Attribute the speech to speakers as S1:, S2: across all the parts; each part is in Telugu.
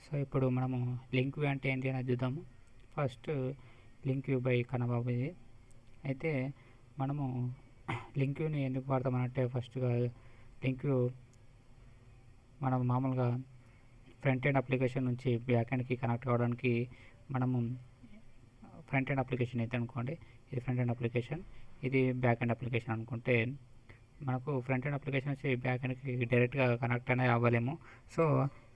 S1: సో ఇప్పుడు మనము లింక్ వ్యూ అంటే ఏంటి అనేది చూద్దాము. First link view by Kannababu ఇది. అయితే మనము లింక్ వ్యూని ఎందుకు వాడతామనంటే ఫస్ట్గా లింక్ వ్యూ మనం మామూలుగా ఫ్రంట్ ఎండ్ అప్లికేషన్ నుంచి బ్యాక్ ఎండ్కి కనెక్ట్ కావడానికి మనము ఫ్రంట్ ఎండ్ అప్లికేషన్ అయితే అనుకోండి, ఇది ఫ్రంట్ ఎండ్ అప్లికేషన్, ఇది బ్యాక్ ఎండ్ అప్లికేషన్ అనుకుంటే మనకు ఫ్రంట్ ఎండ్ అప్లికేషన్ వచ్చి బ్యాక్ ఎండ్కి డైరెక్ట్గా కనెక్ట్ అనేది అవ్వలేము. సో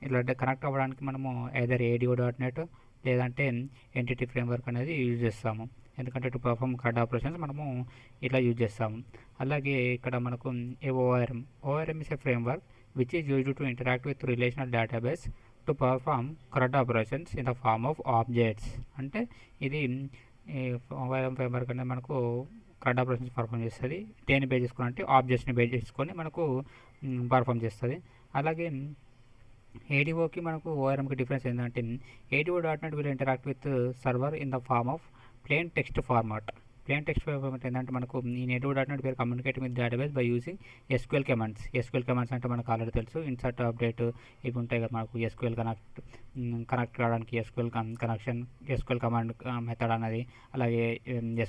S1: ఇలా కనెక్ట్ అవ్వడానికి మనము ఐదర్ ADO.NET లేదంటే ఎంటిటీ ఫ్రేమ్వర్క్ అనేది యూజ్ చేస్తాము. ఎందుకంటే టు పర్ఫార్మ్ CRUD ఆపరేషన్స్ మనము ఇట్లా యూజ్ చేస్తాము. అలాగే ఇక్కడ మనకు ORM is a framework which is used to interact with relational database to perform CRUD operations in the form of objects. అంటే ఇది ORM ఫ్రేమ్వర్క్ అనేది మనకు CRUD ఆపరేషన్స్ పర్ఫామ్ చేస్తుంది. దేన్ని బేస్ చేసుకుని అంటే ఆబ్జెక్ట్స్ని బేస్ చేసుకొని మనకు పర్ఫామ్ చేస్తుంది. అలాగే ADOకి మనకు ORMకి డిఫరెన్స్ ఏంటంటే ADO.NET will interact with server in the form of plain text format. Plain text format ఏంటంటే మనకు ఈ ADO.NET where communicate with database by using SQL commands. SQL commands అంటే మనకు ఆల్రెడీ తెలుసు, ఇన్సర్ట్, అప్డేట్ ఇవి ఉంటాయి కదా. మనకు SQL కనెక్ట్ కావడానికి SQL connection, SQL command method అనేది, అలాగే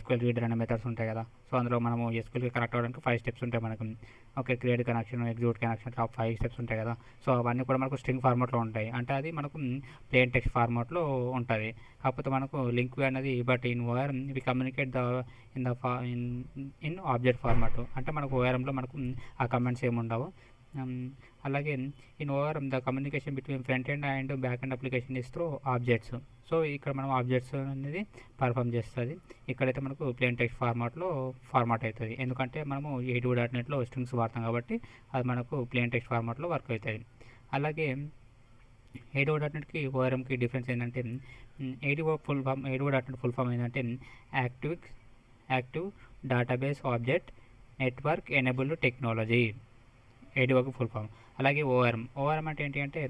S1: SQL రీడర్ అనే మెథడ్స్ ఉంటాయి కదా. సో అందులో మనము SQLకి కనెక్ట్ అవ్వడానికి 5 స్టెప్స్ ఉంటాయి మనకు. Okay, create connection, execute connection, 5 steps ఉంటాయి కదా. సో అవన్నీ కూడా మనకు స్ట్రింగ్ ఫార్మాట్లో ఉంటాయి. అంటే అది మనకు ప్లెయిన్ టెక్స్ట్ ఫార్మాట్లో ఉంటుంది. కాకపోతే మనకు లింక్ అనేది but in ORM we communicate in object format. అంటే మనకు ORMలో మనకు ఆ కమెంట్స్ ఏమి ఉండవు. అలాగే in ORM the communication between front end and back end application is through objects. So ఇక్కడ మనం ఆబ్జెక్ట్స్ అనేది పర్ఫామ్ చేస్తుంది. ఇక్కడైతే మనకు ప్లెయిన్ టెక్స్ట్ ఫార్మాట్లో ఫార్మాట్ అవుతుంది. ఎందుకంటే మనము ADO.NETలో స్ట్రింగ్స్ వాడతాం కాబట్టి అది మనకు ప్లెయిన్ టెక్స్ట్ ఫార్మాట్లో వర్క్ అవుతుంది. అలాగే ADO.NETకి ORMకి డిఫరెన్స్ ఏంటంటే ADO.NET ఫుల్ ఫామ్ ఏంటంటే active database object network enabled technology. ADOకి ఫుల్ ఫామ్. అలాగే ORM అంటే ఏంటి అంటే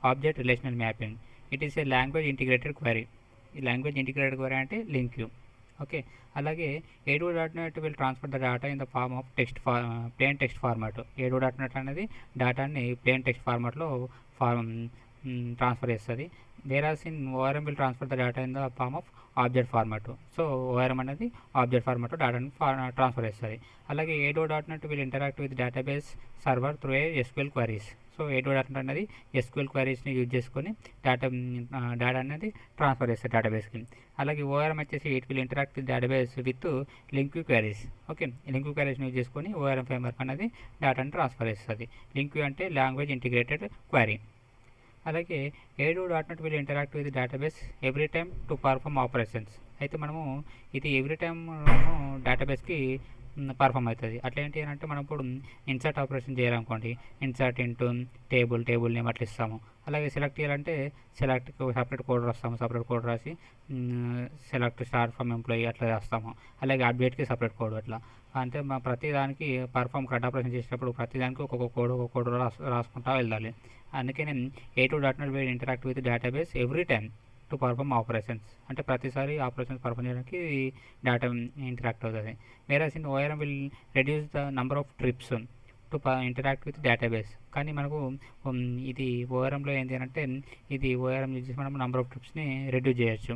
S1: object relational mapping. It is a language integrated query. ఈ లాంగ్వేజ్ ఇంటిగ్రేటెడ్ క్వరీ అంటే లింక్ వ్యూ. ఓకే, అలాగే ADO.NET will transfer the data in the form of plain text format. ADO.NET అనేది డేటాని ప్లెయిన్ టెక్స్ట్ ఫార్మాట్లో ట్రాన్స్ఫర్ చేస్తుంది. Whereas in ORM will transfer the data in the form of object format. So ORM అనేది ఆబ్జెక్ట్ ఫార్మాట్ డేటాని ట్రాన్స్ఫర్ చేస్తుంది. అలాగే ADO.NET will interact with database server through SQL queries. So ADO.NET అనేది SQL క్వరీస్ని యూజ్ చేసుకొని డేటా అనేది ట్రాన్స్ఫర్ చేస్తుంది డేటాబేస్కి. అలాగే ORM వచ్చేసి it will interact with database with LINQ queries. Okay, LINQ క్వరీస్ని యూజ్ చేసుకొని ORM ఫ్రేమ్వర్క్ అనేది డేటాని ట్రాన్స్ఫర్ చేస్తుంది. లింక్ అంటే లాంగ్వేజ్ ఇంటిగ్రేటెడ్ క్వరీ. అలాగే ADO.NET will interact with database every time to perform operations. అయితే మనము ఇది ఎవ్రీ టైమ్ డేటాబేస్కి పర్ఫామ్ అవుతుంది. అట్లా ఏంటి అంటే మనం ఇప్పుడు ఇన్సర్ట్ ఆపరేషన్ చేయాలనుకోండి, ఇన్సర్ట్ ఇంటూ టేబుల్ నేమ్ అట్లా ఇస్తాము. అలాగే సెలెక్ట్ చేయాలంటే సెలెక్ట్కి సపరేట్ కోడ్ రాస్తాము. సపరేట్ కోడ్ రాసి సెలెక్ట్ స్టార్ ఫ్రమ్ ఎంప్లాయీ అట్లా రాస్తాము. అలాగే అప్డేట్కి సపరేట్ కోడ్ అట్లా. అంటే ప్రతి దానికి CRUD ఆపరేషన్ చేసేటప్పుడు ప్రతి దానికి ఒక్కొక్క కోడ్ రాసుకుంటూ వెళ్ళాలి. అందుకే నేను ADO.NET will interact with database every time to perform operations. అంటే ప్రతిసారి ఆపరేషన్స్ పర్ఫామ్ చేయడానికి డేటా ఇంటరాక్ట్ అవుతుంది. Whereas in ORM will reduce the number of trips to interact with database. కానీ మనకు ఇది ORMలో ఏంటి అంటే ఇది ORM యూజ్ చేసి మనం నంబర్ ఆఫ్ ట్రిప్స్ని రెడ్యూస్ చేయొచ్చు.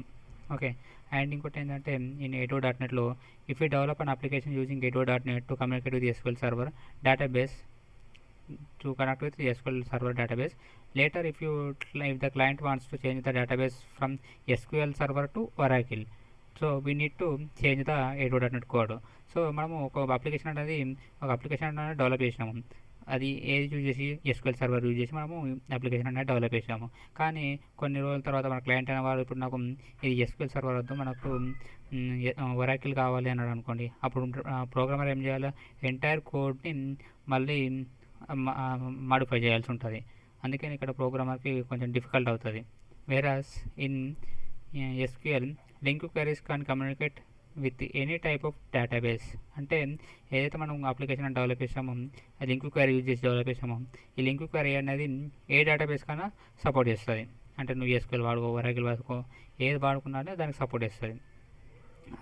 S1: ఓకే, అండ్ ఇంకోటి ఏంటంటే ఇన్ ADO.NETలో if you develop an application using ADO.NET to communicate with SQL server database to connect with SQL server database. Later if the client wants to change the database from SQL server to Oracle, so we need to change the ADO.NET code. So మనము ఒక అప్లికేషన్ అనేది డెవలప్ చేసినాము. అది ఏది యూజ్ చేసి SQL సర్వర్ యూజ్ చేసి మనము అప్లికేషన్ అనేది డెవలప్ చేసాము. కానీ కొన్ని రోజుల తర్వాత మన క్లయింట్ అనేవారు ఇప్పుడు నాకు ఇది SQL సర్వర్ వద్దు, మనకు ఒరాకిల్ కావాలి అన్నాడు అనుకోండి. అప్పుడు ప్రోగ్రామర్ ఏం చేయాలి, ఎంటైర్ కోడ్ని మళ్ళీ మాడిఫై చేయాల్సి ఉంటుంది. అందుకని ఇక్కడ ప్రోగ్రామర్కి కొంచెం డిఫికల్ట్ అవుతుంది. Whereas in SQL LINQ queries can communicate with any type of database. అంటే ఏదైతే మనం అప్లికేషన్ డెవలప్ చేసామో అది లింక్ క్వరీ యూజ్ చేసి డెవలప్ చేసామో ఈ లింక్ క్వరీ అనేది ఏ డేటాబేస్ కన్నా సపోర్ట్ చేస్తుంది. అంటే నువ్వు SQL వాడుకో, ఒరాకిల్ వాడుకో, ఏది వాడుకున్నా దానికి సపోర్ట్ చేస్తుంది.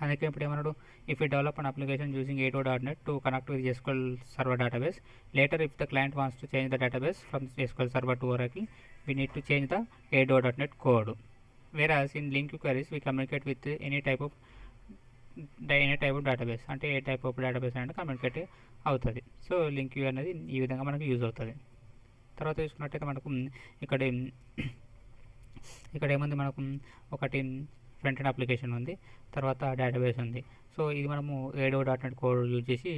S1: అందుకే ఇప్పుడు ఏమన్నాడు, if you develop an application using ADO.NET to connect with SQL server database, later if the client wants to change the database from SQL server to Oracle, we need to change the ADO.NET code. Whereas in link queries we communicate with any type of database, అంటే ఏ టైప్ ఆఫ్ డేటాబేస్ అంటే కమ్యూనికేట్ అవుతుంది. సో లింక్ వ్యూ అనేది ఈ విధంగా మనకు యూజ్ అవుతుంది. తర్వాత చూసుకున్నట్టయితే మనకు ఇక్కడ ఏముంది, మనకు ఒకటి ఫ్రంట్ ఎండ్ అప్లికేషన్ ఉంది, తర్వాత డేటాబేస్ ఉంది. సో ఇది మనము ADO.NET కోడ్ యూజ్ చేసి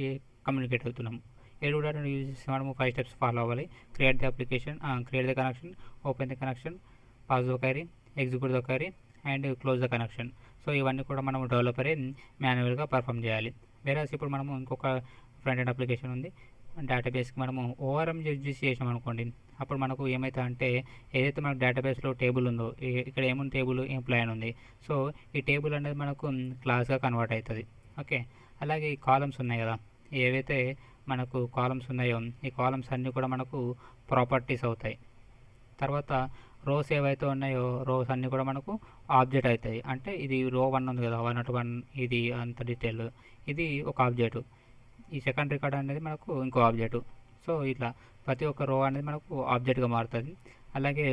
S1: కమ్యూనికేట్ అవుతున్నాము. ADO.NET యూజ్ చేసి మనము 5 స్టెప్స్ ఫాలో అవ్వాలి. Create the application, create the connection, open the connection, pass the query, execute the query and close the connection. So ఇవన్నీ కూడా మనము డెవలపరే మాన్యువల్గా పర్ఫామ్ చేయాలి. వేరేస్ ఇప్పుడు మనము ఇంకొక ఫ్రంట్ ఎండ్ అప్లికేషన్ ఉంది, డేటాబేస్కి మనము ORM యూజ్ చేసి చేసాం అనుకోండి, అప్పుడు మనకు ఏమవుతుంది అంటే ఏదైతే మనకు డేటాబేస్లో టేబుల్ ఉందో, ఇక్కడ ఏముంది టేబుల్ ఎంప్లాయ్ అని ఉంది. సో ఈ టేబుల్ అనేది మనకు క్లాస్గా కన్వర్ట్ అవుతుంది. ఓకే, అలాగే ఈ కాలమ్స్ ఉన్నాయి కదా, ఏవైతే మనకు కాలమ్స్ ఉన్నాయో ఈ కాలమ్స్ అన్నీ కూడా మనకు ప్రాపర్టీస్ అవుతాయి. తర్వాత రోస్ ఏవైతే ఉన్నాయో రోస్ అన్నీ కూడా మనకు ఆబ్జెక్ట్ అవుతాయి. అంటే ఇది రో 1 ఉంది కదా, 101, ఇది అంత డీటెయిల్, ఇది ఒక ఆబ్జెక్టు. ఈ సెకండ్ రికార్డ్ అనేది మనకు ఇంకో ఆబ్జెక్టు. సో ఇట్లా ప్రతి ఒక్క రో అనేది మనకు ఆబ్జెక్ట్గా మారుతుంది. అలాగే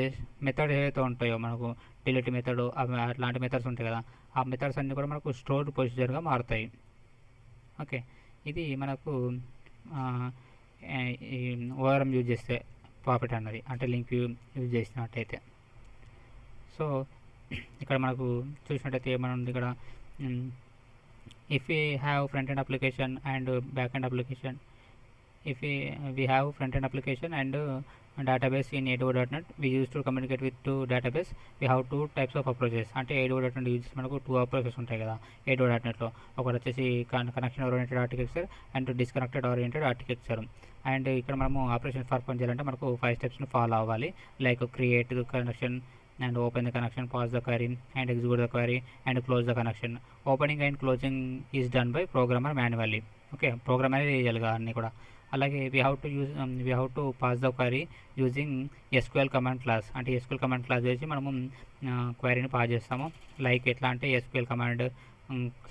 S1: మెథడ్ ఏవైతే ఉంటాయో మనకు డిలీట్ మెథడ్ అట్లాంటి మెథడ్స్ ఉంటాయి కదా, ఆ మెథడ్స్ అన్నీ కూడా మనకు స్టోర్డ్ ప్రొసీజర్గా మారుతాయి. ఓకే, ఇది మనకు ఈ ORM యూజ్ చేస్తే ప్రాఫిట్ అన్నది, అంటే లింక్ యూజ్ చేసినట్టయితే. సో ఇక్కడ మనకు చూసినట్టయితే ఏమైనా ఉంది ఇక్కడ, if we have front end application and back end application, if we have front end application and database in ADO.NET, we used to communicate with two database. We have two types of approaches. అంటే ADO.NET యూజ్ మనకు 2 అప్రోచెస్ ఉంటాయి కదా ADO.NET లో. ఒకటి వచ్చేసి connection oriented architecture and disconnected oriented architecture. And ఇక్కడ మనము ఆపరేషన్స్ పర్ఫామ్ చేయాలంటే మనకు 5 స్టెప్స్ని ఫాలో అవ్వాలి. Like create connection and open the connection, pass the query and execute the query and close the connection. Opening and closing is done by programmer manually. Okay, programmer చేయాలిగా అన్నీ కూడా. అలాగే we have to pass the query using SQL command class. అంటే SQL command class వేసి మనము క్వరీని పాస్ చేస్తాము. లైక్ ఎట్లా అంటే SQL command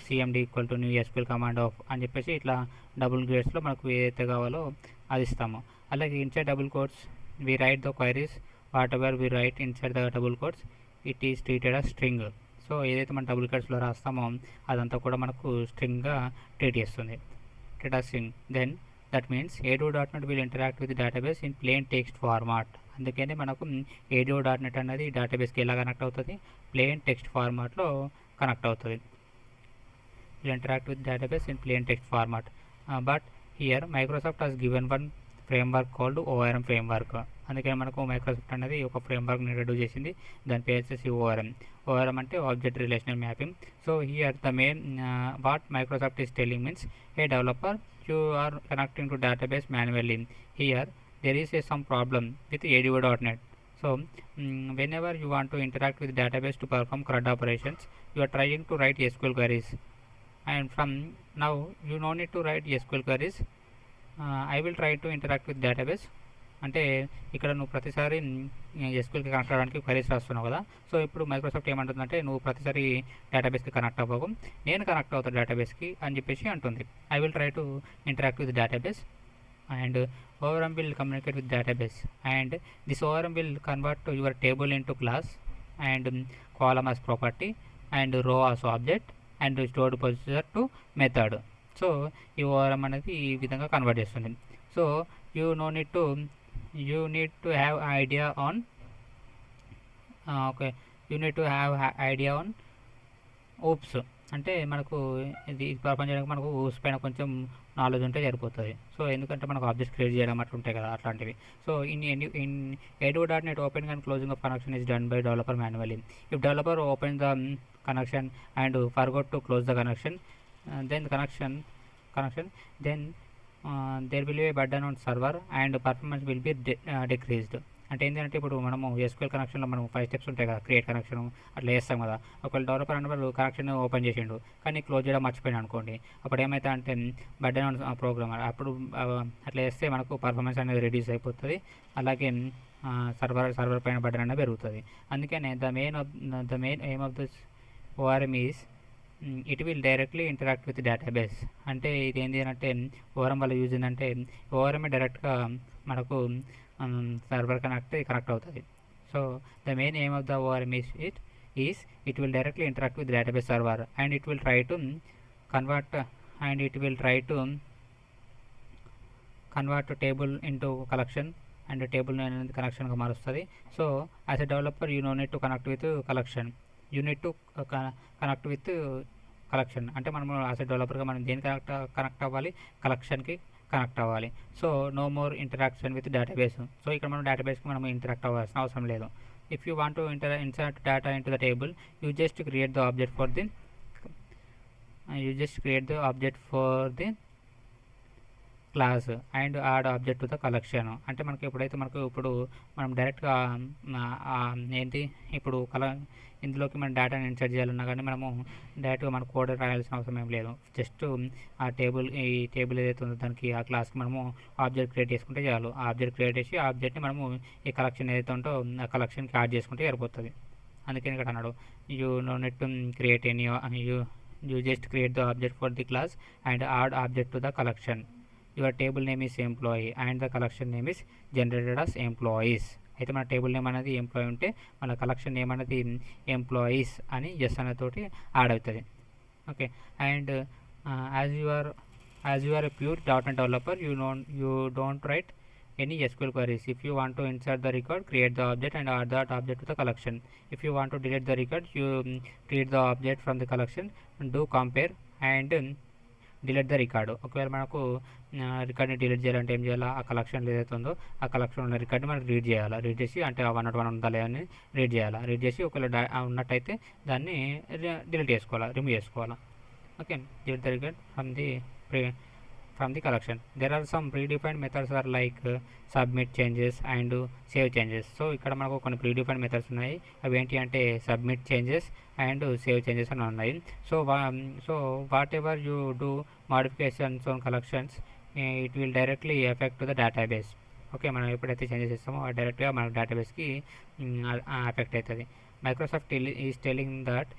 S1: cmd equal to new SQL command of అని చెప్పేసి ఇట్లా డబుల్ గ్రేడ్స్లో మనకు ఏదైతే కావాలో అది ఇస్తాము. అలాగే inside double quotes we write the queries, whatever we write inside the double quotes it is treated as string. So ఏదైతే మనం డబుల్ కోట్స్లో రాస్తామో అదంతా కూడా మనకు స్ట్రింగ్గా ట్రీట్ చేస్తుంది, treat as string. Then that means ADO.NET will interact with the database in plain text format. అందుకని మనకు ADO.NET అనేది డేటాబేస్కి ఎలా కనెక్ట్ అవుతుంది, ప్లెయిన్ టెక్స్ట్ ఫార్మాట్లో కనెక్ట్ అవుతుంది. will interact with database in plain text format. But here Microsoft has given one framework called ORM framework. అందుకని మనకు మైక్రోసాఫ్ట్ అనేది ఒక ఫ్రేమ్వర్క్ని ఇంట్రడ్యూస్ చేసింది, దాని పేరు వచ్చేసి ORM అంటే object relational mapping. So here the main what Microsoft is telling means a developer you are connecting to database manually. Here there is some problem with ADO.NET. So whenever you want to interact with database to perform CRUD operations, you are trying to write SQL queries, and from now you no need to write SQL queries. I will try to interact with database. అంటే ఇక్కడ నువ్వు ప్రతిసారి SQLకి కనెక్ట్ అవ్వడానికి క్వరీస్ రాస్తున్నావు కదా, సో ఇప్పుడు మైక్రోసాఫ్ట్ ఏమంటుందంటే నువ్వు ప్రతిసారి డేటాబేస్కి కనెక్ట్ అవ్వకు, నేను కనెక్ట్ అవుతాను డేటాబేస్కి అని చెప్పేసి అంటుంది. I will try to interact with database and ORM will communicate with database, and this ORM will convert to your table into class and column as property and row as object and stored procedure to method. So ఈ ORM అనేది ఈ విధంగా కన్వర్ట్ చేస్తుంది. So you need to have idea on you need to have idea on oops. అంటే మనకు ఇది పర్ఫామ్ చేయడానికి మనకు ఊప్స్ పైన కొంచెం నాలెడ్జ్ ఉంటే సరిపోతుంది. సో ఎందుకంటే మనకు ఆబ్జెక్ట్స్ క్రియేట్ చేయడం అట్లా ఉంటాయి కదా అట్లాంటివి. So in ADO.NET opening and closing of connection is done by developer manually. If developer opens the connection and forgot to close the connection, then there will be a burden on server and performance will be decreased. అంటే ఏంటంటే ఇప్పుడు మనము SQL కనెక్షన్లో మనం 5 స్టెప్స్ ఉంటాయి కదా, క్రియేట్ కనెక్షన్ అట్లా చేస్తాం కదా. ఒకవేళ డెవలపర్ అన్నప్పుడు కనెక్షన్ ఓపెన్ చేసిండు కానీ క్లోజ్ చేయడం మర్చిపోయినా అనుకోండి, అప్పుడు ఏమైతే అంటే బర్డెన్ ఆన్ ప్రోగ్రామర్. అప్పుడు అట్లా చేస్తే మనకు పర్ఫార్మెన్స్ అనేది రెడ్యూస్ అయిపోతుంది, అలాగే సర్వర్ పైన బర్డెన్ అనేది పెరుగుతుంది. అందుకనే the main aim of this ORM is it will directly interact with database. అంటే ఇది ఏంటి అంటే ORM వల్ల యూజ్ ఏంటంటే ORM డైరెక్ట్గా మనకు సర్వర్ కనెక్ట్ అవుతుంది. So the main aim of the ORM is it will directly interact with database server, and it will try to convert a table into collection, and a table అనేది collection గా మారుస్తుంది. So as a developer you no need to connect with collection, you need to connect with collection. అంటే మనము యాజ్ ఎ డెవలపర్గా మనం దేనికి కనెక్ట్ అవ్వాలి, కలెక్షన్కి కనెక్ట్ అవ్వాలి. So no more interaction with database. So ఇక్కడ మనం డేటాబేస్కి మనం ఇంటరాక్ట్ అవ్వాల్సిన అవసరం లేదు. If you want to insert data into the table, you just create the object for the class and add object to the collection. అంటే మనకి ఎప్పుడైతే ఇప్పుడు మనం డైరెక్ట్గా ఏంటి ఇప్పుడు ఇందులోకి మనం డేటాని ఇన్సర్ట్ చేయాలన్నా కానీ మనము డైరెక్ట్గా మన కోడ్ రాయాల్సిన అవసరం ఏం లేదు. జస్ట్ ఈ టేబుల్ ఏదైతే ఉందో దానికి ఆ క్లాస్కి మనము ఆబ్జెక్ట్ క్రియేట్ చేసుకుంటే చాలు. ఆ ఆబ్జెక్ట్ క్రియేట్ చేసి ఆ ఆబ్జెక్ట్ని మనము ఈ కలెక్షన్ ఏదైతే ఉందో ఆ కలెక్షన్కి యాడ్ చేసుకుంటే సరిపోతుంది. అందుకని ఇక్కడ అన్నాడు you no need to create any you just create the object for the class and add object to the collection. Your table name is employee and the collection name is generated as employees. అయితే మన టేబుల్ నేమ్ అనేది ఎంప్లాయీ ఉంటే మన కలెక్షన్ నేమ్ అనేది ఎంప్లాయీస్ అని ఎస్ అనేతోటి యాడ్ అవుతుంది. Okay, and as you are a pure .NET developer, you don't write any SQL queries. If you want to insert the record, create the object and add that object to the collection. If you want to delete the record, you create the object from the collection, do compare and delete the record. ఒకవేళ మనకు రికార్డ్ని డిలీట్ చేయాలంటే ఏం చేయాలి, ఆ కలెక్షన్ ఏదైతే ఉందో ఆ కలెక్షన్ ఉన్న రికార్డ్ని మనం రీడ్ చేయాలి. రీడ్ చేసి అంటే 101 ఉందా లేదని రీడ్ చేయాలి. రీడ్ చేసి ఒకవేళ ఉన్నట్టయితే దాన్ని డిలీట్ చేసుకోవాలి, రిమూవ్ చేసుకోవాలి. Okay, delete the record from the collection. There are some predefined methods are like submit changes and save changes. So ఇక్కడ మనకు కొన్ని predefined methods ఉన్నాయి. అవి ఏంటి అంటే submit changes and save changes అని ఉన్నాయి. So what ever you do modifications on collections, it will directly affect to the database. Okay, మనం ఎప్పుడైతే చేంజెస్ చేస్తామో డైరెక్ట్గా మన డేటాబేస్కి ఎఫెక్ట్ అవుతుంది. Microsoft is telling that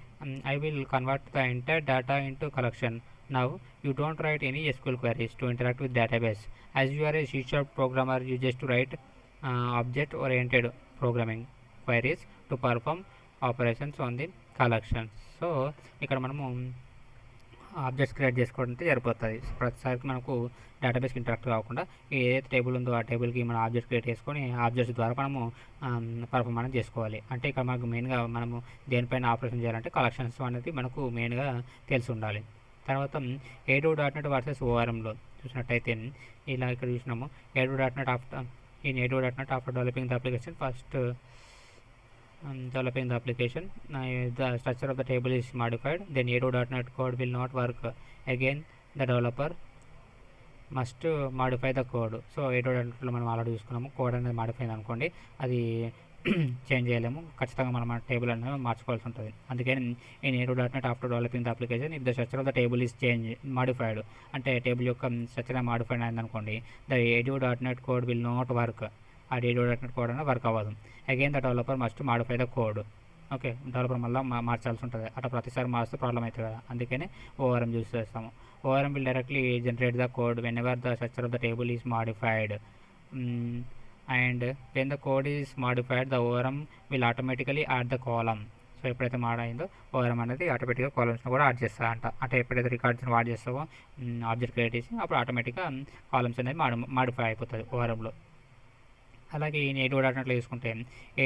S1: I will convert the entire data into collection. Now you don't write any SQL queries to interact with database. As you are a C# programmer, you just write object oriented programming queries to perform operations on the collections. So ఇక్కడ మనము ఆబ్జెక్ట్స్ క్రియేట్ చేసుకోవడానికి సరిపోతుంది. ప్రతిసారికి మనకు డేటాబేస్కి ఇంటరాక్ట్ కాకుండా ఏదైతే టేబుల్ ఉందో ఆ టేబుల్కి మనం ఆబ్జెక్ట్ క్రియేట్ చేసుకొని ఆబ్జెక్ట్స్ ద్వారా మనము పర్ఫామ్ అనేది చేసుకోవాలి. అంటే ఇక్కడ మనకు మెయిన్గా మనము దేనిపైన ఆపరేషన్ చేయాలంటే కలెక్షన్స్ అనేది మనకు మెయిన్గా తెలిసి ఉండాలి. తర్వాత ADO.NET వర్సెస్ ORMలో చూసినట్టయితే ఇలా ఇక్కడ చూసినాము. ADO.NET after developing the application, first developing the application, the structure of the table is modified, then ADO.NET code will not work. Again the developer must modify the code. సో ADO.NETలో మనం ఆల్రెడీ చూసుకున్నాము. కోడ్ అనేది మాడిఫై అయింది అనుకోండి, అది చేంజ్ చేయలేము, ఖచ్చితంగా మనం టేబుల్ అనేది మార్చుకోవాల్సి ఉంటుంది. అందుకని in ADO.NET after developing the application, if the structure of the table is modified, అంటే టేబుల్ యొక్క స్ట్రక్చర్ మాడిఫైడ్ అయింది అనుకోండి, the ADO.NET code will not work. ఆ ADO.NET కోడ్ అనేది వర్క్ అవ్వదు. Again the developer must modify the code. Okay, developer మళ్ళీ మార్చాల్సి ఉంటుంది. అట్లా ప్రతిసారి మార్చితే ప్రాబ్లం అవుతుంది కదా, అందుకనే ORM యూస్ చేస్తాము. ORM will directly generate the code whenever the structure of the table is modified. And when the code is modified, the ORM will automatically add the column. So ఎప్పుడైతే అయిందో ORM అనేది ఆటోమేటిక్గా కాలమ్స్ని కూడా యాడ్ చేస్తా అంటే ఎప్పుడైతే రికార్డ్స్ని యాడ్ చేస్తావో ఆబ్జెక్ట్ క్రియేట్ చేసి అప్పుడు ఆటోమేటిక్గా కాలమ్స్ అనేది మాడిఫై అయిపోతుంది ORMలో. అలాగే ఈ ADO.NEట్లో తీసుకుంటే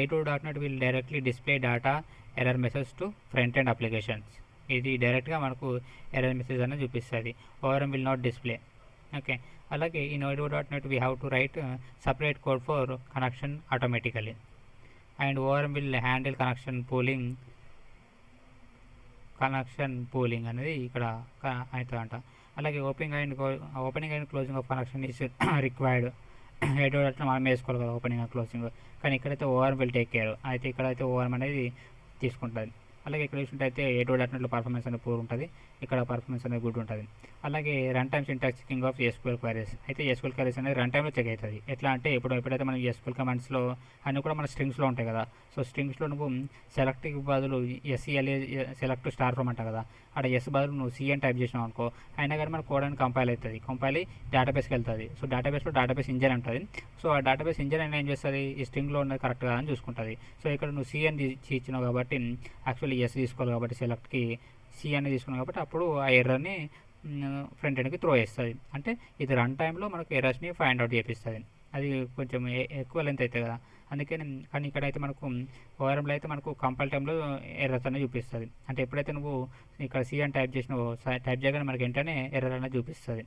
S1: ADO.NET will directly display data error message to front end applications. ఇది డైరెక్ట్గా మనకు ఎర్రర్ మెసేజ్ అనేది చూపిస్తుంది. ORM will not display. Okay, అలాగే in ADO.NET we have to write separate code for connection automatically, and ORM will handle connection pooling అనేది ఇక్కడ అవుతుందంట. అలాగే opening and closing of connection is required. ADO.NET మనం వేసుకోవాలి కదా ఓపెనింగ్ అండ్ క్లోజింగ్, కానీ ఇక్కడైతే ORM will take care. అయితే ఇక్కడైతే ORM అనేది తీసుకుంటుంది. అలాగే ఇక్కడ చూసినట్టయితే A2.NETలో పర్ఫార్మెన్స్ అనేది పూర్ ఉంటుంది, ఇక్కడ పర్ఫార్మెన్స్ అనేది గుడ్ ఉంటుంది. అలాగే run time syntax checking of SQL queries. అయితే SQL క్వైరీస్ అనేది రన్ టైంలో చెక్ అవుతుంది. ఎట్లా అంటే ఎప్పుడైతే మనం SQL కమాండ్స్లో అన్నీ కూడా మన స్ట్రింగ్స్లో ఉంటాయి కదా. సో స్ట్రింగ్స్లో నువ్వు సెలెక్ట్కి బదులు SCLA సెలెక్ట్ స్టార్ ఫ్రమ్ అంట కదా, అక్కడ ఎస్ బదులు నువ్వు C అని టైప్ చేసినావు అనుకో, అయినా కానీ మన కోడ్ అని కంపైల్ అవుతుంది, కంపైల్ అయ్యి డేటాబేస్కి వెళ్తుంది. సో డేటాబేస్లో డేటాబేస్ ఇంజన్ ఉంటుంది. సో ఆ డేటాబేస్ ఇంజన్ అయినా ఏం చేస్తుంది, ఈ స్ట్రింగ్లో ఉన్నది కరెక్ట్ కదా అని చూసుకుంటుంది. సో ఇక్కడ నువ్వు C అని ఇచ్చినావు కాబట్టి యాక్చువల్లీ ఎస్ తీసుకోవాలి కాబట్టి సెలెక్ట్కి C అని తీసుకున్నావు కాబట్టి అప్పుడు ఆ ఎర్రర్ని ఫ్రంట్ ఎండ్కి త్రో చేస్తుంది. అంటే ఇది రన్ టైంలో మనకు ఎర్రర్స్ని ఫైండ్ అవుట్ చేపిస్తుంది. అది కొంచెం ఎక్కువ లెంత్ అవుతుంది కదా, అందుకని. కానీ ఇక్కడైతే మనకు ఓఆర్ఎంలో అయితే మనకు కంపైల్ టైంలో ఎర్రర్స్ అనేది చూపిస్తుంది. అంటే ఎప్పుడైతే నువ్వు ఇక్కడ C అని టైప్ చేసినావో, టైప్ చేయగానే మనకి వెంటనే ఎర్రర్ అనేది చూపిస్తుంది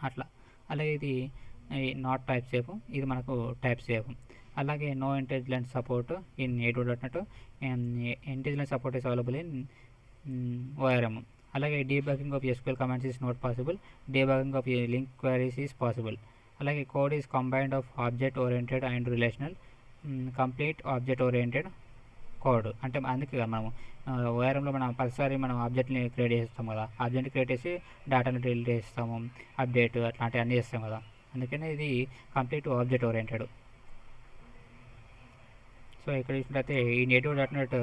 S1: అట్లా. అలాగే ఇది నాట్ టైప్ సేఫ్, ఇది మనకు టైప్ సేఫ్. అలాగే no intelligence support in A2.NET, intelligence support is available in ORM. అలాగే debugging of SQL commands is not possible, debugging of LINQ queries is possible. అలాగే code is combined of object oriented and relational, complete object oriented code. అంటే అందుకే మనము ORMలో మనం ప్రతిసారి మనం ఆబ్జెక్ట్ని క్రియేట్ చేస్తాం కదా, ఆబ్జెక్ట్ని క్రియేట్ చేసి డేటాని డిలీట్ చేస్తాము, అప్డేట్ అట్లాంటివి అన్నీ చేస్తాం కదా, అందుకనే ఇది కంప్లీట్ ఆబ్జెక్ట్ ఓరియంటెడ్. సో ఇక్కడ చూసినట్టయితే ఈ A2.NET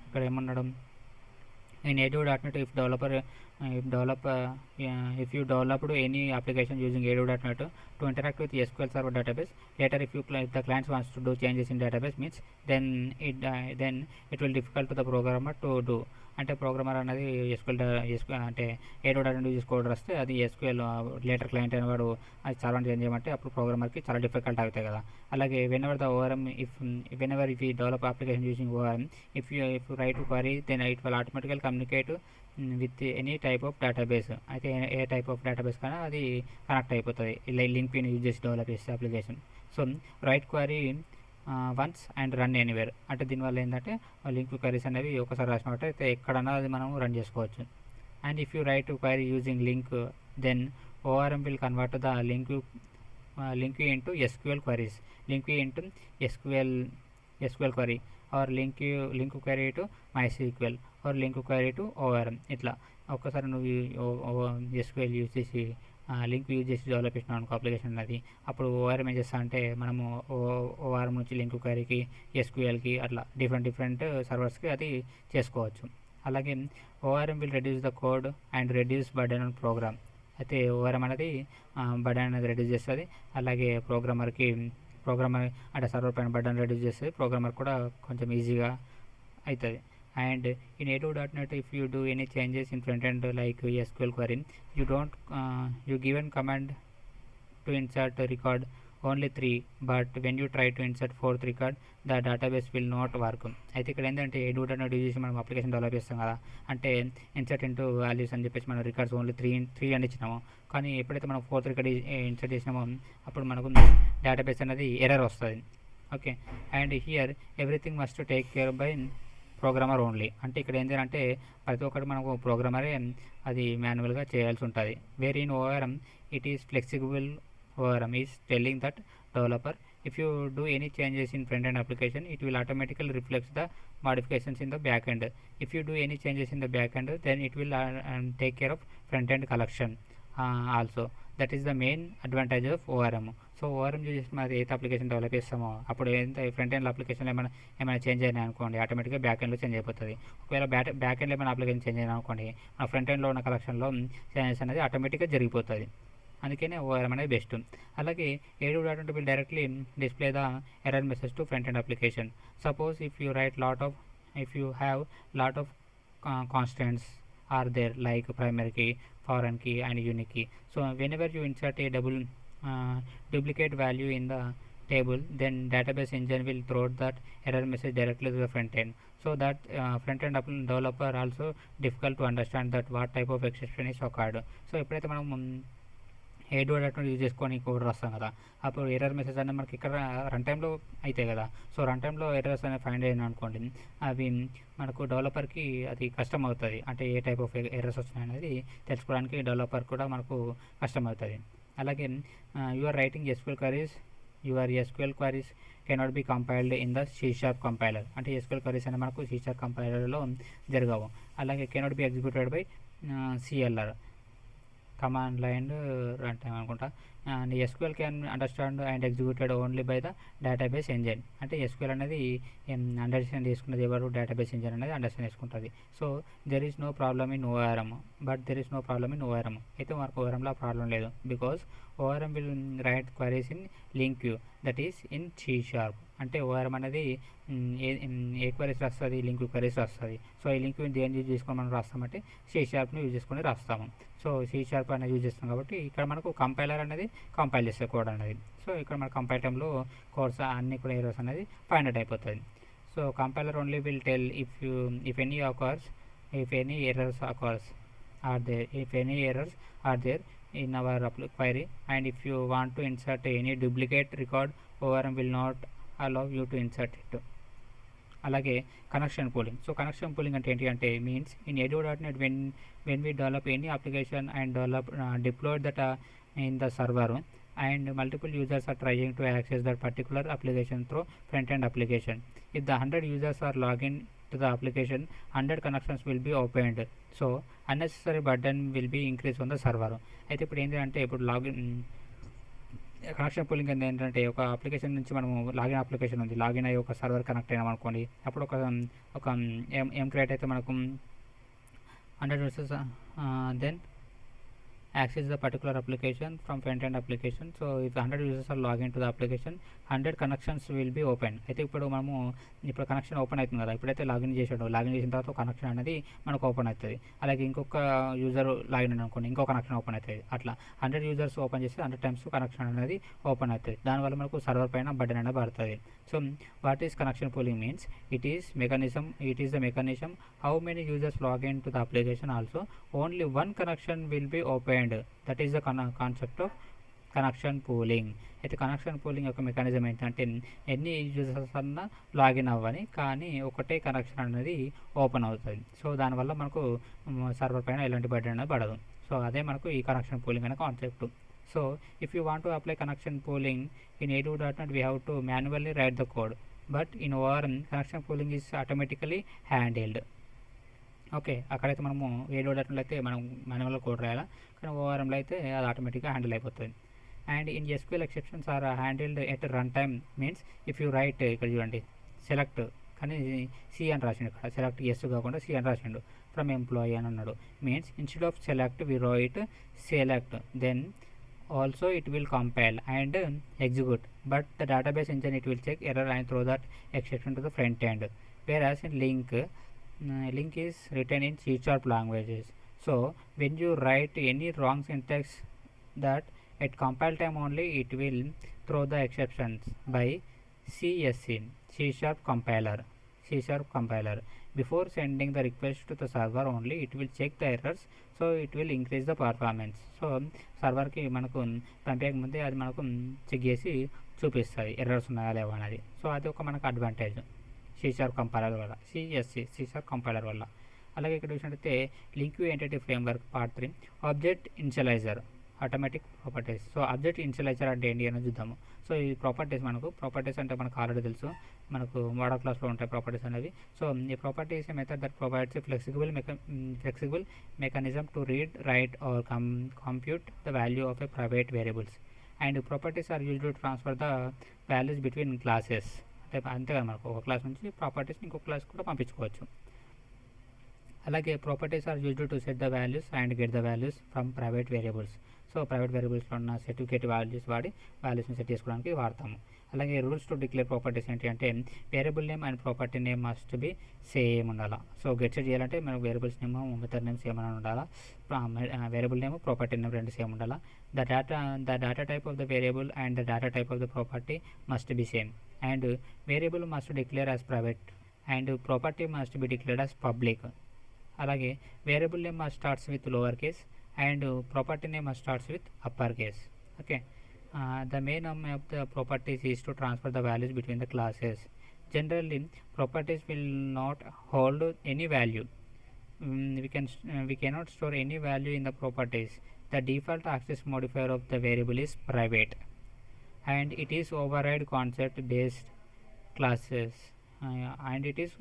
S1: ఇక్కడ ఏమన్నాడు, in A2.NET if you developed any application using A2.NET to interact with SQL Server database, later if the client wants to do changes in database means then it will difficult to the programmer to do. అంటే ప్రోగ్రామర్ అనేది SQL అంటే A2.NET యూజ్ కోడ్ రాస్తే అది SQL లేటర్ క్లయింట్ అయిన వాడు అది చాలా చేంజ్ చేయమంటే అప్పుడు ప్రోగ్రామర్కి చాలా డిఫికల్ట్ అవుతాయి కదా. అలాగే whenever if you develop application using ORM, if you write to query then it will automatically communicate with any type of database. అయితే ఏ టైప్ ఆఫ్ డేటాబేస్ కానీ అది కనెక్ట్ అయిపోతుంది ఇలా లింక్ పిన్ యూజ్ చేసి డెవలప్ చేసే application. So right query once and run anywhere, అంటే దీనివల్ల ఏంటంటే లింక్ క్వరీస్ అనేవి ఒకసారి రాసినట్టు అయితే ఎక్కడన్నా అది మనం రన్ చేసుకోవచ్చు. And if you write query using LINQ then ORM will convert the link into SQL queries, link into SQL query or link query to MySQL or link query to ORM. ఇట్లా ఒక్కసారి నువ్వు SQL యూజ్ చేసి లింక్ యూజ్ చేసి డెవలప్ చేసినావు అనుకో అప్లికేషన్ అది, అప్పుడు ORM ఏం చేస్తా అంటే మనము ORM నుంచి లింక్ క్వరీకి SQLకి అట్లా డిఫరెంట్ సర్వర్స్కి అది చేసుకోవచ్చు. అలాగే ORM will reduce the code and reduce burden on program. అయితే ORM అనేది బర్డన్ అనేది రెడ్యూస్ చేస్తుంది, అలాగే ప్రోగ్రామర్ అంటే సర్వర్ పైన బర్డన్ రెడ్యూస్ చేస్తుంది, ప్రోగ్రామర్ కూడా కొంచెం ఈజీగా అవుతుంది. And in A2.NET if you do any changes in front end like SQL query, you given command to insert a record only 3, but when you try to insert 4th record the database will not work. అయితే ఇక్కడ ఏంటంటే A2.NET యూజ్ చేసి మనం అప్లికేషన్ డెవలప్ చేస్తాం కదా, అంటే ఇన్సర్ట్ ఇంటూ వాల్యూస్ అని చెప్పేసి మనం రికార్డ్స్ ఓన్లీ త్రీ అని ఇచ్చినాము. కానీ ఎప్పుడైతే మనం 4th రికార్డ్ ఇన్సర్ట్ చేసినామో అప్పుడు మనకు డేటాబేస్ అనేది ఎర్రర్ వస్తుంది. Okay, and here everything must take care bye programmer only. అంటే ఇక్కడ ఏంటంటే ప్రతి ఒక్కటి మనకు ప్రోగ్రామరే అది మాన్యువల్గా చేయాల్సి ఉంటుంది. Where in ORM it is flexible. ORM is telling that developer if you do any changes in front end application it will automatically reflect the modifications in the back end. If you do any changes in the back end then it will take care of front end collection also. That is the main advantage of ORM. So ORM use చేసి మరి ఏదైతే అప్లికేషన్ డెవలప్ చేస్తామో అప్పుడు ఏంటంటే ఫ్రంట్ ఎండ్ అప్లికేషన్లో ఏమైనా చేంజ్ అయినా అనుకోండి ఆటోమేటిక్గా బ్యాక్ ఎండ్లో చేంజ్ అయిపోతుంది. ఒకవేళ బ్యాక్ ఎండ్లో ఏమైనా అప్లికేషన్ చేంజ్ అయినా అనుకోండి మన ఫ్రంట్ ఎండ్లో ఉన్న కలెక్షన్లో చేంజెస్ అనేది ఆటోమేటిక్గా జరిగిపోతుంది. అందుకనే ORM అనేది బెస్ట్. అలాగే A2.NET will directly display the error message to front end application. Suppose if you have lot of constants are there like primary key, foreign key and unique key. So whenever you insert a duplicate value in the table then database engine will throw that error message directly to the front end. So that front end developer also difficult to understand that what type of exception is occurred. So ఎప్పుడైతే మనం A2.NET యూజ్ చేసుకొని కోడ్ రాస్తాం కదా అప్పుడు ఎర్రర్ మెసేజ్ అనేది మనకి ఇక్కడ రన్ టైంలో అవుతాయి కదా. సో రన్ టైంలో ఎర్రర్స్ అనేది ఫైండ్ అయినా అనుకోండి అవి మనకు డెవలపర్కి అది కష్టం అవుతుంది. అంటే ఏ టైప్ ఆఫ్ ఎర్రర్స్ వస్తున్నాయి అనేది తెలుసుకోవడానికి డెవలపర్ కూడా మనకు కష్టం అవుతుంది. అలాగే you are writing SQL queries your SQL queries cannot be compiled in the C# compiler. అంటే SQL క్వరీస్ అనేది మనకు C# కంపైలర్లో జరగవు. అలాగే cannot be executed by CLR, command line run time అనుకుంటా. And SQL can understand and executed only by the database engine. అంటే SQL అనేది అండర్స్టాండ్ చేసుకున్నది ఎవరు? డేటాబేస్ ఇంజిన్ అనేది అండర్స్టాండ్ చేసుకుంటుంది. So there is no problem in ORM, but there is no problem in ORM. అయితే మనకు ORMలో ప్రాబ్లం లేదు, because ORM will write queries in LINQ Q, that is in C#. అంటే ORM అనేది ఏ క్వరీస్ రాస్తుంది? లింక్ క్వరీస్ రాస్తుంది. సో ఈ లింక్ దేని యూజ్ చేసుకొని మనం రాస్తామంటే C#ని యూజ్ చేసుకొని రాస్తాము. సో C# అనేది యూజ్ చేస్తాం కాబట్టి ఇక్కడ మనకు కంపైలర్ అనేది కంపైల్ చేసే కోడ్ అనేది. సో ఇక్కడ మన కంపైల్ టైంలో కోడ్స్ అన్ని కూడా ఎర్రర్స్ అనేది ఫైండ్ అవుట్ అయిపోతుంది. So compiler only will tell if any errors are there in our query, and if you want to insert any duplicate record, ORM will not allow you to insert it. అలాగే connection pooling. So connection pooling అంటే ఏంటి అంటే means in ADO.NET when we develop any application and deploy that in the server, and multiple users are trying to access that particular application through front-end application. If the 100 users are logging to the application, 100 connections will be opened. So unnecessary burden will be increased on the server. అయితే ఇప్పుడు ఏంటంటే ఇప్పుడు కనెక్షన్ పూలింగ్ ఏంటంటే ఒక అప్లికేషన్ నుంచి మనము అప్లికేషన్ ఉంది, లాగిన్ అయ్యి ఒక సర్వర్ కనెక్ట్ అయినాం అనుకోండి. అప్పుడు ఒక ఏం క్రియేట్ అయితే మనకు 100 users then access the particular application from front-end application. So if 100 users are log into the application, 100 connections will be open. అయితే ఇప్పుడు కనెక్షన్ ఓపెన్ అవుతుంది కదా, ఇప్పుడైతే లాగిన్ చేసిన తర్వాత కనెక్షన్ అనేది మనకు ఓపెన్ అవుతుంది. అలాగే ఇంకొక యూజర్ లాగిన్ అనుకోండి, ఇంకో కనెక్షన్ ఓపెన్ అవుతుంది. అట్లా 100 యూజర్స్ ఓపెన్ చేస్తే 100 టైమ్స్ కనెక్షన్ అనేది ఓపెన్ అవుతుంది. దానివల్ల మనకు సర్వర్ పైన బర్డెన్ అనేది పడుతుంది. So what is connection pooling means? It is the mechanism how many users log into the application, also only one connection will be opened. That is the concept of connection pooling. అయితే కనెక్షన్ పూలింగ్ యొక్క మెకానిజం ఏంటంటే ఎన్ని యూజర్స్ అన్నా లాగిన్ అవ్వని, కానీ ఒకటే కనెక్షన్ అనేది ఓపెన్ అవుతుంది. సో దానివల్ల మనకు సర్వర్ పైన ఎలాంటి బర్డెన్ అనేది పడదు. సో అదే మనకు ఈ కనెక్షన్ పూలింగ్ అనే concept. So if you want to apply connection pooling in ADO.NET, we have to manually write the code, but in ORM connection pooling is automatically handled. Okay, అక్కడైతే మనము ADO.NET అయితే మనం మాన్యువల్గా కోడ్ రాయాలా, కానీ ORMలో అయితే అది ఆటోమేటిక్గా హ్యాండిల్ అయిపోతుంది. And in SQL exceptions are handled at run time means if you write, ఇక్కడ చూడండి సెలెక్ట్, కానీ C అని రాసిండు, ఇక్కడ సెలెక్ట్ ఎస్ కాకుండా C అని రాసిండు, ఫ్రమ్ ఎంప్లాయీ అని అన్నాడు. Means instead of select we write select, then also it will compile and execute, but the database engine it will check error and throw that exception to the front end. Whereas in link is written in C# languages. So when you write any wrong syntax, that at compile time only it will throw the exceptions by CSC, C# compiler. Before sending the request to the server only it will check the errors, so it will increase the performance. So సర్వర్కి మనకు పంపేయక ముందే అది మనకు చెక్ చేసి చూపిస్తుంది ఎర్రర్స్ ఉన్నాయా లేవా అనేది. సో అది ఒక మనకు అడ్వాంటేజ్ C# కంపైలర్ వల్ల, C# కంపైలర్ వల్ల. అలాగే ఇక్కడ చూసినట్టయితే LINQ entity framework part 3 object initializer automatic properties. So object initializer అంటే ఏంటి అని చూద్దాము. సో ఈ ప్రాపర్టీస్ అంటే మనకు ఆల్రెడీ తెలుసు, మనకు మోడల్ క్లాస్లో ఉంటాయి ప్రాపర్టీస్ అనేవి. సో ఈ properties method that provides flexible mechanism to read, write or compute the value of a private variables. And properties are used to transfer the values between classes. అంతే కదా, మనకు ఒక క్లాస్ నుంచి ప్రాపర్టీస్ని ఇంకొక క్లాస్ కూడా పంపించుకోవచ్చు. అలాగే properties are used to set the values and get the values from private variables. So private వేరియబుల్స్లో ఉన్న సర్టిఫికేట్ వాల్యూస్ వాడి వాల్యూస్ని సెట్ చేసుకోవడానికి వాడతాము. అలాగే రూల్స్ టు డిక్లేర్ ప్రాపర్టీస్ ఏంటి అంటే variable name and property name must be same ఉండాలా. సో గెట్ సెట్ చేయాలంటే మనకు variables name method name same అని ఉండాలా, వేరియబుల్ నేమ్ ప్రాపర్టీ నేమ్ రెండు సేమ్ ఉండాలా. The data type of the variable and the data type of the property must be same. And variable must declare as private and property must be declared as public. అలాగే variable name must starts with lower case and property name starts with upper case. Okay, the main aim of the properties is to transfer the values between the classes. Generally properties will not hold any value. We cannot store any value in the properties. The default access modifier of the variable is private. and it is override concept based classes and it is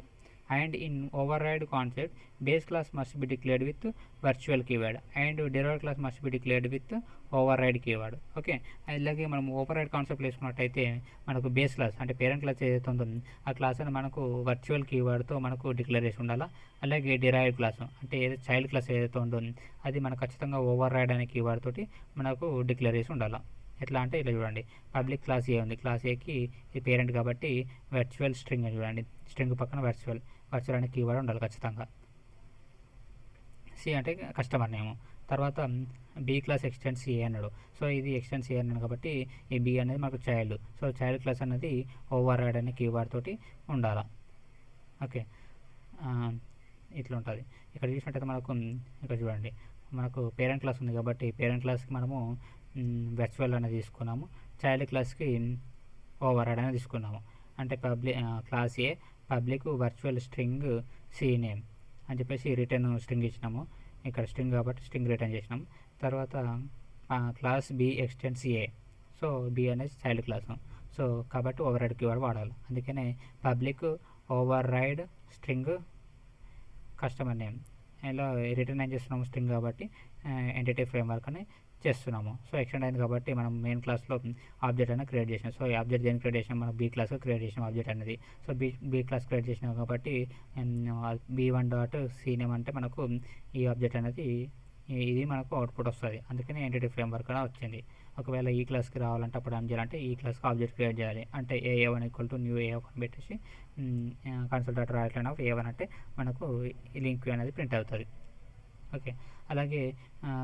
S1: and in override concept base class must be declared with virtual keyword and derived class must be declared with override keyword. Okay, అలాగే మనం ఓవర్రైడ్ కాన్సెప్ట్ వేసుకున్నట్టయితే మనకు బేస్ క్లాస్ అంటే పేరెంట్ క్లాస్ ఏదైతే ఉంటుందో ఆ క్లాస్ అని మనకు వర్చువల్ కీవర్డ్తో మనకు డిక్లేర్ చేసి ఉండాలా. అలాగే డిరైవ్డ్ క్లాస్ అంటే ఏదైతే చైల్డ్ క్లాస్ ఏదైతే ఉంటుందో అది మనకు ఖచ్చితంగా ఓవర్రైడ్ అనే కీవర్డ్ తోటి మనకు డిక్లేర్ చేసి ఉండాలా. ఎట్లా అంటే ఇలా చూడండి, పబ్లిక్ క్లాస్ ఏ ఉంది, క్లాస్ ఏకి ఇది పేరెంట్ కాబట్టి వర్చువల్ స్ట్రింగ్ అని చూడండి, స్ట్రింగ్ పక్కన వర్చువల్ అనే కీవర్డ్ ఉండాలి ఖచ్చితంగా. సి అంటే కస్టమర్ నేమ్, తర్వాత బీ క్లాస్ ఎక్స్టెండ్ సి అన్నాడు. సో ఇది ఎక్స్టెండ్ సి అన్నాడు కాబట్టి ఈ బీ అనేది మనకు చైల్డ్. సో చైల్డ్ క్లాస్ అనేది ఓవర్ రైడ్ అనే కీవర్డ్ తోటి ఉండాలి. ఓకే, ఇట్లా ఉంటుంది. ఇక్కడ చూసినట్టయితే మనకు ఇక్కడ చూడండి, మనకు పేరెంట్ క్లాస్ ఉంది కాబట్టి పేరెంట్ క్లాస్కి మనము వర్చువల్ అనేది తీసుకున్నాము, చైల్డ్ క్లాస్కి ఓవర్ రైడ్ అనేది తీసుకున్నాము. అంటే class a public virtual string C name అని చెప్పేసి రిటర్న్ స్ట్రింగ్ ఇచ్చినాము. ఇక్కడ స్ట్రింగ్ కాబట్టి స్ట్రింగ్ రిటర్న్ చేసినాము. తర్వాత class B extends A, so B అనేది చైల్డ్ క్లాస్, సో కాబట్టి ఓవర్ రైడ్ కీవర్డ్ వాడాలి. అందుకనే public override string customer name ఇలా రిటర్న్ ఏం చేస్తున్నాము స్ట్రింగ్ కాబట్టి ఎంటిటీ ఫ్రేమ్వర్క్ అని చేస్తున్నాము. సో ఎక్స్టెండ్ అయింది కాబట్టి మనం మెయిన్ క్లాస్లో ఆబ్జెక్ట్ అనేది క్రియేట్ చేసినాం. సో ఈ ఆబ్జెక్ట్ దేని క్రియేట్ చేసినాం, మనం బీ క్లాస్లో క్రియేట్ చేసినాం ఆబ్జెక్ట్ అనేది. సో బీ క్లాస్ క్రియేట్ చేసినాం కాబట్టి b1.c నేమ్ అంటే మనకు ఈ ఆబ్జెక్ట్ అనేది ఇది మనకు అవుట్పుట్ వస్తుంది. అందుకని ఎంటిటీ ఫ్రేమ్వర్క్ అనేది వచ్చింది. ఒకవేళ ఈ క్లాస్కి రావాలంటే అప్పుడు ఏం చేయాలంటే ఈ క్లాస్కి ఆబ్జెక్ట్ క్రియేట్ చేయాలి. అంటే a1 = న్యూ a1 పెట్టేసి console.writeline అంటే మనకు ఈ లింక్ అనేది ప్రింట్ అవుతుంది. ఓకే, అలాగే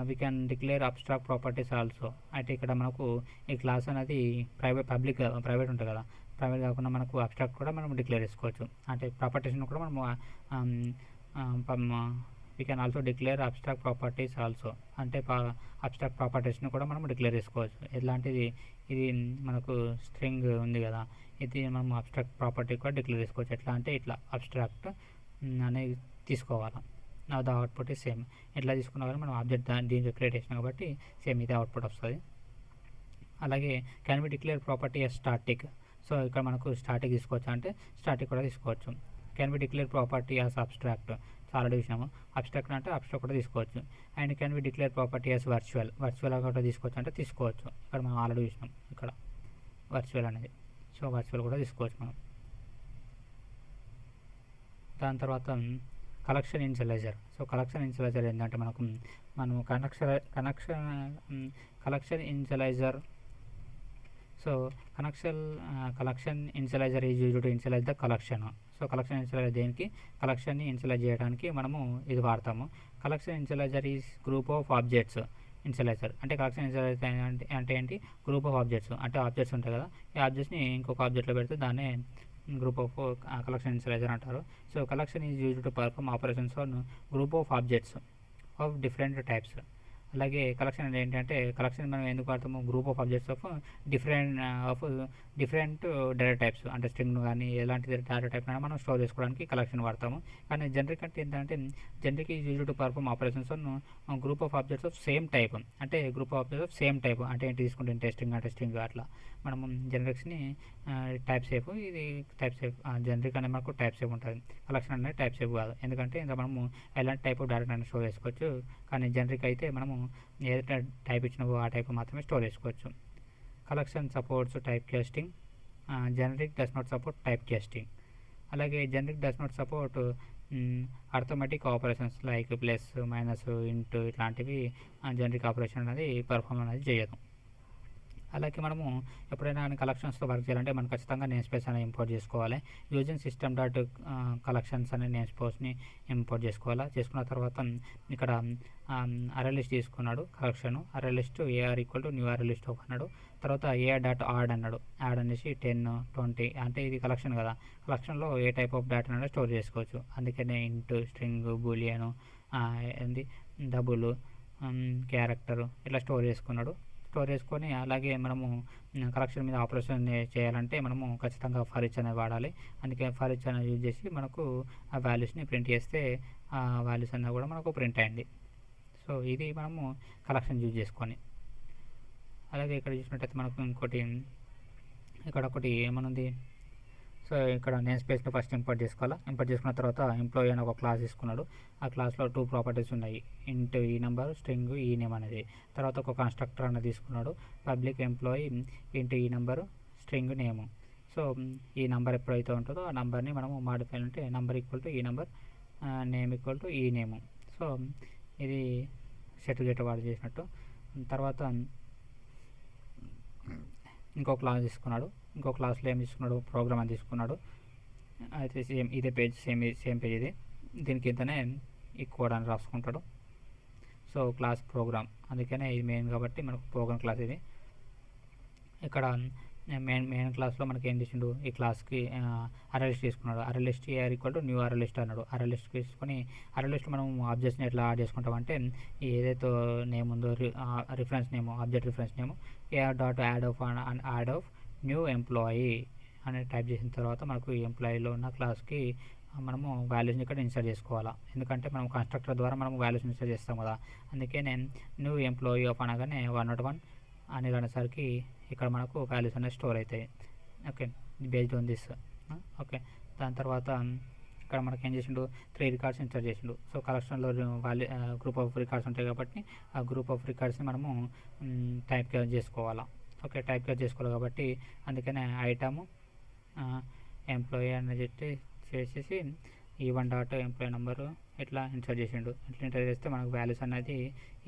S1: we can declare abstract properties also. అయితే ఇక్కడ మనకు ఈ క్లాస్ అనేది ప్రైవేట్ ఉంటుంది కదా, ప్రైవేట్ కాకుండా మనకు అబ్స్ట్రాక్ట్ కూడా మనం డిక్లేర్ చేసుకోవచ్చు. అంటే ప్రాపర్టీస్ని కూడా మనము we can also declare abstract properties also. అంటే అబ్స్ట్రాక్ట్ ప్రాపర్టీస్ని కూడా మనం డిక్లేర్ చేసుకోవచ్చు. ఎలాంటిది, ఇది మనకు స్ట్రింగ్ ఉంది కదా, ఇది మనం అబ్స్ట్రాక్ట్ ప్రాపర్టీ కూడా డిక్లేర్ చేసుకోవచ్చు. ఎట్లా అంటే ఇట్లా అబ్స్ట్రాక్ట్ అనేది తీసుకోవాలి. నా ద అవుట్పుట్ ఈ సేమ్. ఎట్లా తీసుకున్నా కానీ మనం ఆబ్జెక్ట్ దీంట్లో క్రియేట్ చేసినాం కాబట్టి సేమ్ ఇదే అవుట్పుట్ వస్తుంది. అలాగే can be declare property as static. So ఇక్కడ మనకు స్టాటిక్ తీసుకోవచ్చు అంటే స్టాటిక్ కూడా తీసుకోవచ్చు. Can be declare property as abstract, చాలా చూసినాము. అబ్స్ట్రాక్ట్ అంటే అబ్స్ట్రాక్ట్ కూడా తీసుకోవచ్చు. And can be declare property as virtual కూడా తీసుకోవచ్చు అంటే తీసుకోవచ్చు. ఇక్కడ మనం ఆల్రెడీ చూసినాం ఇక్కడ వర్చువల్ అనేది. సో వర్చువల్ కూడా తీసుకోవచ్చు మనం. దాని తర్వాత collection initializer. So collection initializer ఏంటంటే మనం collection initializer. So collection initializer is used to initialize the collection. So collection initializer దేనికి, కలెక్షన్ని ఇన్షియలైజ్ చేయడానికి మనము ఇది వాడతాము. Collection initializer is group of objects initializer. అంటే కలెక్షన్ ఇన్షియలైజర్ అంటే ఏంటి, గ్రూప్ ఆఫ్ ఆబ్జెక్ట్స్. అంటే ఆబ్జెక్ట్స్ ఉంటాయి కదా, ఈ ఆబ్జెక్ట్స్ని ఇంకొక ఆబ్జెక్ట్లో పెడితే దాన్నే గ్రూప్ ఆఫ్ కలెక్షన్ ఇన్షియలైజర్ అంటారు. So collection is used to perform operations on group of objects of different types. అలాగే కలెక్షన్ అంటే ఏంటంటే, కలెక్షన్ మనం ఎందుకు వాడతాము, group of objects of different data types. అంటే స్ట్రింగ్ కానీ ఎలాంటి డేటా టైప్ అయినా మనం స్టోర్ చేసుకోవడానికి కలెక్షన్ వాడతాము. కానీ జనరిక్ అంటే ఏంటంటే, generic is used to perform operations on group of objects of same type. అంటే group of objects of same type అంటే ఏంటి తీసుకుంటే టెస్టింగ్ అంటే స్ట్రింగ్ అట్లా మనము జనరిక్స్ని టైప్ సేఫ్, ఇది టైప్ సేఫ్. జనరిక్ అనేది మనకు టైప్ సేఫ్ ఉంటుంది, కలెక్షన్ అనేది టైప్ సేఫ్ కాదు. ఎందుకంటే ఇంకా మనము ఎలాంటి టైప్ ఆఫ్ డేటా స్టోర్ చేసుకోవచ్చు. కానీ జనరిక్ అయితే మనము ఏదైతే టైప్ ఇచ్చినావో ఆ టైప్ మాత్రమే స్టోర్ చేసుకోవచ్చు. Collection supports type casting, generic does not support type casting. అలాగే generic does not support arithmetic operations like plus minus into ఇట్లాంటివి జనరిక్ ఆపరేషన్ అనేది పర్ఫామ్ అనేది చేయదు. అలాగే మనము ఎప్పుడైనా కలెక్షన్స్తో వర్క్ చేయాలంటే మనం ఖచ్చితంగా నేమ్ స్పేస్ అనేది ఇంపోర్ట్ చేసుకోవాలి. యూజింగ్ సిస్టమ్ డాట్ కలెక్షన్స్ అనే నేమ్ స్పేస్ని ఇంపోర్ట్ చేసుకోవాలి. చేసుకున్న తర్వాత ఇక్కడ అరే లిస్ట్ తీసుకున్నాడు collection, array list AR = new array list అన్నాడు. తర్వాత ఏఆర్ డాట్ ఆడ్ అన్నాడు, యాడ్ అనేసి 10, 20 అంటే ఇది కలెక్షన్ కదా, కలెక్షన్లో ఏ టైప్ ఆఫ్ డేటా అనేది స్టోర్ చేసుకోవచ్చు. అందుకనే ఇంటూ స్ట్రింగ్ బూలియన్ ఏంది డబుల్ క్యారెక్టర్ ఇట్లా స్టోర్ చేసుకున్నాడు. స్టోర్ చేసుకొని అలాగే మనము కలెక్షన్ మీద ఆపరేషన్ చేయాలంటే మనము ఖచ్చితంగా ఫర్ ఈచ్ అనేది వాడాలి. అందుకే ఫర్ ఈచ్ అనేది యూజ్ చేసి మనకు ఆ వాల్యూస్ని ప్రింట్ చేస్తే ఆ వాల్యూస్ అనేది కూడా మనకు ప్రింట్ అయింది. సో ఇది మనము కలెక్షన్ యూజ్ చేసుకొని. అలాగే ఇక్కడ చూసినట్టయితే మనకు ఇంకోటి ఇక్కడ ఒకటి ఏమనుంది, సో ఇక్కడ నేమ్ స్పేస్ని ఫస్ట్ ఇంపోర్ట్ చేసుకోవాలా. ఇంపోర్ట్ చేసుకున్న తర్వాత ఎంప్లాయీ అని ఒక క్లాస్ తీసుకున్నాడు. ఆ క్లాస్లో 2 ప్రాపర్టీస్ ఉన్నాయి, ఇంట్ ఈ నెంబర్, స్ట్రింగ్ ఈ నేమ్ అనేది. తర్వాత ఒక కన్స్ట్రక్టర్ అనేది తీసుకున్నాడు, పబ్లిక్ ఎంప్లాయీ ఇంట్ ఈ నెంబరు, స్ట్రింగ్ నేము. సో ఈ నెంబర్ ఎప్పుడైతే ఉంటుందో ఆ నెంబర్ని మనము మాడిఫై అంటే నెంబర్ ఈక్వల్ టు ఈ నెంబర్, నేమ్ ఈక్వల్ టు ఈ నేము. సో ఇది సెట్ వాడు చేసినట్టు. తర్వాత ఇంకో క్లాస్ తీసుకున్నాడు. ఇంకో క్లాస్లో ఏం తీసుకున్నాడు, ప్రోగ్రామ్ అని తీసుకున్నాడు. అయితే సేమ్ ఇదే పేజ్, సేమ్ పేజ్ ఇది. దీనికి ఇంతనే ఈ కోడ్ అని రాసుకుంటాడు. సో క్లాస్ ప్రోగ్రామ్, అందుకనే ఇది మెయిన్ కాబట్టి మనకు ప్రోగ్రామ్ క్లాస్ ఇది. ఇక్కడ మెయిన్ క్లాస్లో మనకి ఏం చేసిండు, ఈ క్లాస్కి అరెలిస్ట్ తీసుకున్నాడు. అరెలిస్ట్ ఏఆర్ ఈక్వల్ టు న్యూ అరెలిస్ట్ అన్నాడు. అరెలిస్ట్ తీసుకొని అరెలిస్ట్ మనం ఆబ్జెక్ట్స్ని ఎట్లా యాడ్ చేసుకుంటామంటే ఏదైతే నేమ్ ఉందో reference name, object reference name, AR dot add of new employee అని టైప్ చేసిన తర్వాత మనకు ఈ ఎంప్లాయీలో ఉన్న క్లాస్కి మనము వాల్యూస్ని ఇక్కడ ఇన్సర్ట్ చేసుకోవాలా. ఎందుకంటే మనం కన్స్ట్రక్టర్ ద్వారా మనం వాల్యూస్ ఇన్సర్ట్ చేస్తాం కదా. అందుకే నేను న్యూ ఎంప్లాయీ ఆఫ్ అనగానే 101 అని అనేసరికి ఇక్కడ మనకు వాల్యూస్ అనేవి స్టోర్ అవుతాయి. Okay, based on this. Okay, దాని తర్వాత ఇక్కడ మనకి ఏం చేసిండు, 3 రికార్డ్స్ ఇన్సర్ట్ చేసిండు. సో కలెక్షన్లో గ్రూప్ ఆఫ్ రికార్డ్స్ ఉంటాయి కాబట్టి ఆ గ్రూప్ ఆఫ్ రికార్డ్స్ని మనము టైప్ క్యాచ్ చేసుకోవాలా. ఓకే, టైప్ క్యాచ్ చేసుకోవాలి కాబట్టి అందుకనే ఐటమ్ ఎంప్లాయీ అనేది చేసేసి ఈ1 డాట్ ఎంప్లాయీ నెంబరు ఇట్లా ఇన్సర్ట్ చేసిండు. ఇట్లా ఇన్సర్ట్ చేస్తే మనకు వాల్యూస్ అనేది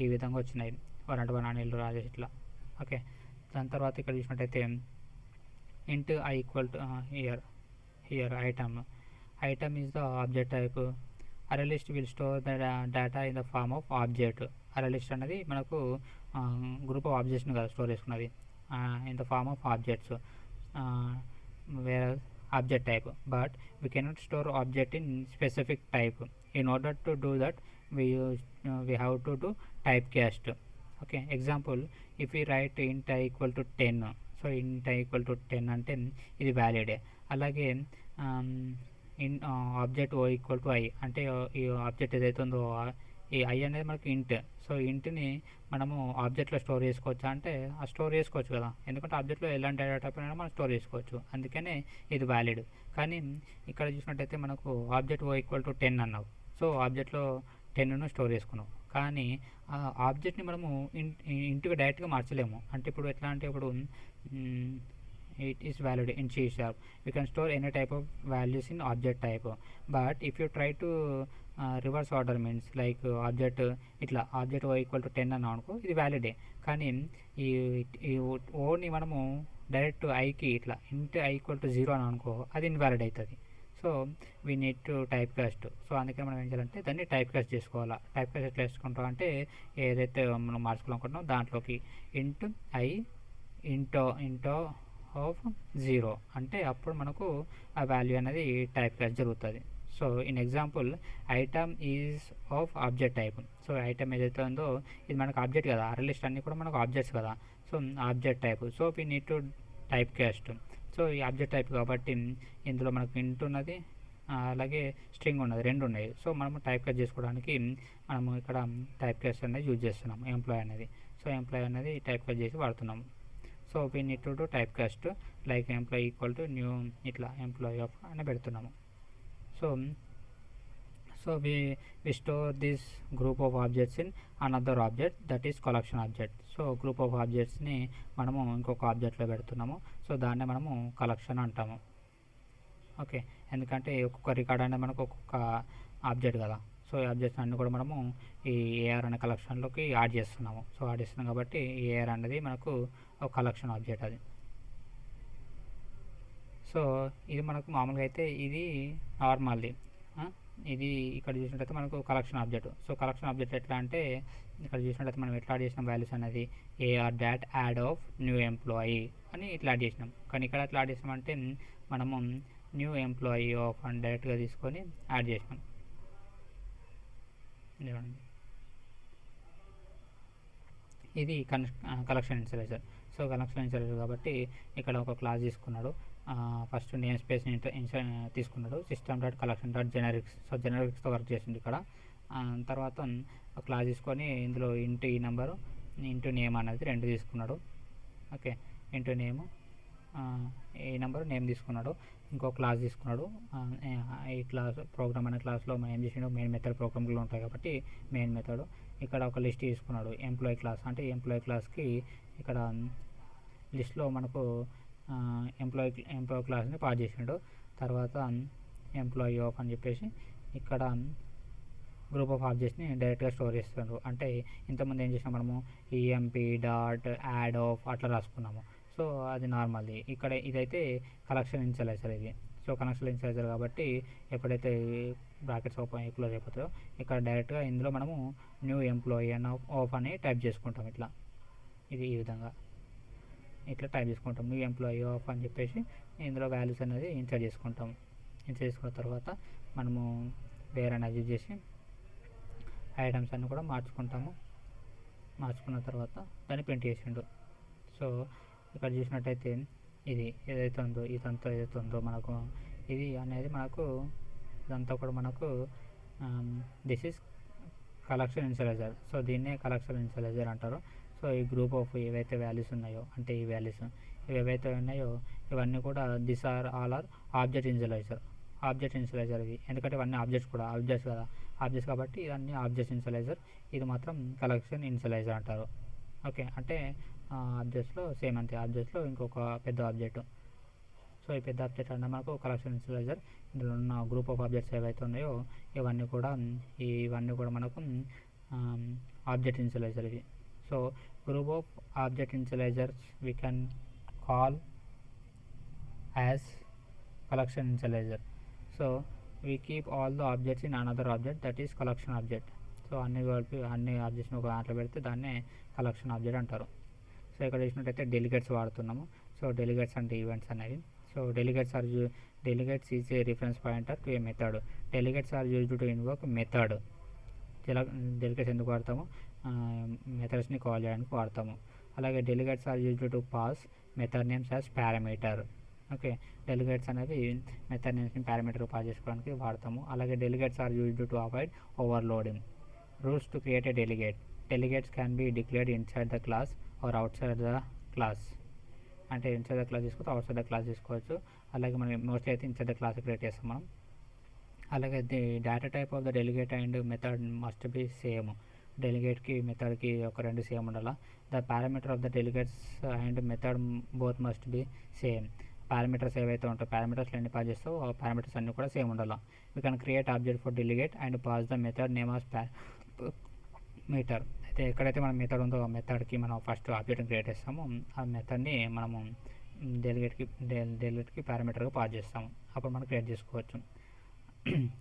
S1: ఈ విధంగా వచ్చినాయి, 101 అని రాసేసి ఇట్లా. ఓకే, దాని తర్వాత ఇక్కడ చూసినట్టయితే int I equal to here item is the object type. Array list will store the data in the form of object. Array list అనేది మనకు గ్రూప్ ఆఫ్ ఆబ్జెక్ట్స్ని కదా స్టోర్ చేసుకున్నది, in the form of objects, వేరే object type, but we cannot store object in specific type. In order to do that we have to do typecast. Okay, example, if we write int I equal to 10, so int I equal to 10 అంటే ఇది వ్యాలిడ్. అలాగే in object oh equal to I అంటే ఈ ఆబ్జెక్ట్ ఏదైతే ఉందో ఈ ఐ అనేది మనకి ఇంట్. సో ఇంట్ని మనము ఆబ్జెక్ట్లో స్టోర్ చేసుకోవచ్చా అంటే ఆ స్టోర్ చేసుకోవచ్చు కదా, ఎందుకంటే ఆబ్జెక్ట్లో ఎలాంటి డేటా టైప్ అయినా మనం స్టోర్ చేసుకోవచ్చు, అందుకనే ఇది వ్యాలిడ్. కానీ ఇక్కడ చూసినట్టయితే మనకు ఆబ్జెక్ట్ ఓ ఈక్వల్ టు 10 అన్నావు, సో ఆబ్జెక్ట్లో 10ను స్టోర్ చేసుకున్నావు. కానీ ఆ ఆబ్జెక్ట్ని మనము ఇంటికి డైరెక్ట్గా మార్చలేము. అంటే ఇప్పుడు ఎట్లా అంటే ఇప్పుడు it is valid in C#. You can store any type of values in object type, but if you try to reverse order means like object ఇట్లా ఆబ్జెక్ట్ ఓ ఈక్వల్ టు 10 అన్నాం అనుకో, ఇది వ్యాలిడే. కానీ ఈ ఓని మనము డైరెక్ట్ ఐకి ఇట్లా ఇంట్ ఐ ఈక్వల్ టు 0 అని అనుకో, అది ఇన్వాలిడ్ అవుతుంది. So we need to type cast. So అందుకని మనం ఏం చేయాలంటే దాన్ని టైప్ కాస్ట్ చేసుకోవాలా. టైప్ కాస్ట్ ఎట్లా వేసుకుంటాం అంటే ఏదైతే మనం మార్చుకోవాలనుకుంటున్నాం దాంట్లోకి ఇంట్ ఐ ఇంటో ఆఫ్ 0 అంటే అప్పుడు మనకు ఆ వాల్యూ అనేది టైప్ కాస్ట్ జరుగుతుంది. So in example item is of object type. So item ఏదైతే ఉందో ఇది మనకు ఆబ్జెక్ట్ కదా, అరెలిస్ట్ అన్నీ కూడా మనకు ఆబ్జెక్ట్స్ కదా. So object type, so we need to type cast. So ఈ ఆబ్జెక్ట్ టైప్ కాబట్టి ఇందులో మనకు ఇంట్ ఉన్నది అలాగే స్ట్రింగ్ ఉన్నది, రెండు ఉన్నాయి. సో మనము టైప్ కాస్ట్ చేసుకోవడానికి మనము ఇక్కడ టైప్ కాస్ట్ అనేది యూజ్ చేస్తున్నాము, ఎంప్లాయ్ అనేది. సో ఎంప్లాయ్ అనేది టైప్ కాస్ట్ చేసి వాడుతున్నాము. So we need to do type cast like employee equal to new ఇట్లా ఎంప్లాయీ ఆఫ్ అని పెడుతున్నాము. So we store this group of objects in another object, that is collection object. So group of ఆబ్జెక్ట్స్ని మనము ఇంకొక ఆబ్జెక్ట్లో పెడుతున్నాము. సో దాన్నే మనము కలెక్షన్ అంటాము. ఓకే, ఎందుకంటే ఒక్కొక్క రికార్డ్ అనేది మనకు ఒక్కొక్క ఆబ్జెక్ట్ కదా. సో ఈ ఆబ్జెక్ట్స్ అన్నీ కూడా మనము ఈ ఏఆర్ అనే కలెక్షన్లోకి యాడ్ చేస్తున్నాము. సో యాడ్ చేస్తున్నాం కాబట్టి ఈ ఏఆర్ అనేది మనకు ఒక కలెక్షన్ ఆబ్జెక్ట్ అది. సో ఇది మనకు మామూలుగా అయితే ఇది నార్మల్ది, ఇది ఇక్కడ చూసినట్టయితే మనకు collection object. So collection object ఎట్లా అంటే ఇక్కడ చూసినట్టయితే మనం ఎట్లా యాడ్ చేసిన వాల్యూస్ అనేది AR dot add of new employee అని ఇట్లా యాడ్ చేసినాం. కానీ ఇక్కడ ఎట్లా యాడ్ చేసినామంటే మనము న్యూ ఎంప్లాయీ ఆఫ్ అని డైరెక్ట్గా తీసుకొని యాడ్ చేసినాం. ఇది కలెక్షన్ ఇన్సర్టర్. సో కలెక్షన్ ఇన్సర్టర్ కాబట్టి ఇక్కడ ఒక క్లాస్ తీసుకున్నాడు. ఫస్ట్ నేమ్ స్పేస్ని తీసుకున్నాడు, system dot collection dot generics. So జెనరిక్స్తో వర్క్ చేసింది ఇక్కడ. తర్వాత ఒక క్లాస్ తీసుకొని ఇందులో ఇంటూ ఈ నెంబరు ఇంటూ నేమ్ అనేది రెండు తీసుకున్నాడు. ఓకే, ఇంటూ నేము ఈ నెంబర్ నేమ్ తీసుకున్నాడు, ఇంకో క్లాస్ తీసుకున్నాడు. ఈ క్లాస్ ప్రోగ్రామ్ అనే క్లాస్లో మనం ఏం చేసిండు, మెయిన్ మెథడ్ ప్రోగ్రామ్లో ఉంటాయి కాబట్టి మెయిన్ మెథడ్. ఇక్కడ ఒక లిస్ట్ తీసుకున్నాడు ఎంప్లాయీ క్లాస్, అంటే ఎంప్లాయీ క్లాస్కి ఇక్కడ లిస్ట్లో మనకు ఎంప్లాయీ క్లాస్ని పాస్ చేసిండు. తర్వాత ఎంప్లాయీ ఆఫ్ అని చెప్పేసి ఇక్కడ గ్రూప్ ఆఫ్ ఆబ్జెక్ట్స్ని డైరెక్ట్గా స్టోర్ చేస్తున్నారు. అంటే ఇంతకుముందు ఏం చేసినాం మనము ఈఎంపీ డాట్ యాడ్ ఆఫ్ అట్లా రాసుకున్నాము. సో అది నార్మల్ది. ఇక్కడ ఇదైతే కలెక్షన్ ఇనిషియలైజర్ ఇది. సో కలెక్షన్ ఇనిషియలైజర్ కాబట్టి ఎప్పుడైతే బ్రాకెట్స్ ఓపెన్ క్లోజ్ అయిపోతుందో ఇక్కడ డైరెక్ట్గా ఇందులో మనము న్యూ ఎంప్లాయీ అండ్ ఆఫ్ అని టైప్ చేసుకుంటాం. ఇట్లా ఇది ఈ విధంగా ఇట్లా టైప్ చేసుకుంటాం, న్యూ ఎంప్లాయీ ఆఫ్ అని చెప్పేసి ఇందులో వాల్యూస్ అనేది ఇన్సర్ట్ చేసుకుంటాం. ఇన్సర్ట్ చేసుకున్న తర్వాత మనము వేరే అనేది యూజ్ చేసి ఐటమ్స్ అన్నీ కూడా మార్చుకున్న తర్వాత దాన్ని ప్రింట్ చేసిండు. సో ఇక్కడ చూసినట్టయితే ఇది ఏదైతే ఉందో ఇదంతా ఏదైతే ఉందో మనకు ఇది అనేది మనకు ఇదంతా కూడా మనకు దిస్ ఈజ్ కలెక్షన్ ఇనిషియలైజర్. సో దీన్నే కలెక్షన్ ఇనిషియలైజర్ అంటారు. సో ఈ గ్రూప్ ఆఫ్ ఏవైతే వాల్యూస్ ఉన్నాయో, అంటే ఈ వాల్యూస్ ఏవైతే ఉన్నాయో ఇవన్నీ కూడా this are all are object initializer. ఇవి ఎందుకంటే ఇవన్నీ ఆబ్జెక్ట్స్ కదా, ఆబ్జెక్ట్స్ కాబట్టి ఇవన్నీ ఆబ్జెక్ట్ ఇనిషియలైజర్. ఇది మాత్రం కలెక్షన్ ఇనిషియలైజర్ అంటారు. ఓకే, అంటే ఆబ్జెక్ట్స్లో సేమ్ అంతే, ఆబ్జెక్ట్స్లో ఇంకొక పెద్ద ఆబ్జెక్ట్. సో ఈ పెద్ద ఆబ్జెక్ట్ అంటే మనకు కలెక్షన్ ఇనిషియలైజర్. ఇందులో ఉన్న గ్రూప్ ఆఫ్ ఆబ్జెక్ట్స్ ఏవైతే ఉన్నాయో ఇవన్నీ కూడా మనకు ఆబ్జెక్ట్ ఇనిషియలైజర్ ఇవి. So group of object initializers we can call as collection initializer. So we keep all the objects in another object, that is collection object. So అన్ని ఆబ్జెక్ట్స్ని ఒక దాంట్లో పెడితే దాన్నే కలెక్షన్ ఆబ్జెక్ట్ అంటారు. సో ఇక్కడ చూసినట్టయితే డెలిగేట్స్ వాడుతున్నాము. సో డెలిగేట్స్ అంటే ఈవెంట్స్ అనేవి. So delegates is a reference pointer to a method. Delegates are used to invoke method. Delegates ఎందుకు వాడతాము, మెథడ్స్ని కాల్ చేయడానికి వాడతాము. అలాగే delegates are used to pass method names as parameter. Okay, delegates అనేవి మెథడ్ నేమ్స్ని పారామీటర్ పాస్ చేసుకోవడానికి వాడతాము. అలాగే delegates are used to avoid overloading. Rules to create a delegates can be declared inside the class or out side the class. అంటే ఇన్సైడ్ ద క్లాస్ తీసుకోవచ్చు, అవుట్ సైడ్ ద క్లాస్ తీసుకోవచ్చు. అలాగే మనం మోస్ట్లీ అయితే ఇన్సైడ్ ద క్లాస్ క్రియేట్ చేస్తాం మనం. అలాగే the data type of the delegate and method must be same. డెలిగేట్కి మెథడ్కి ఒక రెండు సేమ్ ఉండాలి. The parameter of the delegates and method both must be same. Parameters ఏవైతే ఉంటాయో పారామీటర్స్లో ఎన్ని పాస్ చేస్తావో ఆ పారామీటర్స్ అన్నీ కూడా సేమ్ ఉండాలి. We can create object for delegate and pass the method name of meter. అయితే ఎక్కడైతే మన మెథడ్ ఉందో ఆ మెథడ్కి మనం ఫస్ట్ ఆబ్జెక్ట్ని క్రియేట్ చేస్తాము. ఆ మెథడ్ని మనము డెలిగేట్కి పారామీటర్గా పాస్ చేస్తాము. అప్పుడు మనం క్రియేట్ చేసుకోవచ్చు.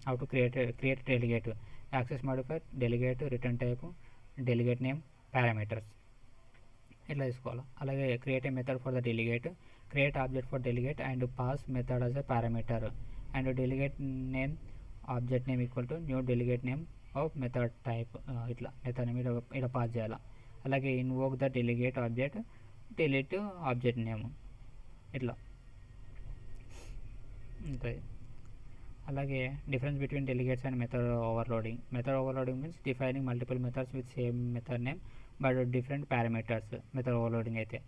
S1: How to create delegate. Access modifier, delegate, return type, delegate name, parameters ఇట్లా తీసుకోవాలి. అలాగే create a method for the delegate, create object for delegate and pass method as a parameter, and delegate name object name equal to new delegate name of method type. ఇట్లా మెథడ్ నేమ్ ఇలా పాస్ చేయాలి. అలాగే invoke the delegate object, delete object name ఇట్లా ఉంటుంది. అలాగే difference between delegates and method overloading. Method overloading means defining multiple methods with same method name but different parameters. Method overloading అయితే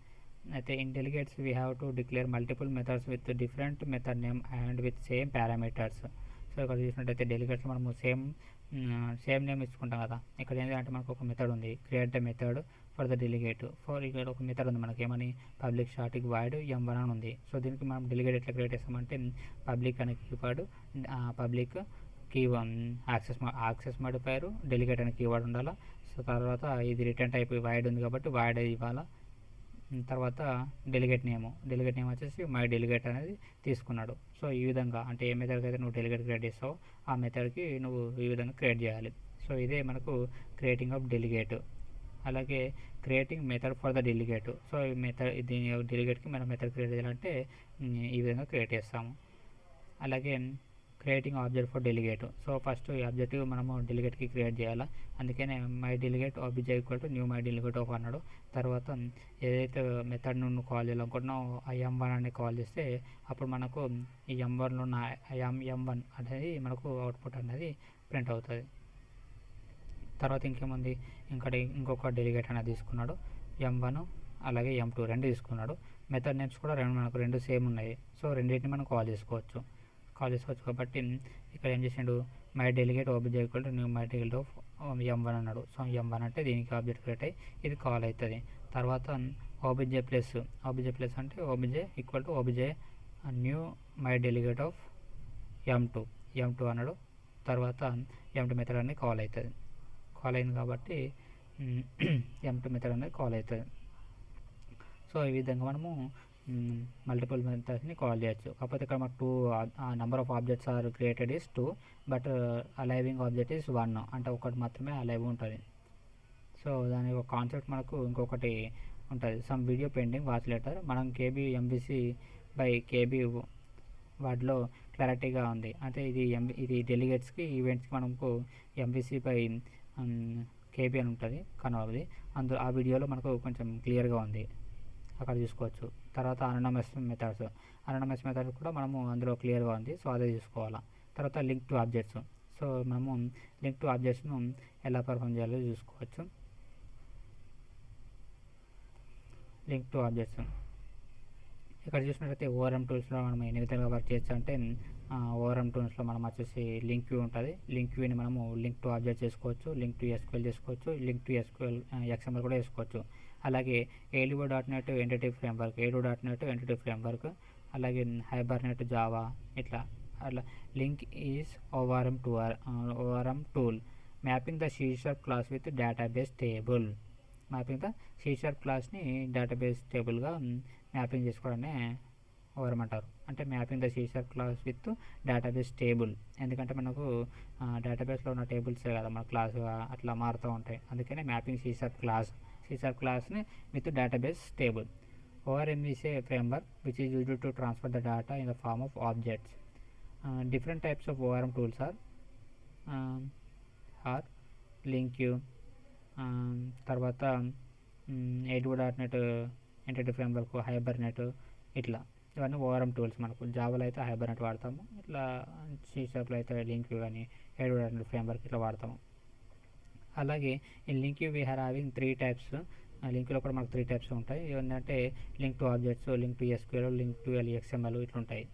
S1: in delegates we have to declare multiple methods with different method name and with same parameters. So ఇక్కడ చూసినట్టయితే డెలిగేట్స్ మనము సేమ్ నేమ్ ఇచ్చుకుంటాం కదా. ఇక్కడ ఏంటంటే మనకు ఒక మెథడ్ ఉంది, create the method for the delegate. For ఇక్కడ ఒక మెథడ్ ఉంది మనకి, ఏమని పబ్లిక్ స్టాటిక్ వాయిడ్ M1 అని ఉంది. సో దీనికి మనం డెలిగేట్ ఎట్లా క్రియేట్ చేస్తామంటే పబ్లిక్ అనే keyword, public access modifier, delegate అనే కీవర్డ్ ఉండాలి. సో తర్వాత ఇది రిటర్న్ టైప్ వైడ్ ఉంది కాబట్టి వైడ్ ఇవ్వాలి. తర్వాత డెలిగేట్ నేమ్ వచ్చేసి మై డెలిగేట్ అనేది తీసుకున్నాడు. సో ఈ విధంగా అంటే ఏ మెథడ్కి అయితే నువ్వు డెలిగేట్ క్రియేట్ చేస్తావో ఆ మెథడ్కి నువ్వు ఈ విధంగా క్రియేట్ చేయాలి. సో ఇదే మనకు క్రియేటింగ్ ఆఫ్ డెలిగేట్. అలాగే creating method for the delegate. So ఈ మెథడ్ దీని డెలిగేట్కి మనం మెథడ్ క్రియేట్ చేయాలంటే ఈ విధంగా క్రియేట్ చేస్తాము. అలాగే creating object for delegate. So first ఈ ఆబ్జెక్ట్ మనము డెలిగేట్కి క్రియేట్ చేయాలి. అందుకనే my delegate object equal to new my delegate of అన్నాడు. తర్వాత ఏదైతే మెథడ్ నువ్వు కాల్ చేయాలనుకుంటున్నావు ఆ M1 అని కాల్ చేస్తే అప్పుడు మనకు ఈ M1లో ఉన్న M1 అనేది మనకు అవుట్పుట్ అనేది ప్రింట్ అవుతుంది. తర్వాత ఇంకేముంది, ఇంకొక డెలిగేట్ అనేది తీసుకున్నాడు M1 అలాగే M2 రెండు తీసుకున్నాడు. మెథడ్ నేమ్స్ కూడా మనకు రెండు సేమ్ ఉన్నాయి. సో రెండింటిని మనం కాల్ చేసుకోవచ్చు కాబట్టి ఇక్కడ ఏం చేసిండు, my delegate object equal to new my delegate of M1 అన్నాడు. సో M1 అంటే దీనికి ఆబ్జెక్ట్ క్రియేట్ అయ్యి ఇది కాల్ అవుతుంది. తర్వాత ఓబిజే ప్లస్ అంటే OBJ equal to OBJ new my delegate of M2 అన్నాడు. తర్వాత M2 మెథడ్ అనేది కాల్ అవుతుంది. కాల్ అయింది కాబట్టి M2 మెథడ్ అనేది కాల్ అవుతుంది. సో ఈ విధంగా మనము మల్టిపుల్ మెథడ్స్ని కాల్ చేయొచ్చు. కాకపోతే ఇక్కడ మనకు number of objects are created is 2, but aliving object is 1, అంటే ఒకటి మాత్రమే అలైవ్ ఉంటుంది. సో దాని ఒక కాన్సెప్ట్ మనకు ఇంకొకటి ఉంటుంది, some video pending watch letter. మనం కేబీ ఎంబీసీ బై కేబీ వాటిలో క్లారిటీగా ఉంది. అంటే ఇది డెలిగేట్స్కి ఈవెంట్స్కి మనకు ఎంబీసీ బై కేబీ అని ఉంటుంది కనవది. ఆ వీడియోలో మనకు కొంచెం క్లియర్గా ఉంది, అక్కడ చూసుకోవచ్చు. తర్వాత అనోనమస్ మెథడ్స్ కూడా మనము అందులో క్లియర్గా ఉంది, సో అదే చూసుకోవాలా. తర్వాత లింక్ టు ఆబ్జెక్ట్స్. సో మనము లింక్ టు ఆబ్జెక్ట్స్ను ఎలా పర్ఫామ్ చేయాలో చూసుకోవచ్చు. లింక్ టు ఆబ్జెక్ట్స్ ఇక్కడ చూసినట్లయితే ఓఆర్ఎం టూల్స్లో మనం ఎన్ని విధాలుగా వర్క్ చేయొచ్చు అంటే, ఓఆర్ఎం టూల్స్లో మనం వచ్చేసి లింక్ వ్యూ ఉంటుంది. లింక్ వ్యూని మనము లింక్ టు ఆబ్జెక్ట్ చేసుకోవచ్చు, లింక్ టు SQL చేసుకోవచ్చు, లింక్ టు XML కూడా చేసుకోవచ్చు. అలాగే ADO.NET ఎంటిటీ ఫ్రేమ్వర్క్, అలాగే హైబర్నెట్ జావా, ఇట్లా అలా LINQ is ORM tool mapping the C# class with database table. క్లాస్ని డేటాబేస్ టేబుల్గా మ్యాపింగ్ చేసుకోవడాన్ని ఓఆర్ఎం అంటారు. అంటే mapping the C# class with database table, ఎందుకంటే మనకు డేటాబేస్లో ఉన్న టేబుల్సే కదా మన క్లాస్ అట్లా మారుతూ ఉంటాయి. అందుకనే మ్యాపింగ్ C# క్లాస్ని with database table. ORM is a framework which is used to transfer the data in the form of objects. Different types of ORM tools are link queue, తర్వాత ADO.NET ఎంటిటీ ఫ్రేమ్వర్క్, హైబర్నెట్, ఇట్లా ఇవన్నీ ఓఆర్ఎం టూల్స్. మనకు జావాలో అయితే హైబర్నెట్ వాడతాము, ఇట్లా C#లో అయితే లింక్ వ్యూ కానీ ADO.NET ఫ్రేమ్వర్క్ ఇట్లా వాడతాము. అలాగే ఈ LINQ view we are having 3 types. లింక్లో కూడా మనకు 3 టైప్స్ ఉంటాయి. ఏంటంటే LINQ to objects, LINQ to SQL, LINQ to XML ఇట్లా ఉంటాయి.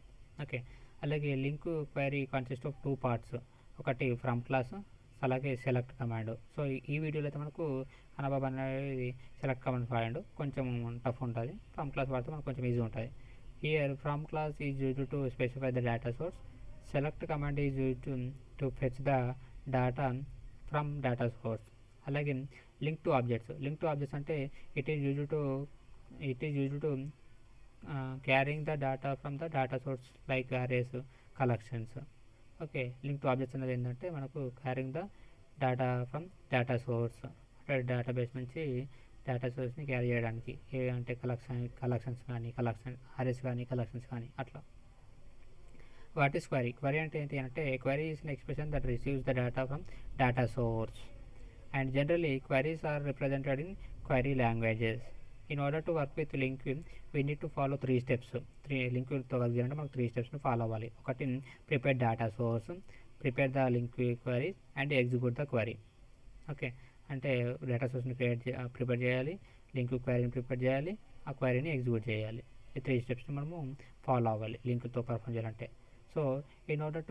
S1: ఓకే, అలాగే LINQ query consist of 2 parts. ఒకటి ఫ్రమ్ క్లాస్, అలాగే సెలెక్ట్ కమాండ్. సో ఈ వీడియోలో అయితే మనకు కనబాబు అనేది సెలెక్ట్ కమాండ్ వాడండు, కొంచెం టఫ్ ఉంటుంది. ఫ్రమ్ క్లాస్ వాడితే మనకు కొంచెం ఈజీ ఉంటుంది. Here from class is used to specify the data source. Select command is used to fetch the data from data source. అలాగే లింక్ టు ఆబ్జెక్ట్స్ అంటే it is used to carrying the data from the data source like arrays, collections. Okay, link to objects అనేది ఏంటంటే మనకు carrying the data from data source, అంటే డేటాబేస్ నుంచి డేటా సోర్స్ని క్యారీ చేయడానికి. అంటే కలెక్షన్స్ కానీ అరేస్ కానీ కలెక్షన్స్ కానీ అట్లా. వాట్ ఈస్ క్వరీ అంటే ఏంటి అంటే query is an expression that receives the data from data source, and generally queries are represented in query languages. In order to work with link queue, we need to follow 3 steps. LINQ క్యూతో వర్క్ చేయాలంటే మనకు 3 స్టెప్స్ని ఫాలో అవ్వాలి. ఒకటి, prepare data source, prepare the LINQ query and execute the query. Okay, అంటే డేటా సోర్స్ని ప్రిపేర్ చేయాలి, లింక్ క్వరీని ప్రిపేర్ చేయాలి, ఆ క్వరీని ఎగ్జిక్యూట్ చేయాలి. ఈ 3 స్టెప్స్ని మనము ఫాలో అవ్వాలి లింక్తో పర్ఫామ్ చేయాలంటే. So in order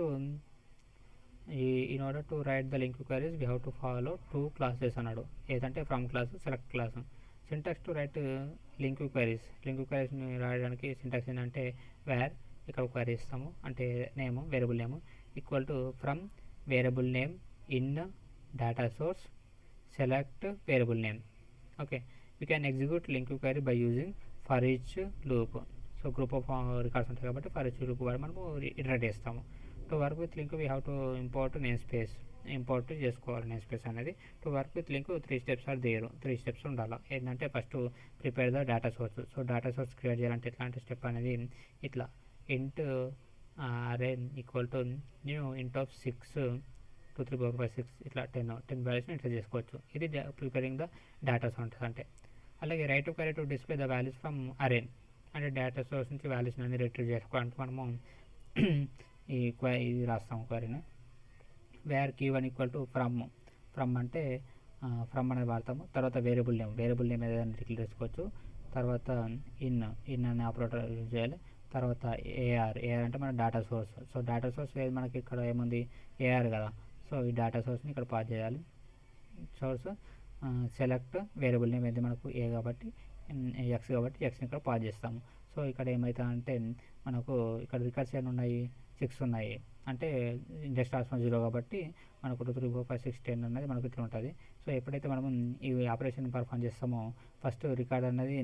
S1: to write the LINQ queries we have to follow 2 classes అన్నాడు. ఏదంటే from class, select class. Syntax to write LINQ క్వరీస్ని రాయడానికి సింటాక్స్ ఏంటంటే వేర్, ఇక్కడ క్వరీ ఇస్తాము, అంటే name, variable name equal to from variable name in data source select variable name. Okay, we can execute LINQ query by using for each loop. So group of records ఉంటాయి కాబట్టి ఫర్ ఈచ్ లూప్ వాడి మనము ఇటరేట్ చేస్తాము. To work with LINQ we have to import చేసుకోవాలి నేమ్ స్పేస్ అనేది. To work with LINQ 3 steps are there, 3 steps ఉండాలి. ఏంటంటే first prepare the data source. So data source create చేయాలంటే ఎట్లాంటి స్టెప్ అనేది ఇట్లా int array equal to new int of 6 2 3 4 5 6 ఇట్లా 10 వాల్యూస్ని ఇట్లా చేసుకోవచ్చు. ఇది ప్రిపేరింగ్ ద డేటా సోర్స్ అంటే. అలాగే right query to display the values from అరే, అంటే డేటా సోర్స్ నుంచి వాల్యూస్ అన్ని రిట్రీవ్ చేసుకోవాలంటే మనము ఇది రాస్తాము క్వరీని. వేర్ కీ1 ఈక్వల్ టు ఫ్రమ్ అంటే ఫ్రమ్ అనేది వాడతాము. తర్వాత వేరియబుల్ నేమ్ ఏదైనా డిక్లేర్ చేసుకోవచ్చు. తర్వాత ఇన్ అనే ఆపరేటర్ యూజ్ చేయాలి. తర్వాత ఏఆర్ అంటే మన data source. So data source ఏది మనకి ఇక్కడ ఏముంది, ఏఆర్ కదా. సో ఈ డేటా సోర్స్ని ఇక్కడ పాస్ చేయాలి. సోర్స్ సెలెక్ట్ వేరియబుల్ నేమ్ అయితే మనకు ఏ కాబట్టి ఎక్స్ కాబట్టి ఎక్స్ని ఇక్కడ పాస్ చేస్తాము. సో ఇక్కడ ఏమవుతుందంటే మనకు ఇక్కడ రికార్డ్స్ ఏమైనా ఉన్నాయి, 6 ఉన్నాయి. అంటే ఇండెక్స్ ట్రాన్స్ఫర్ 0 కాబట్టి మనకు 2 3 4 5 6 10 అనేది మనకు ఇట్లా ఉంటుంది. సో ఎప్పుడైతే మనము ఈ ఆపరేషన్ పర్ఫామ్ చేస్తామో ఫస్ట్ రికార్డ్ అనేది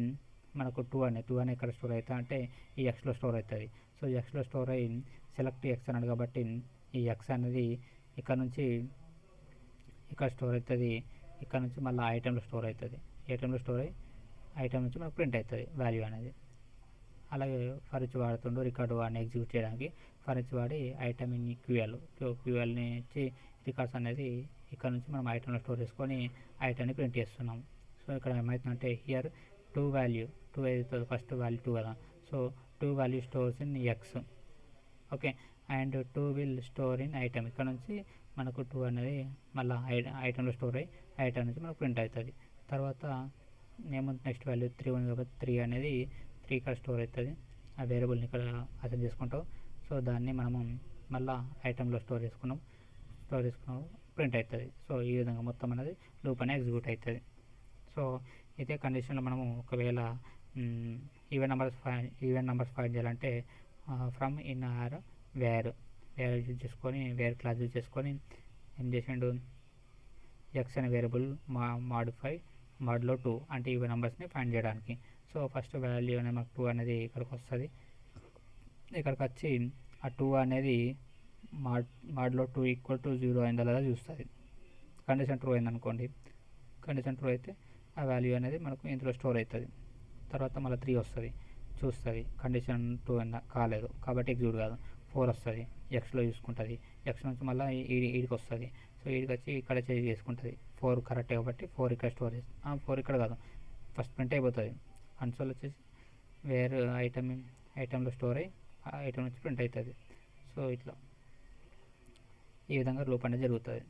S1: మనకు 2 అనే ఇక్కడ స్టోర్ అవుతుంది, అంటే ఈ ఎక్స్లో స్టోర్ అవుతుంది. సో ఈ ఎక్స్లో స్టోర్ అయ్యి సెలెక్ట్ ఎక్స్ అన్నాడు కాబట్టి ఈ ఎక్స్ అనేది ఇక్కడ నుంచి ఇక్కడ స్టోర్ అవుతుంది. ఇక్కడ నుంచి మళ్ళీ ఐటెంలో స్టోర్ అవుతుంది. ఐటెంలో స్టోర్ అయ్యి ఐటెం నుంచి మనకు ప్రింట్ అవుతుంది వాల్యూ అనేది. అలాగే ఫర్ ఇచ్ వాడుతుండో రికార్డు వాడిని ఎగ్జిక్యూట్ చేయడానికి ఫర్ ఇచ్ వాడి ఐటమ్ ఇన్ క్యూఎల్ని ఇచ్చి రికార్డ్స్ అనేది ఇక్కడ నుంచి మనం ఐటెంలో స్టోర్ చేసుకొని ఐటమ్ని ప్రింట్ చేస్తున్నాం. సో ఇక్కడ ఏమవుతుందంటే హియర్ 2 వాల్యూ 2 అవుతుంది, ఫస్ట్ వాల్యూ 2 కదా. So 2 value stores in X, okay. And 2 will store in item. ఇక్కడ నుంచి మనకు 2 అనేది మళ్ళీ ఐటెంలో స్టోర్ అయ్యి ఐటమ్ నుంచి మనకు ప్రింట్ అవుతుంది. తర్వాత ఏముంది నెక్స్ట్ వాల్యూ 3 ఉంది కాబట్టి 3 అనేది 3 ఇక్కడ స్టోర్ అవుతుంది. ఆ వేరియబుల్ని ఇక్కడ అసైన్ చేసుకుంటాం. సో దాన్ని మనము మళ్ళీ ఐటెంలో స్టోర్ చేసుకున్నాం ప్రింట్ అవుతుంది. సో ఈ విధంగా మొత్తం అనేది లూప్ అనేది ఎగ్జిక్యూట్ అవుతుంది. సో ఇదే కండిషన్లో మనము ఒకవేళ ఈవెన్ నెంబర్స్ ఫైండ్ చేయాలంటే from in or where use చేసుకొని వేర్ క్లాస్ యూజ్ చేసుకొని ఏం చేసిండు, ఎక్స్ అనే వేరియబుల్ మాడ్లో 2 అంటే ఈవెన్ నెంబర్స్ని ఫైండ్ చేయడానికి. సో ఫస్ట్ వాల్యూ అనేది మనకు 2 అనేది ఇక్కడికి వస్తుంది. ఇక్కడికి వచ్చి ఆ 2 అనేది మాడ్లో 2 = 0 అయిందా లేదా చూస్తుంది. కండిషన్ ట్రూ అయిందనుకోండి, కండిషన్ ట్రూ అయితే ఆ వాల్యూ అనేది మనకు ఇందులో స్టోర్ అవుతుంది. తర్వాత మళ్ళీ 3 వస్తుంది, చూస్తుంది కండిషన్ ట్రూ కాలేదు కాబట్టి ఎగ్జిక్యూట్ కాదు. 4 వస్తుంది, ఎక్స్లో చూసుకుంటుంది. ఎక్స్ నుంచి మళ్ళీ ఈడికి వస్తుంది. సో ఈడికి వచ్చి ఇక్కడ చేంజ్ చేసుకుంటుంది. 4 కరెక్ట్ కాబట్టి 4 ఇక్కడ స్టోర్ చేస్తుంది. 4 ఇక్కడ కాదు, ఫస్ట్ ప్రింట్ అయిపోతుంది. కన్సోల్ వచ్చేసి వేరే ఐటెంలో స్టోర్ అయ్యి ఐటెం నుంచి ప్రింట్ అవుతుంది. సో ఇట్లా ఈ విధంగా లూప్ అనేది జరుగుతుంది.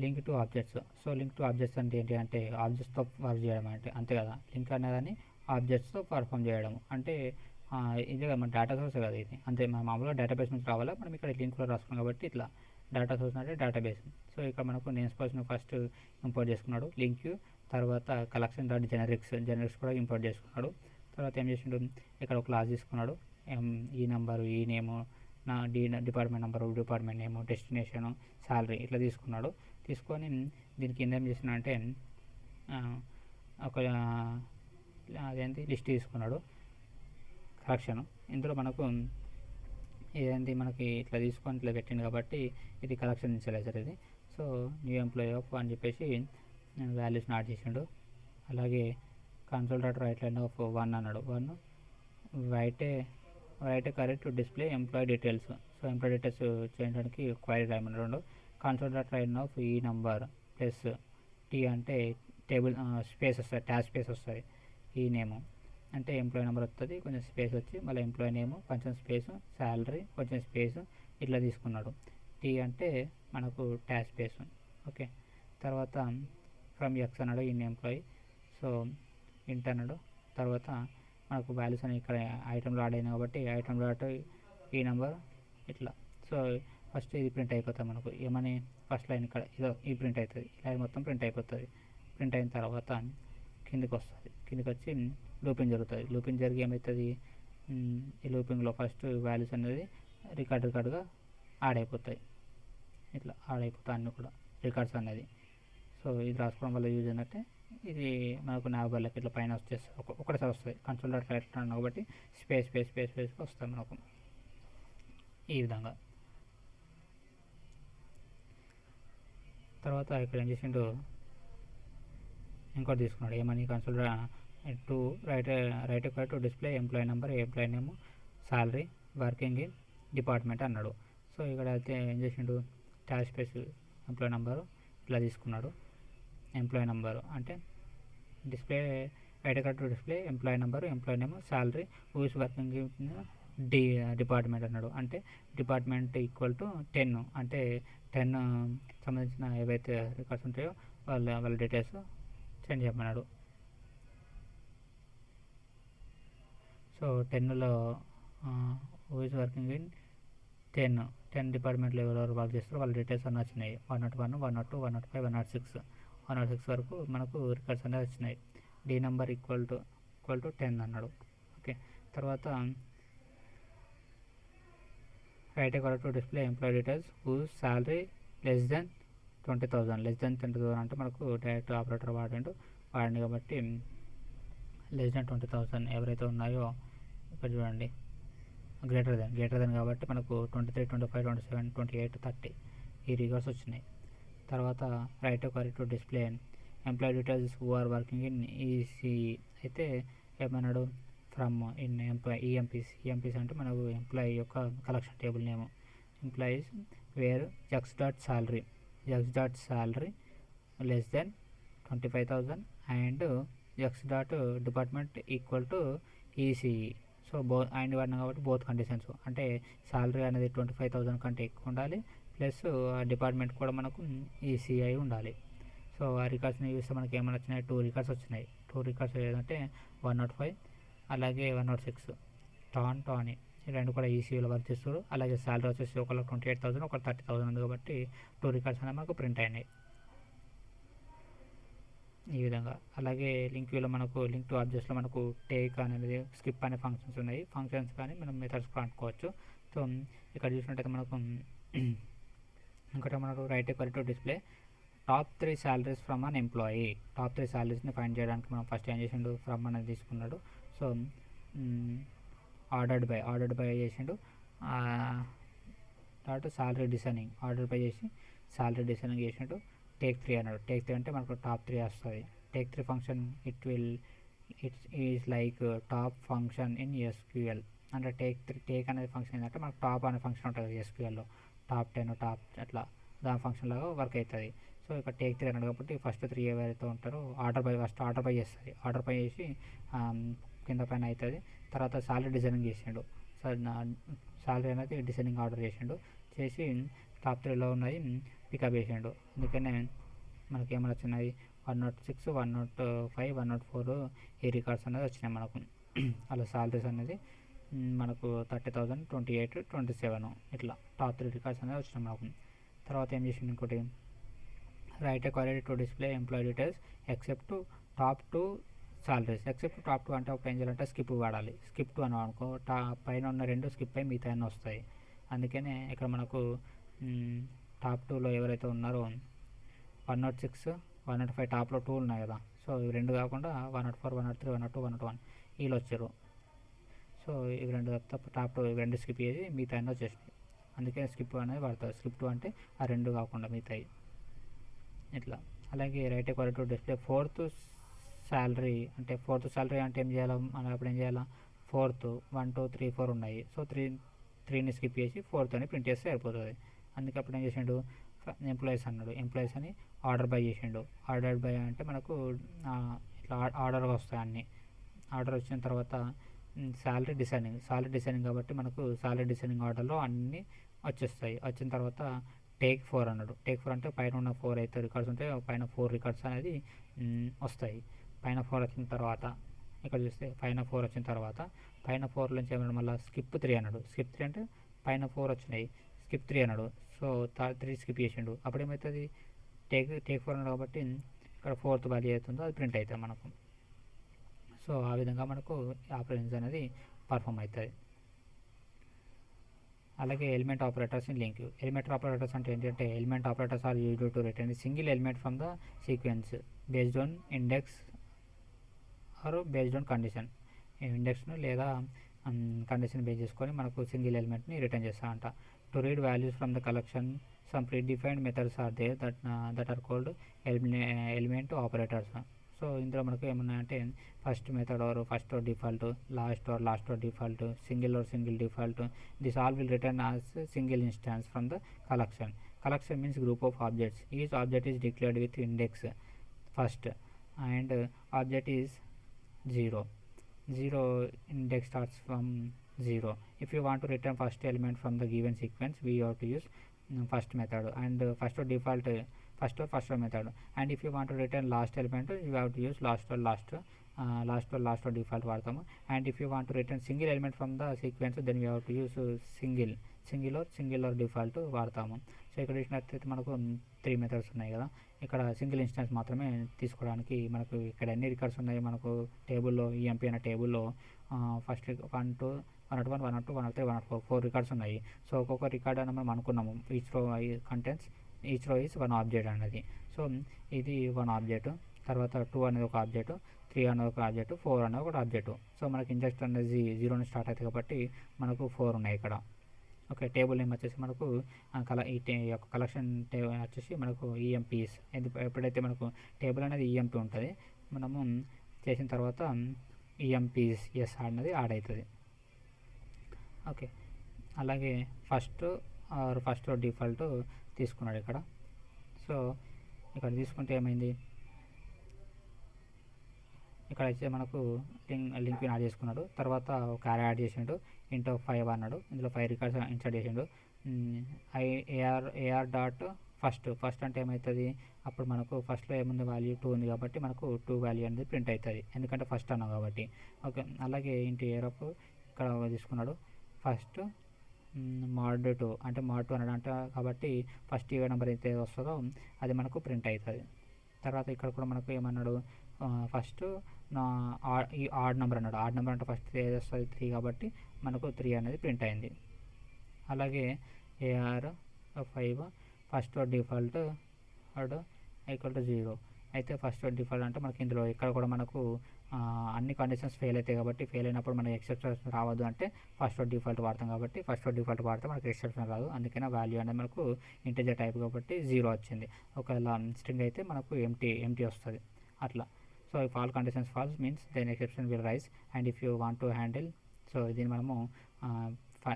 S1: Link to objects. So link to objects అంటే ఏంటి అంటే ఆబ్జెక్ట్స్తో వర్క్ చేయడం అంటే అంతే కదా. లింక్ అనేదాన్ని ఆబ్జెక్ట్స్తో పర్ఫామ్ చేయడం అంటే ఇదే కదా, మన డేటా సోర్స్ కదా ఇది. అంతే, మన మామూలుగా డేటాబేస్ నుంచి రావాలా, మనం ఇక్కడ లింక్లో రాసుకున్నాం కాబట్టి ఇట్లా డేటా సోర్స్ అంటే డేటాబేస్. సో ఇక్కడ మనకు నేమ్స్ పర్సన్ ఫస్ట్ ఇంపోర్ట్ చేసుకున్నాడు లింక్, తర్వాత కలెక్షన్ డాట్ జెనరిక్స్ కూడా ఇంపోర్ట్ చేసుకున్నాడు. తర్వాత ఏం చేసిండు, ఇక్కడ ఒక క్లాస్ తీసుకున్నాడు, ఈ నెంబరు ఈ నేము నా డిపార్ట్మెంట్ నెంబరు డిపార్ట్మెంట్ నేము డెస్టినేషను శాలరీ ఇట్లా తీసుకున్నాడు. తీసుకొని దీనికి కింద ఏం చేసిన అంటే ఒక అదేంటి లిస్ట్ తీసుకున్నాడు కలెక్షన్. ఇందులో మనకు ఇదేంటి మనకి ఇట్లా తీసుకొని ఇట్లా పెట్టింది కాబట్టి ఇది కలెక్షన్ ఇన్షియలైజర్ ఇది. సో న్యూ ఎంప్లాయీ ఆఫ్ అని చెప్పేసి వాల్యూస్ నాట్ చేసిండు. అలాగే console dot write line of 1 అన్నాడు. 1 right correct display employee details. So employee details చేయడానికి క్వైరీ రాయమన్నాడు. కన్సోల్ డాట్ రైట్ ఆఫ్ ఈ నంబర్ ప్లస్ టీ అంటే టేబుల్ స్పేస్ వస్తుంది, ట్యాబ్ స్పేస్ వస్తుంది. ఈ నేము అంటే ఎంప్లాయీ నెంబర్ వస్తుంది, కొంచెం స్పేస్ వచ్చి మళ్ళీ ఎంప్లాయీ నేము కొంచెం స్పేసు శాలరీ కొంచెం స్పేసు ఇట్లా తీసుకున్నాడు. టీ అంటే మనకు ట్యాబ్ స్పేస్, ఓకే. తర్వాత ఫ్రమ్ ఎక్స్ అన్నాడు ఇన్ ఎంప్లాయీ. సో ఇంట్ అన్నాడు. తర్వాత మనకు వాల్యూస్ అని ఇక్కడ ఐటెంలో యాడ్ అయినాయి కాబట్టి ఐటెంలో డాట్ ఈ నెంబర్ ఇట్లా. సో ఫస్ట్ ఇది ప్రింట్ అయిపోతుంది మనకు ఏమని ఫస్ట్ లైన్ ఇక్కడ ఇదో ఈ ప్రింట్ అవుతుంది, లైన్ మొత్తం ప్రింట్ అయిపోతుంది. ప్రింట్ అయిన తర్వాత కిందికి వస్తుంది, కిందికి వచ్చి లూపింగ్ జరుగుతుంది. లూపింగ్ జరిగి ఏమవుతుంది, ఈ లూపింగ్లో ఫస్ట్ వాల్యూస్ అనేది రికార్డుగా యాడ్ అయిపోతాయి. ఇట్లా యాడ్ అయిపోతాయి అన్నీ కూడా రికార్డ్స్ అనేది. సో ఇది రాసుకోవడం వల్ల యూజ్ ఏంటంటే ఇది మనకు నావబర్లకి ఇట్లా పైన వచ్చేస్తుంది, ఒకటిసారి వస్తుంది. కన్సోల్ డాట్ రైట్ అన్నాం కాబట్టి స్పేస్ వస్తుంది మనకు ఈ విధంగా. తర్వాత ఇక్కడ ఏం చేసిండు, ఇంకోటి తీసుకున్నాడు ఏమని console to right to display employee number employee name salary working in department అన్నాడు. సో ఇక్కడ అయితే ఏం చేసిండు, ట్యాబ్ స్పేస్ ఎంప్లాయీ నెంబరు ఇట్లా తీసుకున్నాడు. ఎంప్లాయీ నెంబరు అంటే display write to display employee number employee name salary whose working department అన్నాడు. అంటే డిపార్ట్మెంట్ ఈక్వల్ టు 10 అంటే 10 సంబంధించిన ఏవైతే రికార్డ్స్ ఉంటాయో వాళ్ళ డీటెయిల్స్ సెండ్ చేయమన్నాడు. సో 10లో హూ ఈజ్ వర్కింగ్ ఇన్ 10 డిపార్ట్మెంట్లో ఎవరెవరు వర్క్ చేస్తారో వాళ్ళ డీటెయిల్స్ అన్నీ వచ్చినాయి. 101, 102, 105, 106 వరకు మనకు రికార్డ్స్ అనేవి వచ్చినాయి. డి నెంబర్ ఈక్వల్ టు 10 అన్నాడు. ఓకే, తర్వాత write a correct to display employee details whose salary less than 20,000 అంటే మనకు డైరెక్ట్ ఆపరేటర్ వాడండి కాబట్టి లెస్ దెన్ 20,000 ఎవరైతే ఉన్నాయో ఇక్కడ చూడండి, గ్రేటర్ దెన్ కాబట్టి మనకు 23, 25, 27, 28, 30 ఈ రికార్డ్స్ వచ్చినాయి. తర్వాత write correct to display employee details who are working in EC అయితే ఏమన్నాడు, ఫ్రమ్ ఇన్ ఎంప్లాయీ ఈఎంపీస్ అంటే మనకు ఎంప్లాయీ యొక్క collection table name. Employees where జక్స్ dot salary less than 25,000 and జక్స్ dot department equal to ECE. So and వాడినా కాబట్టి బోత్ కండిషన్స్, అంటే శాలరీ అనేది 25,000 కంటే ఎక్కువ ఉండాలి, ప్లస్ డిపార్ట్మెంట్ కూడా మనకు ఈసీఐ ఉండాలి. సో ఆ రికార్డ్స్ని చూస్తే మనకి ఏమైనా వచ్చినాయి, 2 రికార్డ్స్ వచ్చినాయి. 2 రికార్డ్స్ ఏదంటే 105 అలాగే 106 టానీ ఈ రెండు కూడా ఈసీయూలో వర్క్ చేస్తారు. అలాగే శాలరీ వచ్చేసి ఒకళ్ళు 28,000 ఒకళ్ళు 30,000 ఉంది కాబట్టి 2 రికార్డ్స్ అనేవి మనకు ప్రింట్ అయినాయి ఈ విధంగా. అలాగే లింక్ వ్యూలో మనకు లింక్ టు ఆబ్జెక్ట్స్లో మనకు టేక్ అనేది స్కిప్ అనే ఫంక్షన్స్ ఉన్నాయి. ఫంక్షన్స్ కానీ మనం మెథడ్స్ అనుకోవచ్చు. సో ఇక్కడ చూసినట్టయితే మనకు ఇంకోటి మనకు right equal to display top 3 salaries from an employee. Top 3 శాలరీస్ని ఫైండ్ చేయడానికి మనం ఫస్ట్ ఏం చేసిండు, ఫ్రమ్ అనేది తీసుకున్నాడు. సో ఆర్డర్డ్ బై చేసిండు. తర్వాత శాలరీ డిసైనింగ్ ఆర్డర్ బై చేసి శాలరీ డిసైనింగ్ చేసిండు. టేక్ 3 అన్నాడు. టేక్ 3 అంటే మనకు టాప్ 3 వస్తుంది. Take 3 function it is like top function in SQL. అంటే టేక్ అనేది ఫంక్షన్ ఏంటంటే మనకు టాప్ అనే ఫంక్షన్ ఉంటుంది ఎస్క్యూఎల్లో, టాప్ 10 టాప్ అట్లా దాని ఫంక్షన్ లాగా వర్క్ అవుతుంది. సో ఇక్కడ టేక్ 3 అన్నాడు కాబట్టి ఫస్ట్ 3 ఎవరైతే ఉంటారో ఆర్డర్ బై చేస్తుంది. ఆర్డర్ బై చేసి కింద పైన అవుతుంది. తర్వాత శాలరీ డిజైనింగ్ చేసిండు. శాలరీ అనేది డిజైనింగ్ ఆర్డర్ చేసి టాప్ 3లో ఉన్నాయి పికప్ చేసిండు. అందుకనే మనకి ఏమైనా వచ్చినాయి 106, 105, 104 ఈ రికార్డ్స్ అనేది వచ్చినాయి మనకు. అలా శాలరీస్ అనేది మనకు 30,000, 28, 27 ఇట్లా టాప్ 3 రికార్డ్స్ అనేది వచ్చినాయి మనకు. తర్వాత ఏం చేసిండు ఇంకోటి right A quality to display employee details except top 2 salaries. Except top 2 అంటే ఒక ఏం చేయాలంటే స్కిప్ వాడాలి. స్కిప్ 2 అని అనుకో, పైన ఉన్న 2 స్కిప్ అయి మిగతా అన్నీ వస్తాయి. అందుకనే ఇక్కడ మనకు టాప్ 2లో ఎవరైతే ఉన్నారో 106, 105 టాప్లో 2 ఉన్నాయి కదా. సో ఇవి 2 కాకుండా 104, 103, 102, 101 వీళ్ళు వచ్చారు. సో ఇవి 2 తప్ప టాప్ 2 2 స్కిప్ చేసి మిగతా అన్నీ వచ్చేసినాయి. అందుకే స్కిప్ అనేది వాడతారు. స్కిప్ 2 అంటే ఆ 2 కాకుండా మిగతాయి ఇట్లా. అలాగే రైట్ ఏ క్వాలిటీ డిస్ప్లే ఫోర్త్ శాలరీ అంటే ఏం చేయాలి మనం, అప్పుడు ఏం చేయాలా 4th 1, 2, 3, 4 ఉన్నాయి. సో 3ని స్కిప్ చేసి 4th అని ప్రింట్ చేస్తే సరిపోతుంది. అందుకే అప్పుడు ఏం చేసిండు ఎంప్లాయీస్ అన్నాడు. ఎంప్లాయీస్ అని ఆర్డర్ బై చేసిండు. ఆర్డర్ బై అంటే మనకు ఇట్లా ఆర్డర్గా వస్తాయి అన్నీ. ఆర్డర్ వచ్చిన తర్వాత శాలరీ డిసైనింగ్ కాబట్టి మనకు శాలరీ డిసైనింగ్ ఆర్డర్లో అన్నీ వచ్చేస్తాయి. వచ్చిన తర్వాత టేక్ 4 అన్నాడు. టేక్ 4 అంటే పైన ఉన్న 4 అయితే రికార్డ్స్ ఉంటాయి, పైన 4 రికార్డ్స్ అనేది వస్తాయి. పైన 4 వచ్చిన తర్వాత ఇక్కడ చూస్తే పైన 4 వచ్చిన తర్వాత పైన 4 నుంచి ఏమన్నాడు మళ్ళీ స్కిప్ 3 అన్నాడు. స్కిప్ 3 అంటే పైన 4 వచ్చినాయి, స్కిప్ 3 అన్నాడు. సో 3 స్కిప్ చేసిండు. అప్పుడు ఏమవుతుంది టేక్ 4 అన్నాడు కాబట్టి ఇక్కడ 4th వాల్యూ అవుతుందో అది ప్రింట్ అవుతుంది మనకు. సో ఆ విధంగా మనకు ఆపరేషన్స్ అనేది పర్ఫామ్ అవుతుంది. అలాగే element operators in LINQ. Element operators అంటే ఏంటంటే element operators are used to return single element from the sequence based on index or based on condition. ఇండెక్స్ను లేదా కండిషన్ బేస్ చేసుకొని మనకు సింగిల్ ఎలిమెంట్ని రిటర్న్ చేస్తామంట. To read values from the collection some predefined methods are there that are called element operators. So ఇందులో మనకు ఏమున్నాయంటే first method or first default, last default, single default. This all will return as single instance from the collection. Collection means group of objects. Each object is declared with index first and object is 0. Index starts from 0. If you want to return first element from the given sequence, we have to use first method and first method. And if you want to return last element, you have to use last last default వాడతాము. And if you want to return single element from the sequence then you have to use single or default వాడతాము. సో ఇక్కడ చూసినట్లయితే మనకు 3 మెథడ్స్ ఉన్నాయి కదా. ఇక్కడ సింగిల్ ఇన్స్టెన్స్ మాత్రమే తీసుకోవడానికి మనకు ఇక్కడ ఎన్ని రికార్డ్స్ ఉన్నాయి మనకు టేబుల్లో, ఈఎంపీ అనే టేబుల్లో ఫస్ట్ 1 2 101 102 103 104 4 రికార్డ్స్ ఉన్నాయి. సో ఒక్కొక్క రికార్డ్ అని మనం అనుకున్నాము. Each row contents each row is 1 object అనేది. సో ఇది 1 ఆబ్జెక్ట్, తర్వాత 2 అనేది ఒక ఆబ్జెక్ట్, 3 అనేది ఒక ఆబ్జెక్ట్, 4 అనేది ఒక ఆబ్జెక్ట్. సో మనకి ఇంజెక్ట్ అనేది 0 నుంచి స్టార్ట్ అవుతుంది కాబట్టి మనకు 4 ఉన్నాయి ఇక్కడ. ఓకే, టేబుల్ నేమ్ వచ్చేసి మనకు ఈ యొక్క కలెక్షన్ టేబుల్ వచ్చేసి మనకు ఈఎంపీస్. ఎప్పుడైతే మనకు టేబుల్ అనేది ఈఎంపీ ఉంటుంది, మనము చేసిన తర్వాత ఈఎంపీస్ ఎస్ అన్నది యాడ్ అవుతుంది. ఓకే, అలాగే ఫస్ట్ డిఫాల్ట్ తీసుకున్నాడు ఇక్కడ. సో ఇక్కడ తీసుకుంటే ఏమైంది, ఇక్కడ అయితే మనకు లింక్ యాడ్ చేసుకున్నాడు. తర్వాత ఒక అరే యాడ్ చేసిండు, ఇంటూ 5 అన్నాడు. ఇందులో 5 రికార్డ్స్ ఇన్సర్ట్ చేసిండు. ఏఆర్ డాట్ ఫస్ట్ అంటే ఏమవుతుంది, అప్పుడు మనకు ఫస్ట్లో ఏముంది వాల్యూ 2 ఉంది కాబట్టి మనకు 2 వాల్యూ అనేది ప్రింట్ అవుతుంది, ఎందుకంటే ఫస్ట్ అన్నాం కాబట్టి. ఓకే, అలాగే ఇంటూ ఏఆర్ ఇక్కడ తీసుకున్నాడు. ఫస్ట్ mod 2 అంటే mod 2 అనడం అంటే కాబట్టి ఫస్ట్ ఈవెన్ నెంబర్ అయితే వస్తుందో అది మనకు ప్రింట్ అవుతుంది. తర్వాత ఇక్కడ కూడా మనకు ఏమన్నాడు, ఫస్ట్ ఈ ఆడ్ నెంబర్ అన్నాడు. ఆడ్ నెంబర్ అంటే ఫస్ట్ ఏది వస్తుంది 3 కాబట్టి మనకు 3 అనేది ప్రింట్ అయింది. అలాగే AR 5 first default equal to 0 అయితే ఫస్ట్ డిఫాల్ట్ అంటే మనకి ఇందులో ఇక్కడ కూడా మనకు అన్ని కండిషన్స్ ఫెయిల్ అవుతాయి కాబట్టి ఫెయిల్ అయినప్పుడు మనకి ఎక్సెప్షన్ రావద్దు అంటే ఫస్ట్ డిఫాల్ట్ వాడతాం కాబట్టి ఫస్ట్ డిఫాల్ట్ వాడితే మనకి ఎక్సెప్షన్ రాదు. అందుకనే వాల్యూ అనేది మనకు ఇంటిజర్ టైప్ కాబట్టి 0 వచ్చింది. ఒకవేళ స్ట్రింగ్ అయితే మనకు ఎంటీ వస్తుంది అట్లా. So if all conditions false means then exception will raise and if you want to handle. సో దీన్ని మనము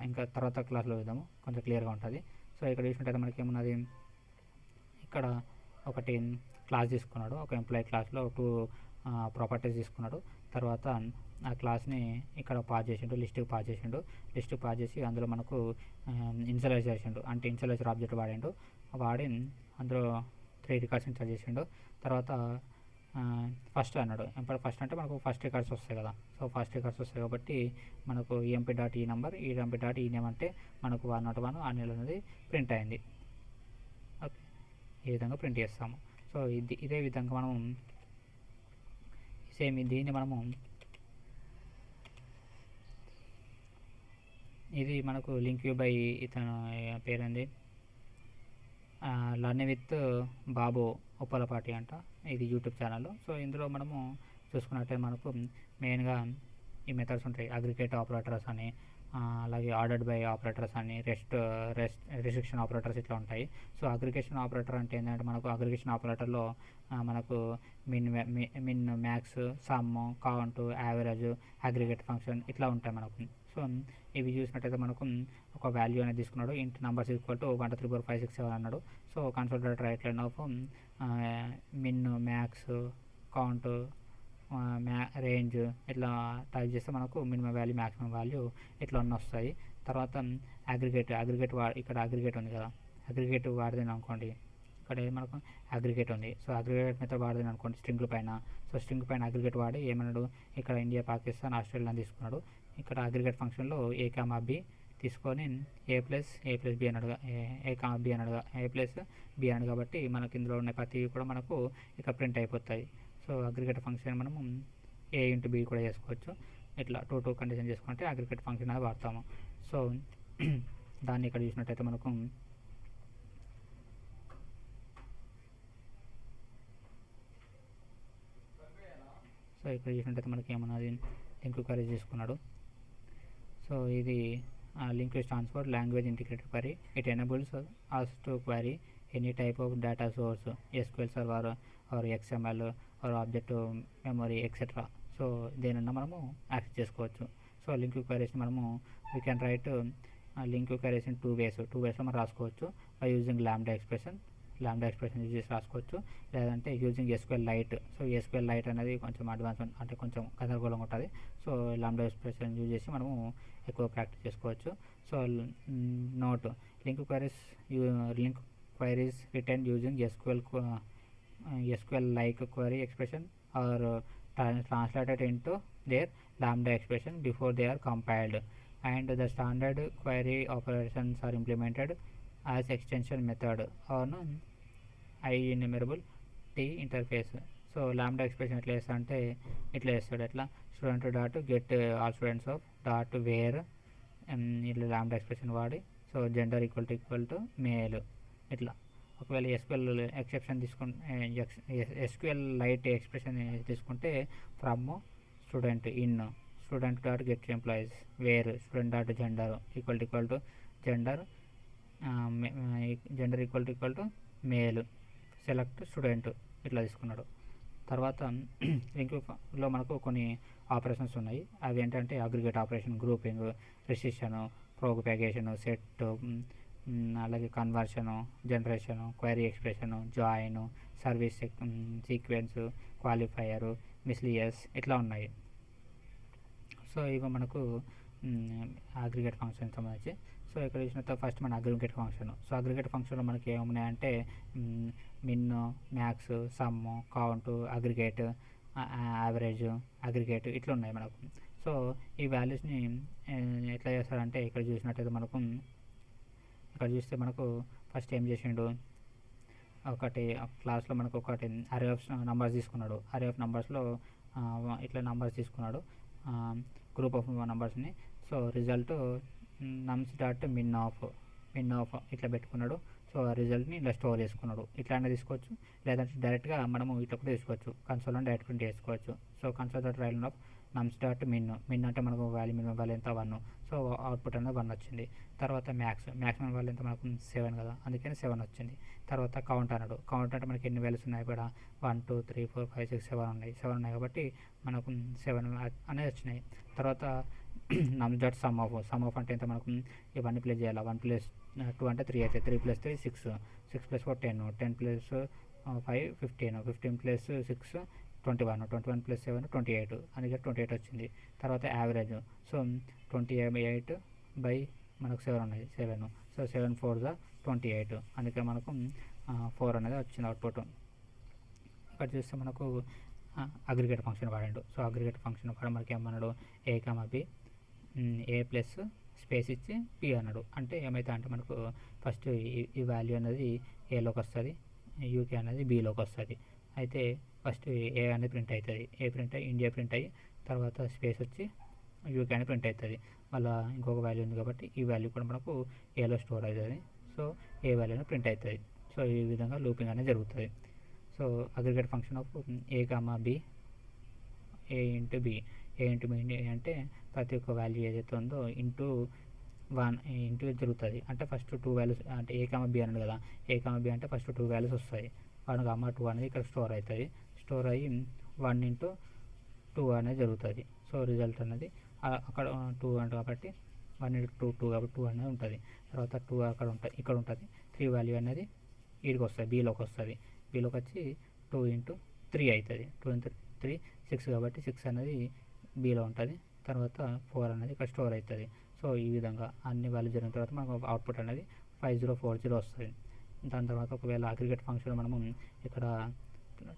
S1: ఇంకా తర్వాత క్లాస్లో చూద్దాము, కొంచెం క్లియర్గా ఉంటుంది. సో ఇక్కడ చూసినట్టయితే మనకి ఏమున్నది, ఇక్కడ ఒకటి క్లాస్ తీసుకున్నాడు, ఒక ఎంప్లాయీ క్లాస్లో 2 ప్రాపర్టీస్ తీసుకున్నాడు. తర్వాత ఆ క్లాస్ని ఇక్కడ పాస్ చేసిండు, లిస్ట్కి పాస్ చేసి అందులో మనకు ఇన్షియలైజ్ చేసిండు, అంటే ఇన్షియలైజర్ ఆబ్జెక్ట్ వాడి అందులో 3 రికార్డ్స్ ఇన్సర్ట్ చేసిండు. తర్వాత ఫస్ట్ అన్నాడు. ఫస్ట్ అంటే మనకు ఫస్ట్ రికార్డ్స్ వస్తాయి కదా. సో ఫస్ట్ రికార్డ్స్ వస్తాయి కాబట్టి మనకు ఈఎంపీ డాట్ ఈ నెంబర్, ఈఎంపీ డాట్ ఈ నేమ్ అంటే మనకు 101 ఆ నెల అనేది ప్రింట్ అయింది. ఓకే, ఈ విధంగా ప్రింట్ చేస్తాము. సో ఇదే విధంగా మనం సేమ్ దీన్ని మనము ఇది మనకు లింక్ యూ బై ఇతను పేరుంది లర్నింగ్ విత్ బాబు ఉప్పలపాటి అంట, ఇది యూట్యూబ్ ఛానల్. సో ఇందులో మనము చూసుకున్నట్టే మనకు మెయిన్గా ఈ మెథడ్స్ ఉంటాయి, అగ్రిగేట్ ఆపరేటర్స్ అని, అలాగే ఆర్డర్డ్ బై ఆపరేటర్స్ అని, రెస్ట్రిక్షన్ ఆపరేటర్స్ ఇట్లా ఉంటాయి. సో అగ్రిగేషన్ ఆపరేటర్ అంటే ఏంటంటే మనకు అగ్రిగేషన్ ఆపరేటర్లో మనకు min max, sum, count, average, aggregate function ఇట్లా ఉంటాయి మనకు. సో ఇవి చూసినట్టయితే మనకు ఒక వాల్యూ అనేది తీసుకున్నాడు, ఇంట్ నంబర్స్ ఈక్వల్ టు 1 2 3 4 5 6 7 అన్నాడు. So console dot write line of min, max, count, range ఇట్లా టైప్ చేస్తే మనకు మినిమం వాల్యూ, మ్యాక్సిమం వాల్యూ ఇట్లా అన్నీ వస్తాయి. తర్వాత అగ్రిగేట్ ఇక్కడ అగ్రిగేట్ ఉంది కదా, అగ్రిగేట్ వాడిదని అనుకోండి, ఇక్కడ మనకు అగ్రిగేట్ ఉంది. సో అగ్రిగేట్ మెథడ్ వాడిదని అనుకోండి స్ట్రింగ్ పైన. సో స్ట్రింగ్ పైన అగ్రిగేట్ వాడి ఏమన్నాడు, ఇక్కడ ఇండియా, పాకిస్తాన్, ఆస్ట్రేలియా తీసుకున్నాడు. ఇక్కడ అగ్రిగేట్ ఫంక్షన్లో ఏ కామా బి తీసుకొని ఏ ప్లస్ బి అన్నాడు, ఏ కామా బి అన్నాడు, ఏ ప్లస్ బి అన్నాడు కాబట్టి మనకి ఇందులో ఉన్న ప్రతివి కూడా మనకు ఇక్కడ ప్రింట్ అయిపోతాయి. సో అగ్రిగేట్ ఫంక్షన్ మనము ఏ ఇంటూ బి కూడా చేసుకోవచ్చు. ఇట్లా 2 కండిషన్ చేసుకుంటే అగ్రిగేట్ ఫంక్షన్ అనేది వాడతాము. సో దాన్ని ఇక్కడ చూసినట్టయితే మనకు ఇక్కడ చూసినట్టయితే మనకి ఏమన్నది లింక్ క్వరీ చేసుకున్నాడు. సో ఇది link stands for language integrated query. It enables us to query any type of data source, SQL server or XML or object memory etc. So దేనన్నా మనము యాక్సెస్ చేసుకోవచ్చు. సో లింక్ క్వరీస్ మనము we can write LINQ queries in 2 ways మనం రాసుకోవచ్చు. By using lambda expression use చేసి రాసుకోవచ్చు, లేదంటే using SQL lite. So SQL lite అనేది కొంచెం అడ్వాన్స్ అంటే కొంచెం గందరగోళంగా ఉంటుంది. సో లాంబ్డా ఎక్స్ప్రెషన్ యూజ్ చేసి మనము ఎక్కువ ప్రాక్టీస్ చేసుకోవచ్చు. So note link queries return using SQL like query expression are translated into their lambda expression before they are compiled, and the standard query operations are implemented as extension method on IEnumerable T interface. So lambda expression ఎట్లా చేస్తా అంటే ఇట్లా చేస్తాడు, ఎట్లా student dot get all students of dot where ఇట్లా లాంబ్డా ఎక్స్ప్రెషన్ వాడి, so gender equal to male ఇట్లా. ఒకవేళ ఎస్క్యూఎల్ ఎక్సెప్షన్ తీసుకుంటే ఎస్క్యూఎల్ లైట్ ఎక్స్ప్రెషన్ తీసుకుంటే from student in student dot get employees where student dot gender equal to gender equal to male select student ఇట్లా తీసుకున్నాడు. తర్వాత లింక్లో మనకు కొన్ని ఆపరేషన్స్ ఉన్నాయి. అవి ఏంటంటే అగ్రిగేట్ ఆపరేషన్, గ్రూపింగ్, రిసిషను, ప్రోపగేషను, సెట్, అలాగే conversion, generation, query expression, join, service sequence, qualifier, miscellaneous ఇట్లా ఉన్నాయి. సో ఇవి మనకు అగ్రిగేట్ ఫంక్షన్ సంబంధించి. సో ఇక్కడ చూసినట్టు ఫస్ట్ మన అగ్రిగేట్ ఫంక్షన్. సో అగ్రిగేట్ ఫంక్షన్లో మనకి ఏమున్నాయంటే min, max, sum, count, aggregate, average, aggregate ఇట్లా ఉన్నాయి మనకు. సో ఈ వాల్యూస్ని ఎట్లా చేస్తారంటే ఇక్కడ చూసినట్టయితే ఇక్కడ చూస్తే మనకు ఫస్ట్ ఏం చేసిండు, ఒకటి క్లాస్లో మనకు ఒకటి అరే ఆఫ్ నంబర్స్ తీసుకున్నాడు. అరే ఆఫ్ నంబర్స్లో ఇట్లా నంబర్స్ తీసుకున్నాడు, గ్రూప్ ఆఫ్ నంబర్స్ని. So result nums dot min of ఇట్లా పెట్టుకున్నాడు. సో ఆ రిజల్ట్ని ఇలా స్టోర్ చేసుకున్నాడు. ఇట్లానే తీసుకోవచ్చు, లేదంటే డైరెక్ట్గా మనము ఇట్లా కూడా తీసుకోవచ్చు, కన్సోల్లో డైరెక్ట్ ప్రింట్ చేసుకోవచ్చు. So console dot rail of nums dot min అంటే మనకు మినిమం వాల్యూ ఎంత 1, సో అవుట్పుట్ అనేది 1 వచ్చింది. తర్వాత మ్యాక్సిమం వాల్యూ ఎంత మనకు 7 కదా, అందుకని 7 వచ్చింది. తర్వాత కౌంట్ అన్నాడు. కౌంట్ అంటే మనకి ఎన్ని వాల్యూస్ ఉన్నాయి ఇక్కడ 1 2 3 4 5 6 7 ఉన్నాయి. 7 ఉన్నాయి కాబట్టి మనకు 7 అనేది వచ్చినాయి. తర్వాత నమ్స్ డాట్ సమ్ ఆఫ్ అంటే ఎంత మనకు ఇవన్నీ ప్లేస్ చేయాలి. 1 + 2 అంటే 3 అయితే 3 + 3 6, 6 + 4 10, 10 + 5 15, 15 + 6 21, 21 + 7 28, అందుకే 28 వచ్చింది. తర్వాత యావరేజ్, సో 28 బై మనకు 7 ఉన్నాయి 7, సో 7 4 28, అందుకే మనకు 4 అనేది వచ్చింది అవుట్పుట్. ఇక్కడ చూస్తే మనకు అగ్రిగేట్ ఫంక్షన్ వాడాడు. సో అగ్రిగేట్ ఫంక్షన్ కూడా మనకి ఏమన్నాడు, A B A plus space ఇచ్చి పి అన్నాడు. అంటే ఏమైతే అంటే మనకు ఫస్ట్ ఈ వాల్యూ అనేది ఏలోకి వస్తుంది, యూకే అనేది బీలోకి వస్తుంది. అయితే ఫస్ట్ ఏ అనేది ప్రింట్ అవుతుంది, ఏ ప్రింట్ అయ్యి ఇండియా ప్రింట్ అయ్యి తర్వాత స్పేస్ వచ్చి యూకే అని ప్రింట్ అవుతుంది. మళ్ళీ ఇంకొక వాల్యూ ఉంది కాబట్టి ఈ వాల్యూ కూడా మనకు ఏలో స్టోర్ అవుతుంది. సో ఏ వాల్యూని ప్రింట్ అవుతుంది. సో ఈ విధంగా లూపింగ్ అనేది జరుగుతుంది. So aggregate function of A B A into B అంటే ప్రతి ఒక్క వాల్యూ ఏదైతే ఉందో ఇంటూ 1 జరుగుతుంది. అంటే ఫస్ట్ 2 వాల్యూస్ అంటే ఏ బి అన్నాడు కదా, ఏ బి అంటే ఫస్ట్ 2 వాల్యూస్ వస్తాయి. 1, 2 అనేది ఇక్కడ స్టోర్ అవుతుంది. స్టోర్ అయ్యి 1 × 2 అనేది జరుగుతుంది. సో రిజల్ట్ అనేది అక్కడ 2 అంటే కాబట్టి 1 × 2 కాబట్టి 2 అనేది ఉంటుంది. తర్వాత 2 ఇక్కడ ఉంటుంది. 3 వాల్యూ అనేది వీడికి వస్తుంది, బీలోకి వస్తుంది. బీలోకి వచ్చి 2 × 3 అవుతుంది. 2 × 3 6 కాబట్టి 6 అనేది బీలో ఉంటుంది. తర్వాత 4 అనేది ఇక్కడ స్టోర్ అవుతుంది. సో ఈ విధంగా అన్ని వాల్యూ జరిగిన తర్వాత మనకు అవుట్పుట్ అనేది 5040 వస్తుంది. దాని తర్వాత ఒకవేళ అగ్రిగేట్ ఫంక్షన్ మనము ఇక్కడ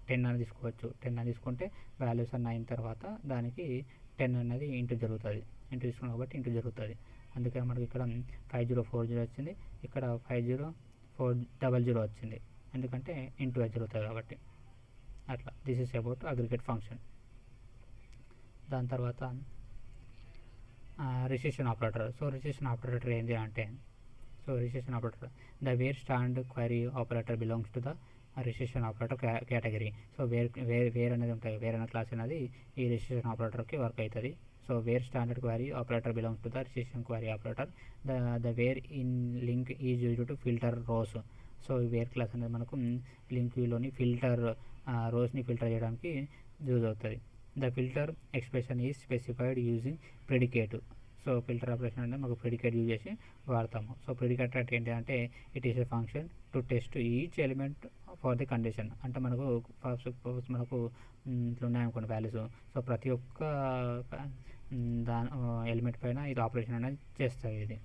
S1: 10 అని తీసుకోవచ్చు. 10 అని తీసుకుంటే వాల్యూస్ అన్నీ అయిన తర్వాత దానికి 10 అనేది ఇంటూ జరుగుతుంది. ఇంటూ తీసుకున్నాం కాబట్టి ఇంటూ జరుగుతుంది. అందుకని మనకి ఇక్కడ 5040 వచ్చింది, ఇక్కడ 50400 వచ్చింది, ఎందుకంటే ఇంటూ జరుగుతుంది కాబట్టి. అట్లా this is about aggregate function. దాని తర్వాత recession operator. So recession operator ఏంటి అంటే, so recession operator the wear stand query operator belongs to the recession operator category. So where అనేది ఉంటుంది, వేర్ అనే క్లాస్ అనేది ఈ రిసిషన్ ఆపరేటర్కి వర్క్ అవుతుంది. So where standard query operator belongs to the recession query operator. The wear in link is used to filter rose. So where class అనేది మనకు లింక్ వ్యూలోని ఫిల్టర్ రోస్ని ఫిల్టర్ చేయడానికి యూజ్ అవుతుంది. The filter expression is specified using predicate. So filter operation అనేది మనకు ప్రెడికేట్ యూజ్ చేసి వాడతాము. సో ప్రెడికేట్ అంటే ఏంటంటే it is a function to test each element for the condition. అంటే మనకు మనకు ఇట్లా ఉన్నాయనుకోండి వాల్యూస్, సో ప్రతి ఒక్క దాని ఎలిమెంట్ పైన ఇది ఆపరేషన్ అనేది చేస్తుంది ఇది.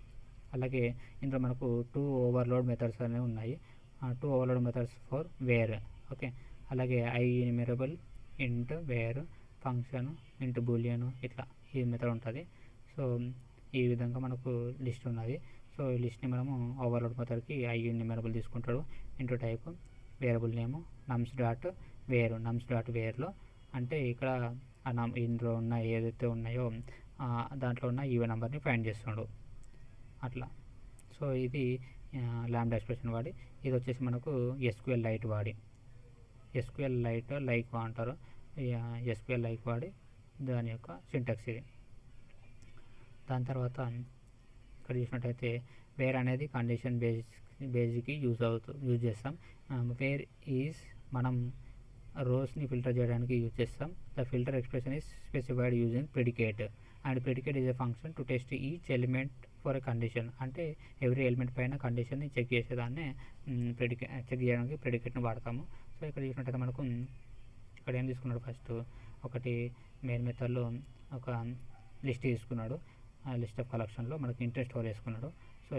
S1: అలాగే ఇందులో మనకు 2 ఓవర్లోడ్ మెథడ్స్ అనేవి ఉన్నాయి. 2 overload methods for where. Okay, అలాగే IEnumerable int where function int boolean ఇట్లా ఈ మెథడ్ ఉంటుంది. సో ఈ విధంగా మనకు లిస్ట్ ఉన్నది. సో ఈ లిస్ట్ని మనము ఓవర్లోడ్ మెథడ్కి IEnumerable తీసుకుంటాడు. ఇంటూ టైప్ వేరియబుల్ నేము నమ్స్ డాట్ వేర్లో అంటే ఇక్కడ ఇందులో ఉన్న ఏదైతే ఉన్నాయో దాంట్లో ఉన్న ఈవెన్ నెంబర్ని ఫైండ్ చేస్తున్నాడు అట్లా. సో ఇది లాంబ్డా ఎక్స్ప్రెషన్ వాడి. ఇది వచ్చేసి మనకు SQL లైట్ వాడి, SQL లైక్ అంటారు. SQL లైక్ వాడి దాని యొక్క సింటాక్స్ ఇది. దాని తర్వాత ఇక్కడ చూసినట్టయితే వేర్ అనేది కండిషన్ బేస్కి యూజ్ చేస్తాం. వేర్ ఈజ్ మనం రోస్ని ఫిల్టర్ చేయడానికి యూజ్ చేస్తాం. The filter expression is specified using predicate and predicate is a function to test each element for a condition. అంటే ఎవ్రీ ఎలిమెంట్ పైన కండిషన్ని చెక్ చేసేదాన్ని చెక్ చేయడానికి ప్రెడికేట్ని వాడతాము. సో ఇక్కడ చూసినట్టయితే మనకు ఇక్కడ ఏం తీసుకున్నాడు, ఫస్ట్ ఒకటి మెయిన్ మెథడ్లో ఒక లిస్ట్ తీసుకున్నాడు. ఆ లిస్ట్ ఆఫ్ కలెక్షన్లో మనకు ఇంట్రెస్ట్ స్టోర్ చేసుకున్నాడు. సో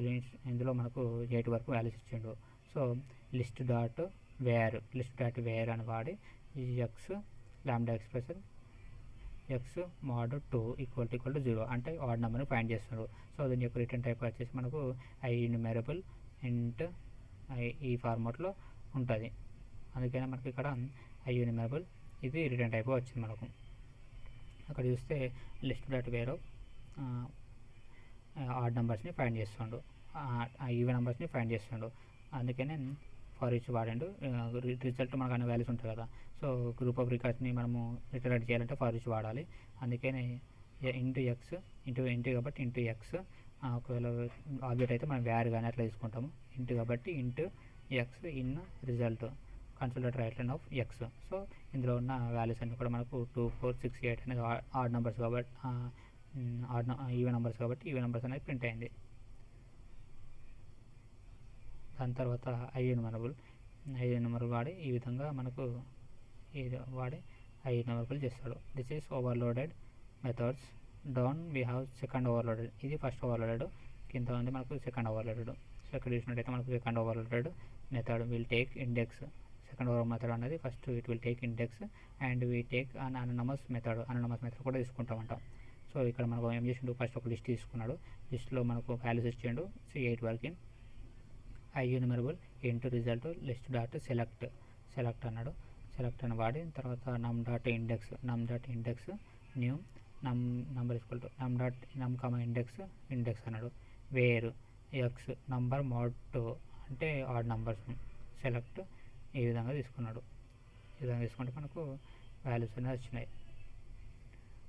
S1: ఇందులో మనకు 8 వరకు వాల్యూస్ ఇచ్చిండు. సో లిస్ట్ డాట్ వేర్ అని వాడి X lambda expression X mod 2 = 0 అంటే ఆడ్ నెంబర్ని ఫైండ్ చేస్తున్నాడు. సో దీని యొక్క రిటర్న్ టైప్ వచ్చేసి మనకు IEnumerable int ఈ ఫార్మాట్లో ఉంటుంది. అందుకనే మనకి ఇక్కడ IEnumerable ఇది రిటర్న్ టైప్ వచ్చింది మనకు. అక్కడ చూస్తే లిస్ట్ డాట్ వేర్ ఆడ్ నెంబర్స్ని ఫైండ్ చేస్తుండు, ఈవెన్ నెంబర్స్ని ఫైండ్ చేస్తుండు. అందుకనే ఫర్ ఈచ్ వాడండు. రిజల్ట్ మనకు అన్ని వాల్యూస్ ఉంటాయి కదా. సో గ్రూప్ ఆఫ్ రికార్డ్స్ని మనము రిటర్న్ చేయాలంటే ఫర్ ఈచ్ వాడాలి. అందుకనే ఇంటూ ఎక్స్ ఇంటూ కాబట్టి ఇంటూ ఎక్స్. ఒకవేళ ఆబ్జెక్ట్ అయితే మనం వేర్ కానీ అట్లా తీసుకుంటాము. ఇంటూ కాబట్టి into X in result consider right line of X. So ఇందులో ఉన్న వాల్యూస్ అన్నీ కూడా మనకు 2, 4, 6, 8 అనేది ఆడ్ నెంబర్స్ కాబట్టి ఈవెన్ నెంబర్స్ కాబట్టి ఈవెన్ నెంబర్స్ అనేది ప్రింట్ అయింది. దాని తర్వాత IEnumerable వాడి ఈ విధంగా మనకు ఇది వాడి IEnumerable చేస్తాడు. This is overloaded methods. Down we have second overloaded. ఇది ఫస్ట్ ఓవర్లోడెడ్, కింద ఉంది మనకు సెకండ్ ఓవర్లోడెడ్. సో ఇక్కడ చూసినట్టయితే మనకు second overloaded method will take index. Second over method అనేది first it will take index and we take an anonymous method కూడా తీసుకుంటామంట. సో ఇక్కడ మనకు ఏం చేసిండు, ఫస్ట్ ఒక లిస్ట్ తీసుకున్నాడు. లిస్ట్లో మనకు వాల్యూస్ ఇచ్చిండు 8 వరకు. IEnumerable into result list dot select అన్నాడు. సెలెక్ట్ అని వాడి తర్వాత నమ్ డాట్ ఇండెక్స్ న్యూ నంబర్ నమ్ ఇండెక్స్ అన్నాడు. వేర్ ఎక్స్ నంబర్ mod 2 అంటే ఆడ్ నంబర్స్ సెలెక్ట్ ఈ విధంగా తీసుకున్నాడు. ఈ విధంగా తీసుకుంటే మనకు వాల్యూస్ అనేది వచ్చినాయి.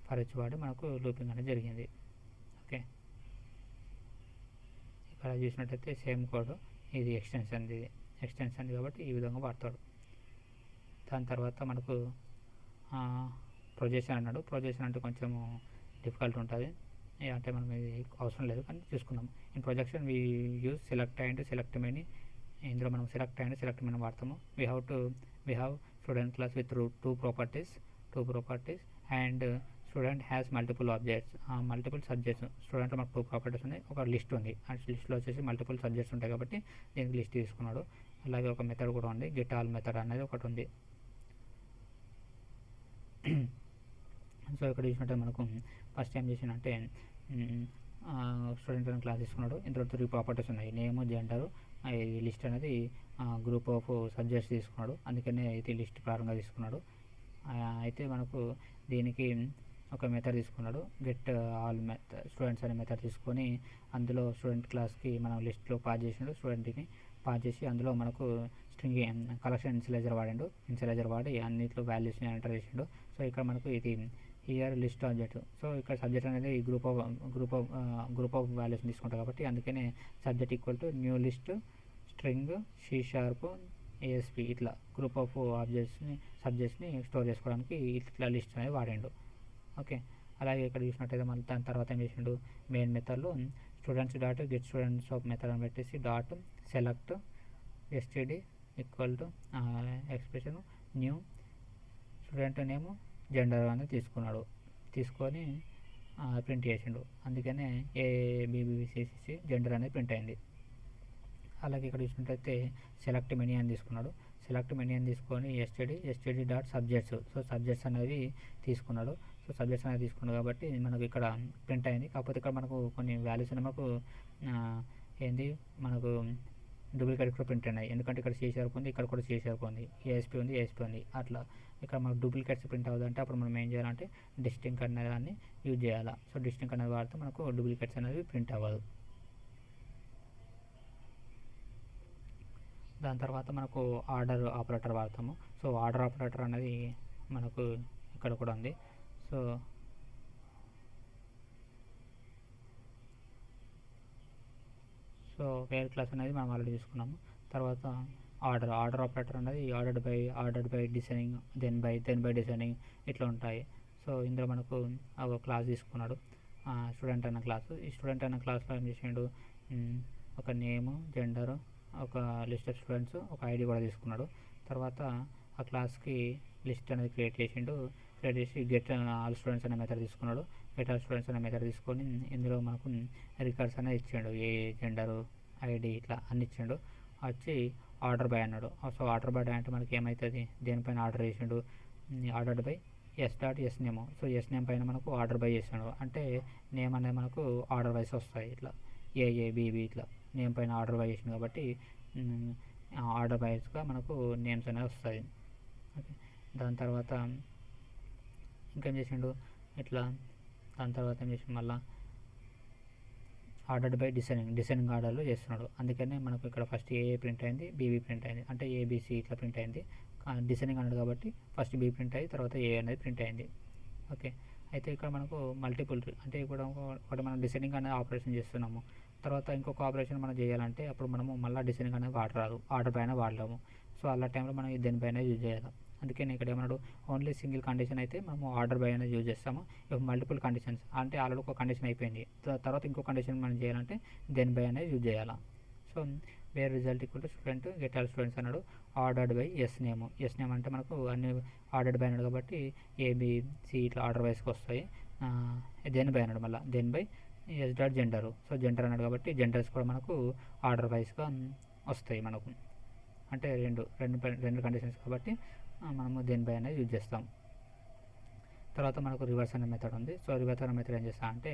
S1: ఫర్ ఈచ్ వాడి మనకు లూపింగ్ అనేది జరిగింది. ఓకే, ఇక్కడ చూసినట్టయితే సేమ్ కోడ్. ఇది ఎక్స్టెన్షన్ కాబట్టి ఈ విధంగా వాడతాడు. దాని తర్వాత మనకు ప్రొజెక్షన్ అన్నాడు. ప్రొజెక్షన్ అంటే కొంచెం డిఫికల్ట్ ఉంటుంది, అంటే మనం ఇది అవసరం లేదు కానీ చూసుకుందాం. In projection we use select and select many. ఇందులో మనం సెలెక్ట్ అండ్ సెలెక్ట్ మెనీ వాడతాము. We have student class with two properties and student has multiple subjects. స్టూడెంట్లో మనకు 2 ప్రాపర్టీస్ ఉన్నాయి, ఒక లిస్ట్ ఉంది. ఆ లిస్ట్లో వచ్చేసి మల్టిపుల్ సబ్జెక్ట్స్ ఉంటాయి కాబట్టి దీనికి లిస్ట్ తీసుకున్నాడు. అలాగే ఒక మెథడ్ కూడా ఉంది, గెట్ ఆల్ మెథడ్ అనేది ఒకటి ఉంది. సో ఇక్కడ చూసినట్టే మనకు ఫస్ట్ ఏం చేసిందంటే స్టూడెంట్ అని క్లాస్ తీసుకున్నాడు. ఇందులో 3 ప్రాపర్టీస్ ఉన్నాయి, నేమ్, జెండరు. ఈ లిస్ట్ అనేది గ్రూప్ ఆఫ్ సబ్జెక్ట్స్ తీసుకున్నాడు, అందుకనే ఇది లిస్ట్ ప్రారంభంగా తీసుకున్నాడు. అయితే మనకు దీనికి ఒక మెథడ్ తీసుకున్నాడు, గెట్ ఆల్ స్టూడెంట్స్ అనే మెథడ్ తీసుకొని అందులో స్టూడెంట్ క్లాస్కి మనం లిస్ట్లో పాస్ చేసినాడు. స్టూడెంట్ని పాస్ చేసి అందులో మనకు స్ట్రింగ్ కలెక్షన్ ఇన్షియలైజర్ వాడి అన్నింటిలో వాల్యూస్ని ఎంటర్ చేసిండు. సో ఇక్కడ మనకు ఇది హియర్ లిస్ట్ ఆబ్జెక్ట్. సో ఇక్కడ సబ్జెక్ట్ అనేది గ్రూప్ ఆఫ్ వాల్యూస్ తీసుకుంటాం కాబట్టి అందుకనే subject equal to new list string C# ASP ఇట్లా గ్రూప్ ఆఫ్ సబ్జెక్ట్స్ని స్టోర్ చేసుకోవడానికి ఇట్లా లిస్ట్ అనేది వాడిండు. ఓకే, అలాగే ఇక్కడ చూసినట్టయితే మళ్ళీ దాని తర్వాత ఏం చేసిండు, మెయిన్ మెథడ్లో students dot get students of method అని పెట్టేసి dot select std equal to expression new student name gender అనేది తీసుకొని ప్రింట్ చేసిండు. అందుకనే ABBCC జెండర్ అనేది ప్రింట్ అయింది. అలాగే ఇక్కడ చూసినట్టయితే సెలెక్ట్ మెనీ అని తీసుకున్నాడు. సెలెక్ట్ మెనీ అని తీసుకొని STD dot subjects, so subjects అనేవి తీసుకున్నాడు. సో సబ్జెక్ట్స్ అనేది తీసుకున్నాడు కాబట్టి మనకు ఇక్కడ ప్రింట్ అయింది. కాకపోతే ఇక్కడ మనకు కొన్ని వాల్యూస్ మనకు ఏంది మనకు డూప్లికేట్ కూడా ప్రింట్ అయినాయి. ఎందుకంటే ఇక్కడ CSRF ఉంది, ఇక్కడ కూడా CSRF ఉంది, ASP ఉంది. అట్లా ఇక్కడ మనకు డూప్లికేట్స్ ప్రింట్ అవ్వదంటే అప్పుడు మనం ఏం చేయాలంటే డిస్టింక్ అనే దాన్ని యూజ్ చేయాలి. సో డిస్టింక్ అనేది వాడితే మనకు డూప్లికేట్స్ అనేది ప్రింట్ అవ్వదు. దాని తర్వాత మనకు ఆర్డర్ ఆపరేటర్ వాడతాము. సో ఆర్డర్ ఆపరేటర్ అనేది మనకు ఇక్కడ కూడా ఉంది. సో వేర్ క్లాస్ అనేది మనం ఆల్రెడీ తీసుకున్నాము. తర్వాత ఆర్డర్ ఆపరేటర్ అనేది ordered by descending, then by descending ఇట్లా ఉంటాయి. సో ఇందులో మనకు ఒక క్లాస్ తీసుకున్నాడు, స్టూడెంట్ అన్న క్లాసు. ఈ స్టూడెంట్ అన్న క్లాస్లో ఏం చేసిండు, ఒక నేము, జెండరు, ఒక లిస్ట్ ఆఫ్ స్టూడెంట్స్, ఒక ఐడి కూడా తీసుకున్నాడు. తర్వాత ఆ క్లాస్కి లిస్ట్ అనేది క్రియేట్ చేసి గెట్ ఆల్ స్టూడెంట్స్ అనే మెథడ్ తీసుకున్నాడు. గెట్ ఆల్ స్టూడెంట్స్ అనే మెథడ్ తీసుకొని ఇందులో మనకు రికార్డ్స్ అనేది ఇచ్చాడు, ఏ జెండరు, ఐడి ఇట్లా అన్ని ఇచ్చాడు. వచ్చి ఆర్డర్ బై అన్నాడు. సో ఆర్డర్ బై అంటే మనకి ఏమవుతుంది, దేనిపైన ఆర్డర్ చేసిండు, ordered by S name. So S name పైన మనకు ఆర్డర్ బై చేసాడు అంటే నేమ్ అనేది మనకు ఆర్డర్ వైస్ వస్తాయి. ఇట్లా ఏబిబి ఇట్లా నేమ్ పైన ఆర్డర్ బై చేసిండు కాబట్టి ఆర్డర్ వైస్గా మనకు నేమ్స్ అనేది వస్తాయి. ఓకే, దాని తర్వాత ఇంకేం చేసిండు ఇట్లా. దాని తర్వాత ఏం చేసిండు, మళ్ళీ ఆర్డర్డ్ బై డిసైనింగ్ ఆర్డర్లో చేస్తున్నాడు. అందుకనే మనకు ఇక్కడ ఫస్ట్ ఏ ప్రింట్ అయింది, బీబీ ప్రింట్ అయింది, అంటే ఏబిసి ఇట్లా ప్రింట్ అయింది. డిసైనింగ్ అన్నాడు కాబట్టి ఫస్ట్ బి ప్రింట్ అయ్యి తర్వాత ఏ అనేది ప్రింట్ అయింది. ఓకే, అయితే ఇక్కడ మనకు మల్టిపుల్ అంటే ఇప్పుడు ఒకటి మనం డిసైనింగ్ అనేది ఆపరేషన్ చేస్తున్నాము. తర్వాత ఇంకొక ఆపరేషన్ మనం చేయాలంటే అప్పుడు మనము మళ్ళీ డిసైనింగ్ అనేది వాడరాదు, ఆర్డర్ పైన వాడలేము. సో అలా టైంలో మనం దేనిపైన యూజ్ చేయాలి. అందుకని ఇక్కడ ఏమన్నాడు, ఓన్లీ సింగిల్ కండిషన్ అయితే మనము ఆర్డర్ బై అనేది యూజ్ చేస్తాము. ఇప్పుడు మల్టిపుల్ కండిషన్స్ అంటే ఆల్రెడీ ఒక కండిషన్ అయిపోయింది, తర్వాత ఇంకో కండిషన్ మనం చేయాలంటే దెన్ బై అనేది యూజ్ చేయాలి. So where result equal to student get all students అన్నాడు. ఆర్డర్డ్ బై ఎస్ నేమ్ అంటే మనకు అన్ని ఆర్డర్డ్ బై అన్నాడు కాబట్టి ఏబిసి ఇట్లా ఆర్డర్ వైస్కి వస్తాయి. దెన్ బై అన్నాడు, మళ్ళీ then by S dot gender. So gender అన్నాడు కాబట్టి జెండర్స్ కూడా మనకు ఆర్డర్ వైస్గా వస్తాయి మనకు, అంటే రెండు కండిషన్స్ కాబట్టి మనము దెన్ బై అనేది యూజ్ చేస్తాం. తర్వాత మనకు రివర్స్ అనే మెథడ్ ఉంది. సో రివర్స్ అనే మెథడ్ ఏం చేస్తా అంటే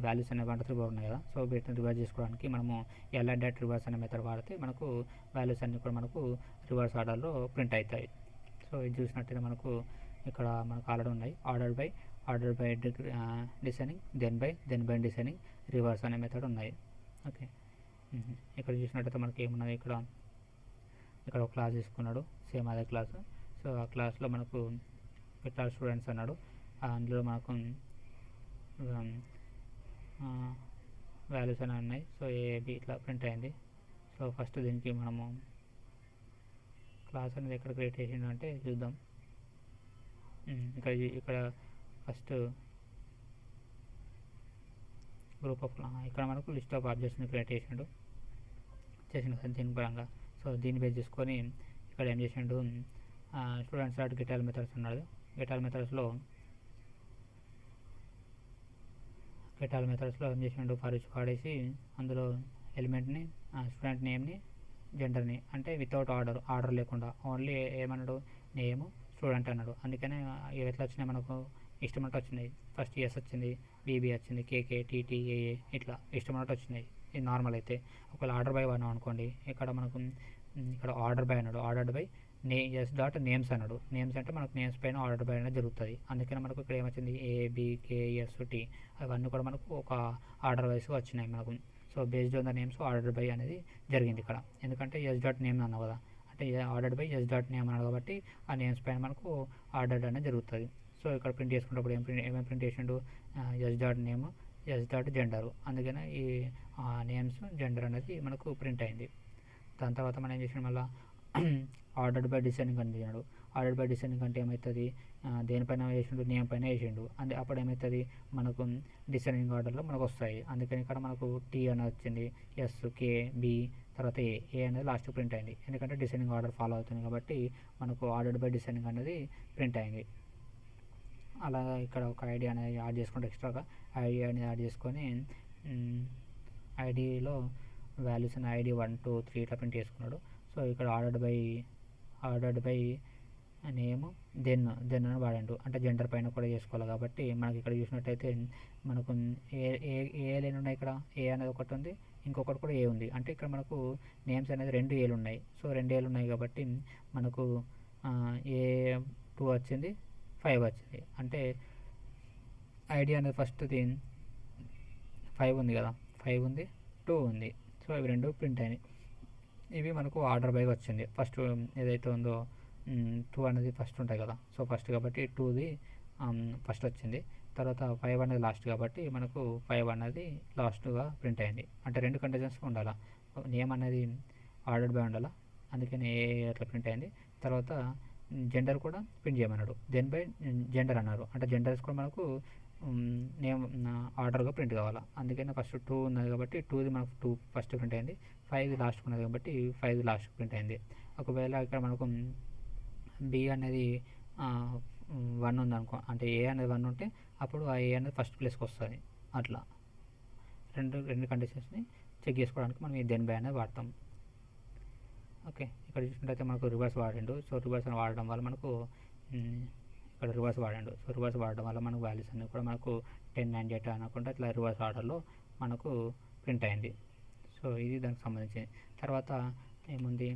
S1: వాల్యూస్ అనే 1 2 4 ఉన్నాయి కదా, సో వీటిని రివర్స్ చేసుకోవడానికి మనము డాట్ రివర్స్ అనే మెథడ్ వాడితే మనకు వాల్యూస్ అన్నీ కూడా మనకు రివర్స్ ఆర్డర్లో ప్రింట్ అవుతాయి. సో ఇది చూసినట్టయితే మనకు ఇక్కడ మనకు ఆల్రెడీ ఉన్నాయి order by descending, then by descending, reverse అనే మెథడ్ ఉన్నాయి. ఓకే, ఇక్కడ చూసినట్టయితే మనకి ఏమున్నది, ఇక్కడ ఒక క్లాస్ తీసుకున్నాడు, సేమ్ అదే క్లాస్. సో ఆ క్లాస్లో మనకు పెట్టాలి స్టూడెంట్స్ అన్నాడు. అందులో మనకు వాల్యూస్ అనేవి ఉన్నాయి. సో ఏబి ఇట్లా ప్రింట్ అయింది. సో ఫస్ట్ దీనికి మనము క్లాస్ అనేది ఎక్కడ క్రియేట్ చేసిండు అంటే చూద్దాం. ఇక్కడ ఫస్ట్ గ్రూప్ ఆఫ్ ఇక్కడ మనకు లిస్ట్ ఆఫ్ ఆబ్జెక్ట్స్ని క్రియేట్ చేసిండు కదా దీని పరంగా. సో దీన్ని బేస్ చేసుకొని ఇక్కడ ఏం చేసిండు, students dot get all methods ఉన్నాడు. గెట్ ఆల్ మెథడ్స్లో ఏం చేసిండు, ఫర్ ఈచ్ వాడేసి అందులో ఎలిమెంట్ని, స్టూడెంట్ నేమ్ని, జెండర్ని, అంటే వితౌట్ ఆర్డర్ లేకుండా ఓన్లీ ఏమన్నాడు, నేము స్టూడెంట్ అన్నాడు. అందుకనే ఎట్లా వచ్చినాయి మనకు ఇష్టమన్నట్టు వచ్చినాయి. ఫస్ట్ ఎస్ వచ్చింది, బీబీ వచ్చింది, కేకే, టీటీ, ఏఏ ఇట్లా ఇష్టమన్నట్టు వచ్చినాయి. ఇది నార్మల్ అయితే ఒకవేళ ఆర్డర్ బై వాడినాం అనుకోండి, ఇక్కడ మనకు ఇక్కడ ఆర్డర్ బై అన్నాడు, ordered by S dot names అన్నాడు. నేమ్స్ అంటే మనకు నేమ్స్ పైన ఆర్డర్ బై అనేది జరుగుతుంది. అందుకని మనకు ఇక్కడ ఏమొచ్చింది, ABKST అవన్నీ కూడా మనకు ఒక ఆర్డర్ వైస్గా వచ్చినాయి మనకు. So based on the names order by అనేది జరిగింది ఇక్కడ. ఎందుకంటే ఎస్ డాట్ నేమ్ అన్నావు కదా, అంటే ordered by S dot name అన్నాడు కాబట్టి ఆ నేమ్స్ పైన మనకు ఆర్డర్డ్ అనేది జరుగుతుంది. సో ఇక్కడ ప్రింట్ చేసుకున్నప్పుడు ఏమేమి ప్రింట్ చేసిండు, S dot name, yes dot gender. అందుకనే ఈ నేమ్స్, జెండర్ అనేది మనకు ప్రింట్ అయింది. దాని తర్వాత మనం ఏం చేసాడు, మళ్ళీ ఆర్డర్డ్ బై డిసైనింగ్ అని చేసినాడు. ఆర్డర్డ్ బై డిసైనింగ్ అంటే ఏమవుతుంది, దేనిపైన వేసిండు, నేమ్ పైన వేసిండు. అప్పుడు ఏమవుతుంది మనకు డిసైనింగ్ ఆర్డర్లో మనకు వస్తాయి. అందుకని ఇక్కడ మనకు టీ అనేది వచ్చింది, ఎస్, కే, బి, తర్వాత ఏ అనేది లాస్ట్ ప్రింట్ అయింది. ఎందుకంటే డిసైనింగ్ ఆర్డర్ ఫాలో అవుతుంది కాబట్టి మనకు ఆర్డర్డ్ బై డిసైనింగ్ అనేది ప్రింట్ అయింది. అలా ఇక్కడ ఒక ఐడి అనేది యాడ్ చేసుకుంటే ఎక్స్ట్రాగా ఐడి అనేది యాడ్ చేసుకొని ఐడిలో వాల్యూస్ అని ఐడి 1 2 3 ఇట్లా ప్రింట్ చేసుకున్నాడు. సో ఇక్కడ ordered ordered by name then అని వాడండు, అంటే జెండర్ పైన కూడా చేసుకోవాలి. కాబట్టి మనకి ఇక్కడ చూసినట్టయితే మనకు ఏ లైన్ ఉన్నాయి, ఇక్కడ ఏ అనేది ఒకటి ఉంది, ఇంకొకటి కూడా ఏ ఉంది. అంటే ఇక్కడ మనకు నేమ్స్ అనేది 2 ఏలు ఉన్నాయి. సో 2 ఏలు ఉన్నాయి కాబట్టి మనకు ఏ 2 వచ్చింది, 5 వచ్చింది. అంటే ఐడి అనేది ఫస్ట్ది 5 ఉంది కదా, 5 ఉంది, 2 ఉంది. సో ఇవి 2 ప్రింట్ అయినాయి. ఇవి మనకు ఆర్డర్ బైగా వచ్చింది. ఫస్ట్ ఏదైతే ఉందో 2 అనేది ఫస్ట్ ఉంటాయి కదా, సో ఫస్ట్ కాబట్టి 2ది ఫస్ట్ వచ్చింది. తర్వాత 5 అనేది లాస్ట్ కాబట్టి మనకు 5 అనేది లాస్ట్గా ప్రింట్ అయింది. అంటే 2 కండిషన్స్ ఉండాలా, నేమ్ అనేది ఆర్డర్డ్ బై ఉండాలా, అందుకని ఏ అట్లా ప్రింట్ అయింది. తర్వాత జెండర్ కూడా ప్రింట్ చేయమన్నాడు, దెన్ బై జెండర్ అన్నారు. అంటే జెండర్స్ కూడా మనకు నేమ్ ఆర్డర్గా ప్రింట్ కావాలా, అందుకని ఫస్ట్ 2 ఉన్నది కాబట్టి 2ది మనకు 2 ఫస్ట్ ప్రింట్ అయింది. 5 లాస్ట్ ఉన్నది కాబట్టి 5 లాస్ట్ ప్రింట్ అయింది. ఒకవేళ ఇక్కడ మనకు బి అనేది 1 ఉంది అనుకో, అంటే ఏ అనేది 1 ఉంటే అప్పుడు ఆ ఏ అనేది ఫస్ట్ ప్లేస్కి వస్తుంది. అట్లా రెండు కండిషన్స్ని చెక్ చేసుకోవడానికి మనం ఈ దెన్ బై అనేది వాడతాం. ఓకే, ఇక్కడ చూసినట్టయితే మనకు రివర్స్ వాడిండు. సో రివర్స్ అని వాడడం వల్ల మనకు ఇక్కడ రివర్స్ వాడండు. సో రివర్స్ వాడడం వల్ల మనకు వాల్యూస్ అన్నీ కూడా మనకు 10, 9, 8 అనుకుంటే ఇట్లా రివర్స్ ఆర్డర్లో మనకు ప్రింట్ అయింది. సో ఇది దానికి సంబంధించి. తర్వాత ఏముంది,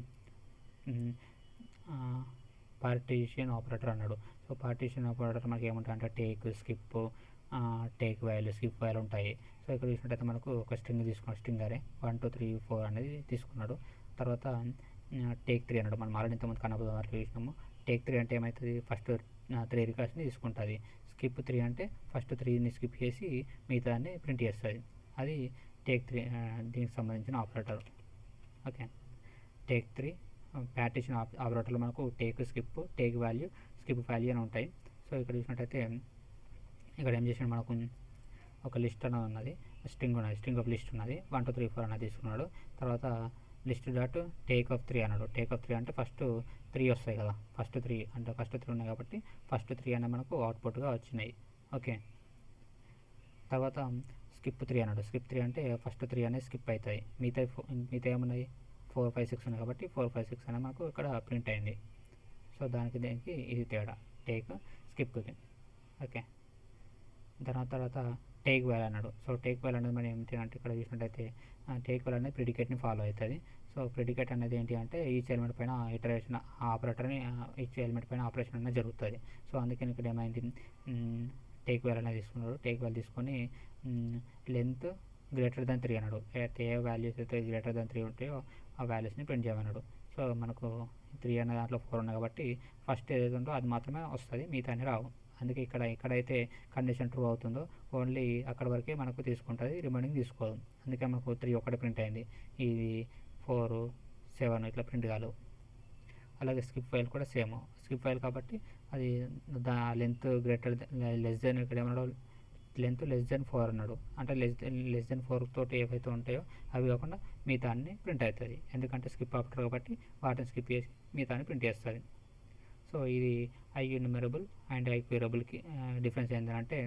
S1: పార్టీషన్ ఆపరేటర్ అన్నాడు. సో పార్టీషన్ ఆపరేటర్ మనకి ఏముంటాయి అంటే take, skip, take value, skip value ఉంటాయి. సో ఇక్కడ చూసినట్టయితే మనకు ఒక స్ట్రింగ్ తీసుకున్నాడు, స్ట్రింగ్ అరే 1, 2, 3, 4 అనేది తీసుకున్నాడు. తర్వాత టేక్ 3 అన్నాడు. మనం ఆల్రెడీ ఇంతకుముందు కనబోదాం అట్లా చూసినాము. టేక్ 3 అంటే ఏమవుతుంది, ఫస్ట్ 3 రికార్డ్స్ని తీసుకుంటుంది. స్కిప్ 3 అంటే ఫస్ట్ 3ని స్కిప్ చేసి మిగతాన్ని ప్రింట్ చేస్తుంది. అది టేక్ 3 దీనికి సంబంధించిన ఆపరేటర్. ఓకే, టేక్ 3 పార్టీషన్ ఆపరేటర్లో మనకు take, skip, take value, skip value అని ఉంటాయి. సో ఇక్కడ చూసినట్టయితే ఇక్కడ ఏం చేసాడు, మనకు ఒక లిస్ట్ అనేది ఉన్నది, స్ట్రింగ్ ఉన్నది, స్ట్రింగ్ ఆఫ్ లిస్ట్ ఉన్నది, 1, 2, 3, 4 అనేది తీసుకున్నాడు. తర్వాత లిస్ట్ డాట్ టేక్ ఆఫ్ 3 అన్నాడు. టేక్ ఆఫ్ 3 అంటే ఫస్ట్ 3 వస్తాయి కదా, ఫస్ట్ 3 అంటే ఫస్ట్ 3 ఉన్నాయి కాబట్టి ఫస్ట్ 3 అనేది మనకు అవుట్పుట్గా వచ్చినాయి. ఓకే, తర్వాత స్కిప్ 3 అన్నాడు. స్కిప్ 3 అంటే ఫస్ట్ 3 అనేది స్కిప్ అవుతాయి, మిగతా ఏమున్నాయి 4, 5, 6 ఉన్నాయి కాబట్టి 4, 5, 6 అనేది మనకు ఇక్కడ ప్రింట్ అయింది. సో దీనికి ఇది తేడా టేక్, స్కిప్కి. ఓకే, దాని తర్వాత టేక్ వాల్యూ అన్నాడు. సో టేక్ వాల్యూ అనేది మనం ఏంటి అంటే ఇక్కడ చూసినట్టయితే టేక్ వాల్యూ అనేది ప్రిడికేట్ని ఫాలో అవుతుంది. సో ప్రిడికేట్ అనేది ఏంటి అంటే ఈచ్ ఎలిమెంట్ పైన ఇటరేషన్ ఆపరేటర్ని ఈచ్ ఎలిమెంట్ పైన ఆపరేషన్ అనేది జరుగుతుంది. సో అందుకని ఇక్కడ ఏమైంది, టేక్ వాల్యూ అనేది తీసుకున్నాడు. టేక్ వాల్యూ తీసుకొని లెంత్ గ్రేటర్ దాన్ 3 అన్నాడు. ఏ వాల్యూస్ అయితే గ్రేటర్ దాన్ 3 ఉంటాయో ఆ వాల్యూస్ని ప్రింట్ చేయమన్నాడు. సో మనకు 3 అనే దాంట్లో 4 ఉన్నాయి కాబట్టి ఫస్ట్ ఏదైతే ఉందో అది మాత్రమే వస్తుంది, మిగతా రావు. అందుకే ఎక్కడైతే కండిషన్ ట్రూ అవుతుందో ఓన్లీ అక్కడ వరకే మనకు తీసుకుంటుంది, రిమైనింగ్ తీసుకోదు. అందుకే మనకు 3 ఒకటి ప్రింట్ అయింది, ఇది 4, 7 ఇట్లా ప్రింట్ కాలేవు. అలాగే స్కిప్ ఫైల్ కూడా సేమ్, స్కిప్ ఫైల్ కాబట్టి అది లెంత్ లెస్ దెన్, ఇక్కడ ఏమన్నాడు లెంత్ లెస్ దెన్ 4 అన్నాడు. అంటే లెస్ దెన్ 4 తోటి ఏవైతే ఉంటాయో అవి కాకుండా మిగతా అన్ని ప్రింట్ అవుతుంది, ఎందుకంటే స్కిప్ ఆపరేటర్ కాబట్టి వాటిని స్కిప్ చేసి మిగతా ప్రింట్ చేస్తుంది. సో ఇది IEnumerable అండ్ IQUrableకి డిఫరెన్స్ ఏంటంటే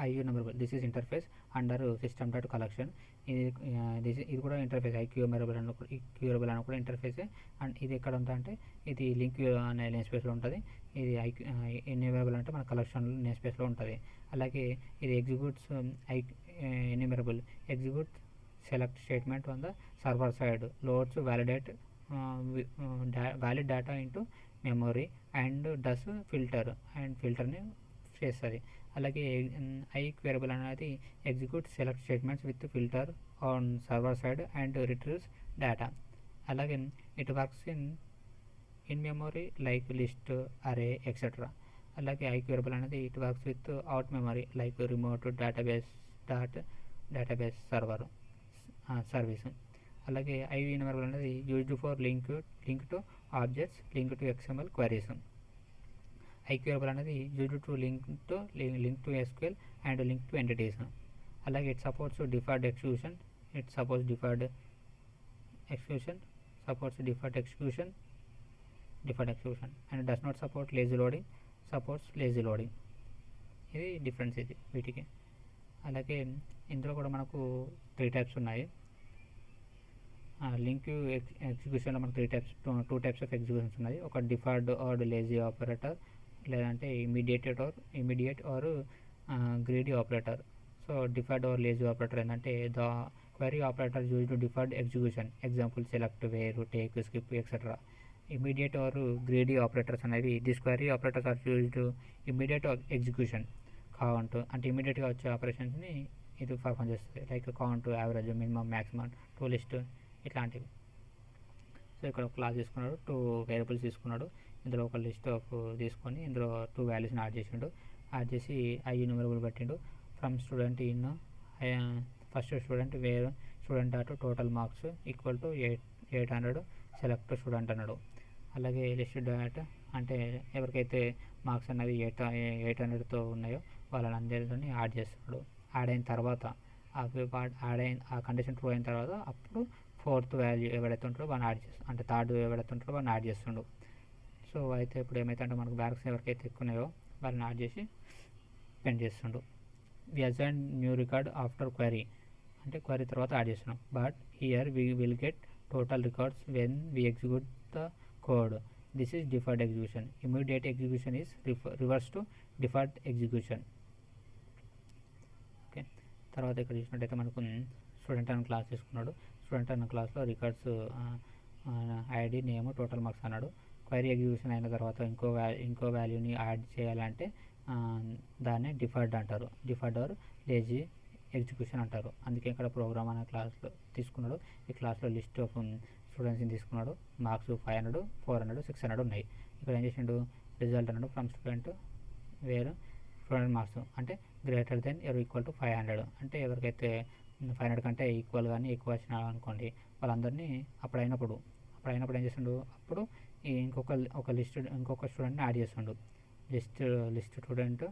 S1: IEnumerable this is interface under system dot collection. ఇది కూడా ఇంటర్ఫేస్, IQUrabale అని కూడా ఇంటర్ఫేసే. అండ్ ఇది ఎక్కడ ఉంటుందంటే ఇది లింక్ అనే నేమ్ స్పేస్లో ఉంటుంది. ఇది ఎన్యూమరబుల్ అంటే మన కలెక్షన్ నేమ్ స్పేస్లో ఉంటుంది. అలాగే ఇది executes enumerable execute select statement on the server side, loads valid data into memory and does ఫిల్టర్ని చేస్తుంది. అలాగే IQUrable అనేది execute select statements with filter on server side and retrieves data. అలాగే it works in memory like list, array, etcetera. అలాగే IQUrable అనేది it works with out memory like remote database service. అలాగే IEnumerable అనేది used for LINQ to objects, LINQ to XML queries. IQUrable అనేది used to LINQ to SQL and LINQ to entities. అలాగే it supports deferred execution and does not support lazy loading, supports lazy loading. ఇది డిఫరెన్స్ ఇది వీటికి. అలాగే ఇందులో కూడా మనకు 3 టైప్స్ ఉన్నాయి. లింక్ ఎగ్జిక్యూషన్లో మనకు టూ టైప్స్ ఆఫ్ ఎగ్జిక్యూషన్స్ ఉన్నాయి. ఒక డిఫర్డ్ ఆర్ లేజీ ఆపరేటర్, లేదంటే immediate or greedy operator. So deferred or lazy operator ఏంటంటే the query operator use to deferred execution, example select, where, take, skip etcetera. Immediate or greedy operators అనేవి this query operators are use to immediate execution, count అంటే ఇమీడియట్గా వచ్చే ఆపరేషన్స్ని ఇది పర్ఫామ్ చేస్తుంది. Like count, average, minimum, maximum, to list ఇట్లాంటివి. సో ఇక్కడ ఒక క్లాస్ తీసుకున్నాడు, 2 వేరియబుల్స్ తీసుకున్నాడు. ఇందులో ఒక లిస్ట్ ఆఫ్ తీసుకొని ఇందులో 2 వాల్యూస్ని యాడ్ చేసిండు. యాడ్ చేసి ఐ న్యూమరబుల్ పెట్టిండు. From student in first student where student dot total marks equal to 800 select student అన్నాడు. అలాగే లిస్ట్ డాట్ అంటే ఎవరికైతే మార్క్స్ అనేవి 800తో ఉన్నాయో వాళ్ళని అందరినీ యాడ్ చేస్తున్నాడు. యాడ్ అయిన తర్వాత ఆ కండిషన్ ట్రూ అయిన తర్వాత అప్పుడు 4th వాల్యూ ఎవరైతే ఉంటారో వాళ్ళని యాడ్ చేస్తాడు, అంటే 3rd ఎవరైతే ఉంటారో వాళ్ళని యాడ్ చేస్తుండు. సో అయితే ఇప్పుడు ఏమైతే అంటే మనకు మార్క్స్ ఎవరికైతే ఎక్కువ ఉన్నాయో వాళ్ళని యాడ్ చేసి స్పెండ్ చేస్తుండు. We assign new record after query అంటే క్వరీ తర్వాత యాడ్ చేస్తున్నాం. But here we will get total records when we execute the code. This is deferred execution. Immediate execution is reverse to deferred execution. Okay, తర్వాత ఇక్కడ చూసినట్టయితే మనకు స్టూడెంట్ అన్న క్లాస్ తీసుకున్నాడు. స్టూడెంట్ అన్న క్లాస్లో records ID, name, total marks అన్నాడు. క్వరీ ఎగ్జిక్యూషన్ అయిన తర్వాత ఇంకో వాల్యూని యాడ్ చేయాలంటే దాన్ని డిఫర్డ్ అంటారు. డిఫర్డ్ ఆర్ లేజీ ఎగ్జిక్యూషన్ అంటారు. అందుకే ఇక్కడ ప్రోగ్రామ్ అనే క్లాస్లో తీసుకున్నాడు. ఈ క్లాస్లో లిస్ట్ ఆఫ్ స్టూడెంట్స్ని తీసుకున్నాడు. మార్క్స్ 500, 400, 600 ఉన్నాయి. ఇక్కడ ఏం చేసిండు, రిజల్ట్ అన్నాడు from student where student marks అంటే greater than or equal to 500. అంటే ఎవరికైతే 500 కంటే ఈక్వల్ కానీ ఎక్కువ వచ్చినా అనుకోండి వాళ్ళందరినీ అప్పుడైనప్పుడు ఏం చేస్తుండు, అప్పుడు ఇంకొక స్టూడెంట్ని యాడ్ చేస్తుండు. List student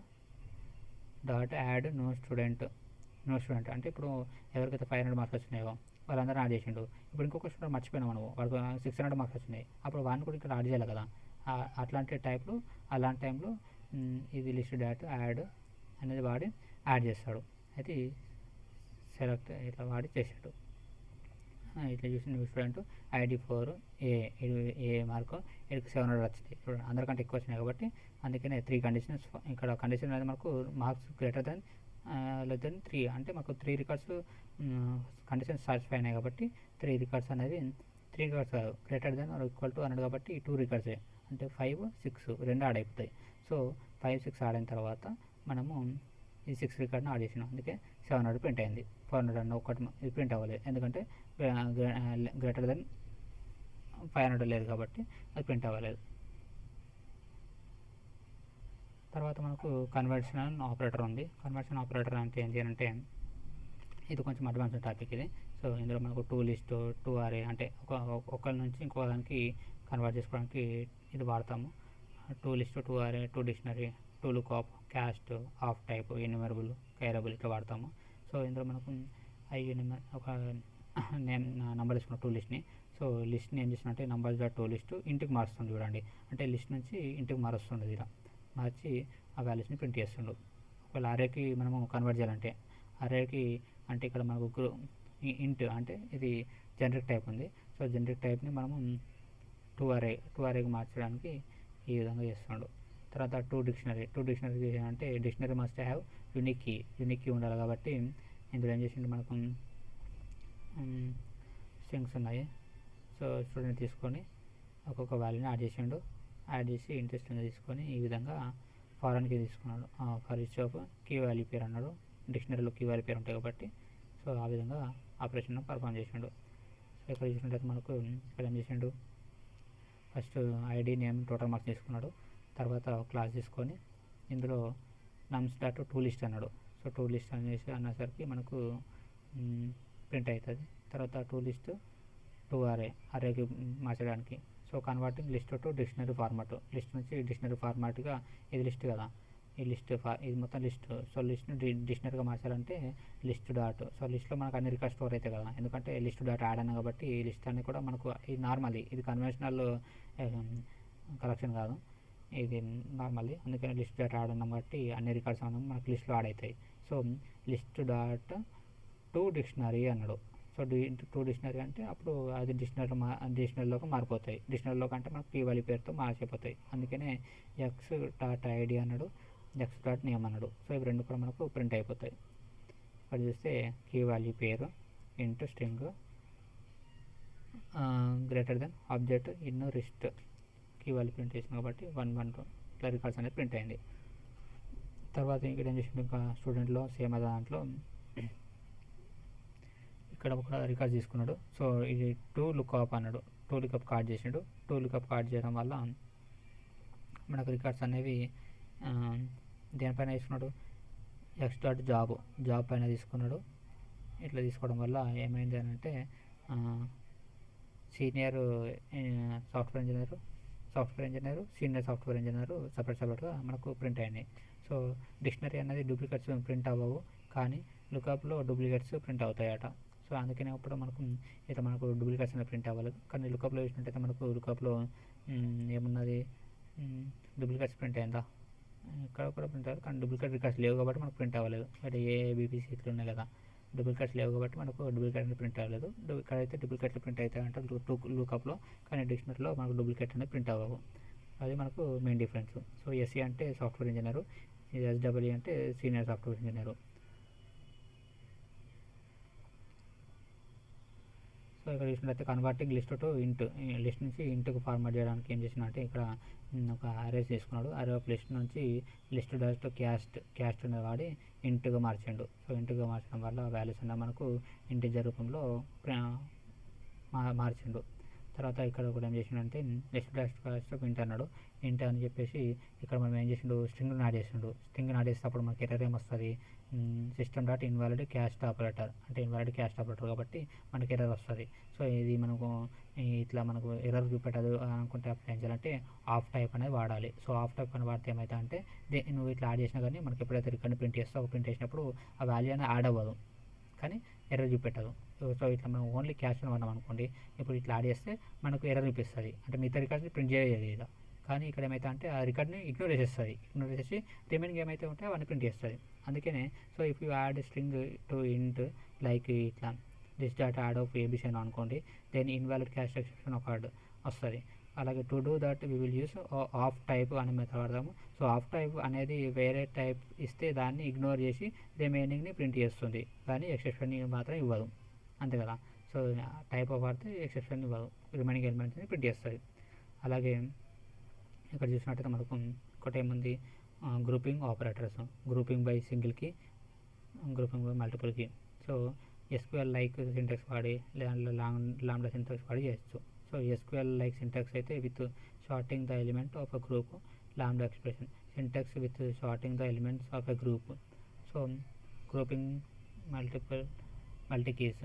S1: dot add new student అంటే ఇప్పుడు ఎవరికైతే 500 మార్క్స్ వచ్చినాయో వాళ్ళందరూ యాడ్ చేసిండు. ఇప్పుడు ఇంకొక స్టూడెంట్ మర్చిపోయినాం మనము, వాడికి 600 మార్క్స్ వచ్చినాయి, అప్పుడు వాడిని కూడా ఇక్కడ యాడ్ చేయాలి కదా. అలాంటి టైంలో ఇది లిస్ట్ డాట్ యాడ్ అనేది వాడి యాడ్ చేస్తాడు. అయితే సెలెక్ట్ ఇట్లా వాడి చేసాడు. ఇట్లా చూసి న్యూ స్టూడెంట్ ఐడి 4 ఏ మార్కు 700 వచ్చింది. చూడండి అందరికంటే ఎక్కువ వచ్చినాయి కాబట్టి అందుకనే 3 కండిషన్స్. ఇక్కడ కండిషన్ అనేది మనకు marks greater than less than 3 అంటే మాకు 3 రికార్డ్స్ కండిషన్స్ సాటిస్ఫై అయినాయి కాబట్టి 3 రికార్డ్స్ అనేది 3 రికార్డ్స్ కాదు, greater than or equal to అన్నాడు కాబట్టి 2 రికార్డ్సే అంటే 5, 6 రెండు యాడ్ అయిపోతాయి. సో 5, 6 యాడ్ అయిన తర్వాత మనము ఈ 6 రికార్డ్ని యాడ్ చేసినాం. అందుకే 700 ప్రింట్ అయింది. 400 అన్న ఒకటి ఇది ప్రింట్ అవ్వలేదు, ఎందుకంటే గ్రేటర్ దెన్ 500 లేదు కాబట్టి అది ప్రింట్ అవ్వలేదు. తర్వాత మనకు కన్వర్షన్ ఆపరేటర్ ఉంది. కన్వర్షన్ ఆపరేటర్ అంటే ఏంటి అంటే ఇది కొంచెం అడ్వాన్స్ టాపిక్ ఇది. సో ఇందులో మనకు 2 లిస్ట్ 2 అరే అంటే ఒకరి నుంచి ఇంకో దానికి కన్వర్ట్ చేసుకోవడానికి ఇది వాడతాము. 2 list 2 array 2 dictionary 2 lookup, cast, of type, enumerable, queryable ఇట్లా వాడతాము. సో ఇందులో మనకు ఒక నంబర్ తీసుకున్న 2 లిస్ట్ని. సో లిస్ట్ని ఏం చేసినట్టే నంబర్స్ డాట్ 2 లిస్ట్ ఇంటికి మారుస్తుంది చూడండి. అంటే లిస్ట్ నుంచి ఇంటికి మారుస్తుంది, ఇలా మార్చి ఆ వాల్యూస్ని ప్రింట్ చేస్తుండు. ఒకవేళ అరేకి మనము కన్వర్ట్ చేయాలంటే అరేకి అంటే ఇక్కడ మనకు ఇంట్ అంటే ఇది జనరిక్ టైప్ ఉంది. సో జనరిక్ టైప్ని మనము 2 అరేకి మార్చడానికి ఈ విధంగా చేస్తుండు. తర్వాత 2 డిక్షనరీ అంటే dictionary must have unique key ఉండాలి కాబట్టి ఇందులో ఏం చేసిండు మనకు స్ట్రింగ్స్ ఉన్నాయి. సో స్టూడెంట్ తీసుకొని ఒక్కొక్క వాల్యూని యాడ్ చేసిండు. యాడ్ చేసి ఇంట్రెస్టింగ్గా తీసుకొని ఈ విధంగా ఫారెన్కి తీసుకున్నాడు. For each of key value pair అన్నాడు. డిక్షనరీలో కీ వాల్యూ పేరు ఉంటాయి కాబట్టి సో ఆ విధంగా ఆపరేషన్ పర్ఫామ్ చేసిండు. సో ఇక్కడ చూసినట్లయితే మనకు ఇక్కడ ఏం చేసిండు, first ID, name, total marks తీసుకున్నాడు. తర్వాత క్లాస్ తీసుకొని ఇందులో నమ్స్ డాట్ 2 లిస్ట్ అన్నాడు. సో 2 లిస్ట్ అనేసి అన్నసరికి మనకు ప్రింట్ అవుతుంది. తర్వాత 2 లిస్ట్ 2 అరేకి మార్చడానికి. So converting list to dictionary format. List నుంచి డిక్షనరీ ఫార్మాట్గా ఇది లిస్ట్ కదా, ఈ లిస్ట్ ఇది మొత్తం లిస్ట్. సో లిస్ట్ని డిక్షనరీగా మార్చాలంటే లిస్ట్ డాట్. సో లిస్ట్లో మనకు అన్ని రికార్డ్ స్టోర్ అవుతాయి కదా, ఎందుకంటే లిస్ట్ డాట్ యాడ్ అయినా కాబట్టి ఈ లిస్ట్ అన్ని కూడా మనకు ఇది నార్మల్, ఇది కన్వెన్షనల్ కలెక్షన్ కాదు, ఇది నార్మల్లీ. అందుకని లిస్ట్ డాట్ యాడ్ అన్నాం కాబట్టి అన్ని రికార్డ్స్ అన్నాం మనకు లిస్ట్లో యాడ్ అవుతాయి. సో లిస్ట్ డాట్ 2 డిక్షనరీ అన్నాడు. సో టు డిక్షనరీ అంటే అప్పుడు అది డిక్షనరీలోకి మారిపోతాయి. డిక్షనరీలోకి అంటే మనకు కీ వాల్యూ పేరుతో మార్చిపోతాయి. అందుకనే ఎక్స్ డాట్ ఐడి అన్నాడు, ఎక్స్ డాట్ నేమ్ అన్నాడు. సో ఇవి రెండు కూడా మనకు ప్రింట్ అయిపోతాయి. ఇక్కడ చూస్తే key value pair int string greater than object in list key value print చేసింది కాబట్టి 112 ఇట్లా రికార్డ్స్ అనేది ప్రింట్ అయింది. తర్వాత ఇక్కడ ఏం చేసింది, ఇంకా స్టూడెంట్లో సేమ్ అదే దాంట్లో ఇక్కడ ఒక రికార్డ్ తీసుకున్నాడు. సో ఇది టూ లుక్అప్ అన్నాడు, టూ లుక్అప్ కార్డ్ చేసిండు. టూ లుక్అప్ కార్డ్ చేయడం వల్ల మనకు రికార్డ్స్ అనేవి దేనిపైన తీసుకున్నాడు, ఎక్స్ డాట్ జాబ్ పైన తీసుకున్నాడు. ఇట్లా తీసుకోవడం వల్ల ఏమైంది అని అంటే senior software engineer, senior software engineer సపరేట్గా మనకు ప్రింట్ అయినాయి. సో డిక్షనరీ అనేది డూప్లికేట్స్ ప్రింట్ అవ్వవు, కానీ లుకప్లో డూప్లికేట్స్ ప్రింట్ అవుతాయట. సో అందుకనే ఇప్పుడు మనకు డూప్లికేట్స్ అనేది ప్రింట్ అవ్వలేదు. కానీ లుకప్లో చూసినట్టయితే మనకు లుకప్లో ఏమున్నది, డూప్లికేట్స్ ప్రింట్ అయిందా, ఇక్కడ కూడా ప్రింట్ అవ్వదు. కానీ డూప్లికేట్ రికార్డ్స్ లేవు కాబట్టి మనకు ప్రింట్ అవ్వలేదు. అంటే ఏబీపీసీ ఇట్లా ఉన్నాయి కదా, డూప్లికేట్స్ లేవు కాబట్టి మనకు డూప్లికేట్ అనేది ప్రింట్ అవ్వలేదు. ఇక్కడైతే డూప్లికేట్లు ప్రింట్ అవుతాయి అంటే లుకప్లో, కానీ డిక్షనరీలో మనకు డూప్లికేట్ అనేది ప్రింట్ అవ్వవు. అది మనకు మెయిన్ డిఫరెన్స్. సో ఎస్సీ అంటే సాఫ్ట్వేర్ ఇంజనీరు, ఎస్డబ్ల్యూ అంటే సీనియర్ సాఫ్ట్వేర్ ఇంజనీరు. సో ఇక్కడ చూసినట్లయితే కన్వర్టింగ్ లిస్ట్ టు ఇంట్, లిస్ట్ నుంచి ఇంట్కి ఫార్మాట్ చేయడానికి ఏం చేసిన అంటే ఇక్కడ ఒక అరేస్ తీసుకున్నాడు. అరే ఆఫ్ లిస్ట్ నుంచి లిస్ట్ డాట్ క్యాస్ట్ వాడి ఇంట్గా మార్చిండు. సో ఇంట్గా మార్చడం వల్ల వాల్యూస్ అన్న మనకు ఇంటిజర్ రూపంలో మార్చిండు. తర్వాత ఇక్కడ కూడా ఏం చేసిండంటే లిస్ట్ డాట్ క్యాస్ట్ ఇంట్ అన్నాడు. ఇంట్ అని చెప్పేసి ఇక్కడ మనం ఏం చేసిండు, స్ట్రింగ్ యాడ్ చేసిండు. స్ట్రింగ్ యాడ్ చేసేటప్పుడు మనకి ఎర్రర్ ఏమొస్తుంది, system dot invalid caste operator, అంటే ఇన్వాలిడ్ క్యాస్ట్ ఆపరేటర్ కాబట్టి మనకి ఎర్రర్ వస్తుంది. సో ఇది మనకు ఇట్లా మనకు ఎర్రర్ చూపెట్టదు అనుకుంటే అప్పుడు ఏం చేయాలంటే ఆఫ్ టైప్ అనేది వాడాలి. సో ఆఫ్ టైప్ అని వాడితే ఏమైతే అంటే నువ్వు ఇట్లా యాడ్ చేసినా కానీ మనకి ఎప్పుడైతే రికార్డ్ ప్రింట్ చేస్తావు, ప్రింట్ చేసినప్పుడు ఆ వాల్యూ అనేది యాడ్ అవ్వదు, కానీ ఎర్రర్ చూపెట్టదు. సో ఇట్లా మనం ఓన్లీ క్యాస్ట్ అని వాడినాం అనుకోండి, ఇప్పుడు ఇట్లా యాడ్ చేస్తే మనకు ఎర్రర్ చూపిస్తుంది, అంటే మిగతా రికార్డ్ని ప్రింట్ చేయలేదు ఇలా. కానీ ఇక్కడ ఏమైతే అంటే ఆ రికార్డ్ని ఇగ్నోర్ చేసి రిమైనింగ్ ఏమైతే ఉంటే అవన్నీ ప్రింట్ చేస్తుంది. అందుకనే so if you add string to int like ఇట్లా this dot add of ABC అని అనుకోండి, దెన్ ఇన్వాలిడ్ క్యాస్ట్ ఎక్సెప్షన్ ఒక వస్తుంది. అలాగే to do that we will use of type అనే మెథడ్ వాడదాము. సో ఆఫ్ టైప్ అనేది వేరే టైప్ ఇస్తే దాన్ని ఇగ్నోర్ చేసి రిమైనింగ్ని ప్రింట్ చేస్తుంది, కానీ ఎక్సెప్షన్ని మాత్రం ఇవ్వదు, అంతే కదా. సో టైప్ ఆఫ్ వాడితే ఎక్సెప్షన్ ఇవ్వదు, రిమైనింగ్ ఎలిమెంట్స్ని ప్రింట్ చేస్తుంది. అలాగే ఇక్కడ చూసినట్టయితే మనకు ఒకటి ఏముంది, grouping operators, grouping by single key, grouping by multiple key. So SQL like syntax వాడి లేదా లాంబ్డా సింటాక్స్ వాడి చేయొచ్చు. సో ఎస్క్యూఎల్ లైక్ సింటాక్స్ అయితే with sorting the element of a group, lambda expression syntax with sorting the elements of a group. So grouping multi keys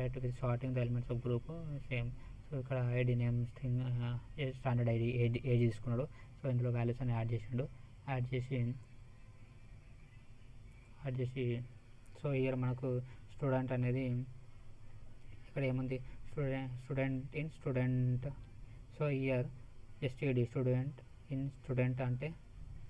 S1: like with sorting the elements of group same. So ఇక్కడ ID name string standard age తీసుకున్నాడు. సో ఇందులో వాల్యూస్ అని యాడ్ చేసి సో ఇయర్ మనకు స్టూడెంట్ అనేది ఇక్కడ ఏముంది, student. So here STD student అంటే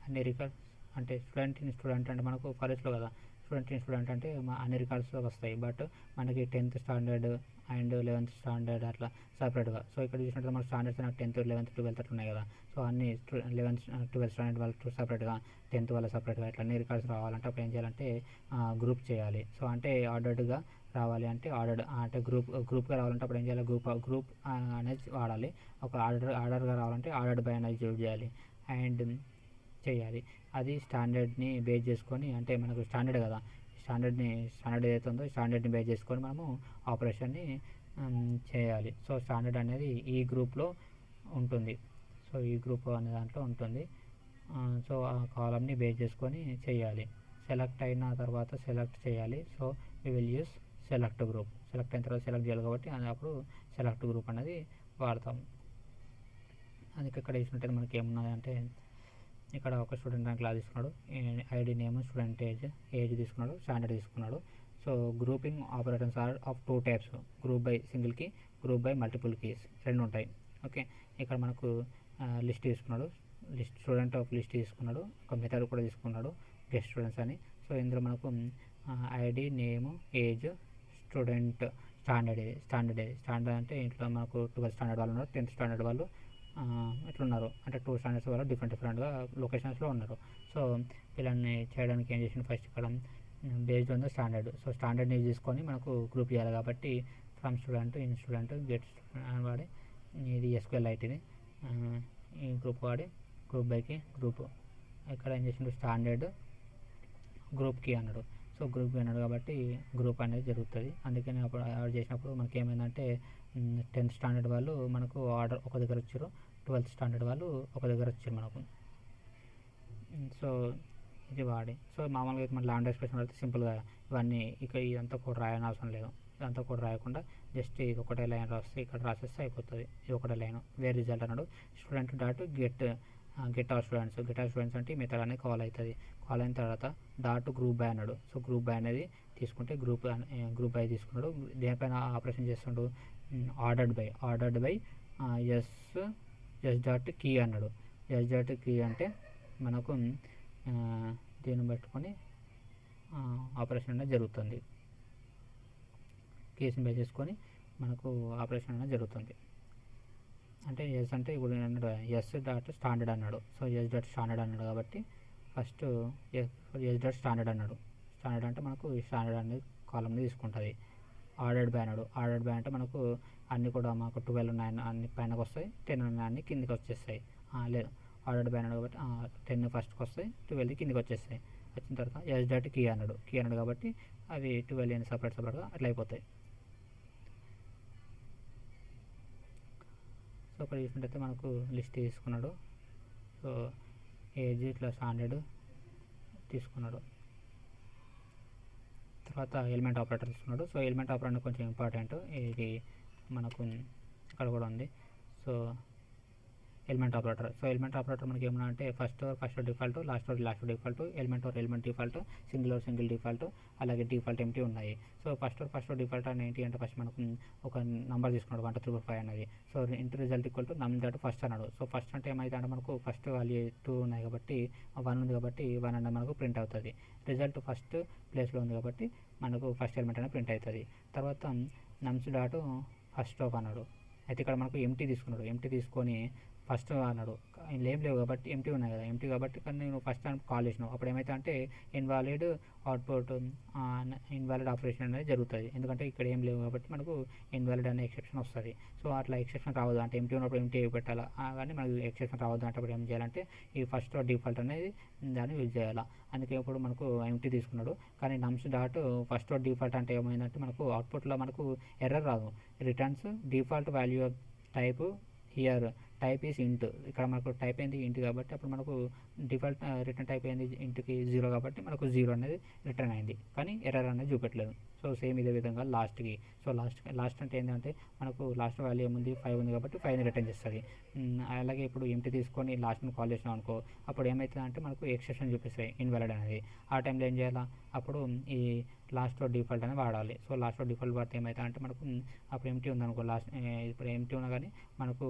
S1: అన్ని రికార్డ్స్, అంటే స్టూడెంట్ అంటే మనకు ఫారెస్ట్లో కదా, స్టూడెంట్ అంటే అన్ని రికార్డ్స్లో వస్తాయి. బట్ మనకి 10th standard and 11th standard అట్లా సపరేట్గా. సో ఇక్కడ చూసినట్టు మనకు స్టాండర్డ్స్ 10th 11th 12th అట్లా ఉన్నాయి కదా. సో అన్ని 11th 12th స్టాండర్డ్ వాళ్ళకి సపరేట్గా, 10th వాళ్ళ సపరేట్గా ఇట్లా అన్ని రికార్డ్స్ రావాలంటే అప్పుడు ఏం చేయాలంటే గ్రూప్ చేయాలి. సో అంటే ఆర్డర్డ్గా రావాలి అంటే అంటే గ్రూప్గా రావాలంటే అప్పుడు ఏం చేయాలి, గ్రూప్ అనేది వాడాలి. ఒక ఆర్డర్గా రావాలంటే ఆర్డర్డ్ బై అనేది యూజ్ చేయాలి అండ్ చేయాలి. అది స్టాండర్డ్ని బేస్ చేసుకొని, అంటే మనకు స్టాండర్డ్ కదా, స్టాండర్డ్ ఏదైతే ఉందో స్టాండర్డ్ని బేస్ చేసుకొని మనము ఆపరేషన్ని చేయాలి. సో స్టాండర్డ్ అనేది ఈ గ్రూప్లో ఉంటుంది. సో ఈ గ్రూప్ అనే దాంట్లో ఉంటుంది. సో ఆ కాలమ్ని బేస్ చేసుకొని చేయాలి. సెలెక్ట్ అయిన తర్వాత సెలెక్ట్ చేయాలి. So we will use select group. Select అయిన తర్వాత సెలెక్ట్ చేయాలి కాబట్టి అప్పుడు సెలెక్ట్ గ్రూప్ అనేది వాడతాం. అందుకే ఇక్కడ చూసినట్టయితే మనకి ఏమున్నది అంటే ఇక్కడ ఒక స్టూడెంట్ అని క్లాస్ తీసుకున్నాడు, ఐడి నేమ్ స్టూడెంట్ ఏజ్ తీసుకున్నాడు, స్టాండర్డ్ తీసుకున్నాడు. So grouping operators are of two types, group by single key, group by multiple keys, రెండు ఉంటాయి. ఓకే, ఇక్కడ మనకు లిస్ట్ తీసుకున్నాడు, స్టూడెంట్ ఆఫ్ లిస్ట్ తీసుకున్నాడు, ఒక మెథడ్ కూడా తీసుకున్నాడు గెస్ట్ స్టూడెంట్స్ అని. సో ఇందులో మనకు ఐడి నేమ్ ఏజ్ స్టాండర్డ్ అంటే ఇంట్లో మనకు 12th స్టాండర్డ్ వాళ్ళు ఉన్నారు, 10th స్టాండర్డ్ వాళ్ళు ఇట్లున్నారు. అంటే 2 స్టాండర్డ్స్ వాళ్ళు డిఫరెంట్గా లొకేషన్స్లో ఉన్నారు. సో వీళ్ళని చేయడానికి ఏం చేసిండు, ఫస్ట్ ఇక్కడ based on the standard. So స్టాండర్డ్ని తీసుకొని మనకు గ్రూప్ చేయాలి కాబట్టి from student, in student, get student వాడి ఇది SQLite ఇది ఈ గ్రూప్ వాడి గ్రూప్ బైకి గ్రూప్ ఇక్కడ ఏం చేసిండు స్టాండర్డ్ గ్రూప్కి అన్నాడు. సో గ్రూప్కి అన్నాడు కాబట్టి గ్రూప్ అనేది జరుగుతుంది. అందుకని అప్పుడు ఆర్డర్ చేసినప్పుడు మనకి ఏమైందంటే 10th స్టాండర్డ్ వాళ్ళు మనకు ఆర్డర్ ఒక దగ్గర వచ్చారు, 12th స్టాండర్డ్ వాళ్ళు ఒక దగ్గర వచ్చారు మనకు. సో ఇది వాడి సో మామూలుగా అయితే మన లాండ్ ఎక్స్ప్రెషన్ అయితే సింపుల్గా ఇవన్నీ ఇక ఇదంతా కూడా రాయని అవసరం లేదు. ఇదంతా కూడా రాయకుండా జస్ట్ ఇది ఒకటే లైన్ రాస్తే ఇక్కడ రాసేస్తే అయిపోతుంది. ఇది ఒకటే లైన్. వేరే రిజల్ట్ అన్నాడు student dot get our students అంటే ఈ మెథడ్ అనేది కాల్ అవుతుంది. కాల్ అయిన తర్వాత డాట్ గ్రూప్ బై అన్నాడు. సో గ్రూప్ బై అనేది తీసుకుంటే గ్రూప్ బై తీసుకున్నాడు. దేనిపైన ఆపరేషన్ చేస్తున్నాడు, ordered by S dot key అన్నాడు. ఎస్ డాట్ కీ అంటే మనకు దీన్ని పెట్టుకొని ఆపరేషన్ అనేది జరుగుతుంది. కేసుని బై చేసుకొని మనకు ఆపరేషన్ అనేది జరుగుతుంది. అంటే ఎస్ అంటే ఇప్పుడు అన్నాడు ఎస్ డాట్ స్టాండర్డ్ అన్నాడు. సో ఎస్ డాట్ స్టాండర్డ్ అన్నాడు కాబట్టి ఫస్ట్ ఎస్ డాట్ స్టాండర్డ్ అన్నాడు. స్టాండర్డ్ అంటే మనకు ఈ స్టాండర్డ్ అనేది కాలంని తీసుకుంటుంది. ఆర్డర్డ్ బై అన్నాడు. ఆర్డర్డ్ బై అంటే మనకు అన్నీ కూడా మనకు 12 ఉన్నాయి అన్ని పైనకి వస్తాయి, 10 ఉన్నాయి అన్ని కిందికి వచ్చేస్తాయి. లేదు ఆర్డర్డ్ బై అన్నాడు కాబట్టి 10 ఫస్ట్కి వస్తాయి, 12 కిందికి వచ్చేస్తాయి. వచ్చిన తర్వాత ఎస్ డాట్ కీ అన్నాడు కాబట్టి అవి 12 సపరేట్గా అట్లా అయిపోతాయి. సో ఇక్కడ చూసినట్టయితే మనకు లిస్ట్ తీసుకున్నాడు. సో ఏజ్ ఇట్లా స్టాండర్డ్ తీసుకున్నాడు. తర్వాత ఎలిమెంట్ ఆపరేటర్ తీసుకున్నాడు. సో ఎలిమెంట్ ఆపరేటర్ కొంచెం ఇంపార్టెంట్, ఇది మనకు ఇక్కడ కూడా ఉంది. సో ఎలిమెంట్ ఆపరేటర్ మనకి ఏమన్నా అంటే first default, last default, element default, single default, అలాగే డిఫాల్ట్ ఎంటీ ఉన్నాయి. సో ఫస్ట్ డిఫాల్ట్ అని ఏంటి అంటే ఫస్ట్ మనకు ఒక నెంబర్ తీసుకున్నాడు 1 2 3 4 5 అనేది. So into result equal to నమ్ డాట్ ఫస్ట్ అన్నాడు. సో ఫస్ట్ అంటే ఏమైతే అంటే మనకు ఫస్ట్ వాల్యూ 2 ఉన్నాయి కాబట్టి 1 ఉంది కాబట్టి 1 అనేది మనకు ప్రింట్ అవుతుంది. రిజల్ట్ ఫస్ట్ ప్లేస్లో ఉంది కాబట్టి మనకు ఫస్ట్ ఎలిమెంట్ అనేది ప్రింట్ అవుతుంది. తర్వాత నమ్స్ డాట్ ఫస్ట్ ఆఫ్ అన్నాడు. అయితే ఇక్కడ మనకు ఎంటీ తీసుకున్నాడు. ఎంటీ తీసుకొని ఫస్ట్ అన్నాడు ఏం లేవు కాబట్టి ఎంటీ ఉన్నాయి కదా, ఎంటీ కాబట్టి కానీ నేను ఫస్ట్ టైం కాల్ చేసినావు అప్పుడు ఏమైతే అంటే ఇన్వాలిడ్ అవుట్పుట్ ఇన్వాలిడ్ ఆపరేషన్ అనేది జరుగుతుంది. ఎందుకంటే ఇక్కడ ఏం లేవు కాబట్టి మనకు ఇన్వాలిడ్ అనే ఎక్సెప్షన్ వస్తుంది. సో అట్లా ఎక్సెప్షన్ రావద్దు అంటే ఎంటీ ఉన్నప్పుడు ఎంటీ పెట్టాలా, కానీ మనకు ఎక్సెప్షన్ రావద్దు అంటే అప్పుడు ఏం చేయాలంటే ఈ ఫస్ట్ డిఫాల్ట్ అనేది దాన్ని యూజ్ చేయాలి. అందుకే ఇప్పుడు మనకు ఎంటీ తీసుకున్నాడు. కానీ నమ్స్ డాట్ ఫస్ట్ డిఫాల్ట్ అంటే ఏమైందంటే మనకు అవుట్పుట్లో మనకు ఎర్రర్ రాదు, returns default value of type here type is ఇంట్. ఇక్కడ మనకు టైప్ అయింది ఇంట్ కాబట్టి అప్పుడు మనకు డిఫాల్ట్ రిటర్న్ టైప్ అయింది ఇంట్కి 0 కాబట్టి మనకు 0 అనేది రిటర్న్ అయింది, కానీ ఎర్రర్ అనేది చూపెట్టలేదు. సో సేమ్ ఇదే విధంగా లాస్ట్కి. సో లాస్ట్ అంటే ఏంటంటే మనకు లాస్ట్ వాల్యూ ఏముంది 5 ఉంది కాబట్టి 5ని రిటర్న్ చేస్తుంది. అలాగే ఇప్పుడు ఎంటీ తీసుకొని లాస్ట్ని కాల్ చేసినాం అనుకో అప్పుడు ఏమవుతుంది అంటే మనకు ఎక్సెప్షన్ చూపిస్తాయి ఇన్వాలిడ్ అనేది. ఆ టైంలో ఏం చేయాలా, అప్పుడు ఈ లాస్ట్లో డిఫాల్ట్ అనేది వాడాలి. సో లాస్ట్లో డిఫాల్ట్ వాడితే ఏమవుతుంది అంటే మనకు అప్పుడు ఎంటీ ఉందనుకో లాస్ట్ ఇప్పుడు ఎంటీ ఉన్నా కానీ మనకు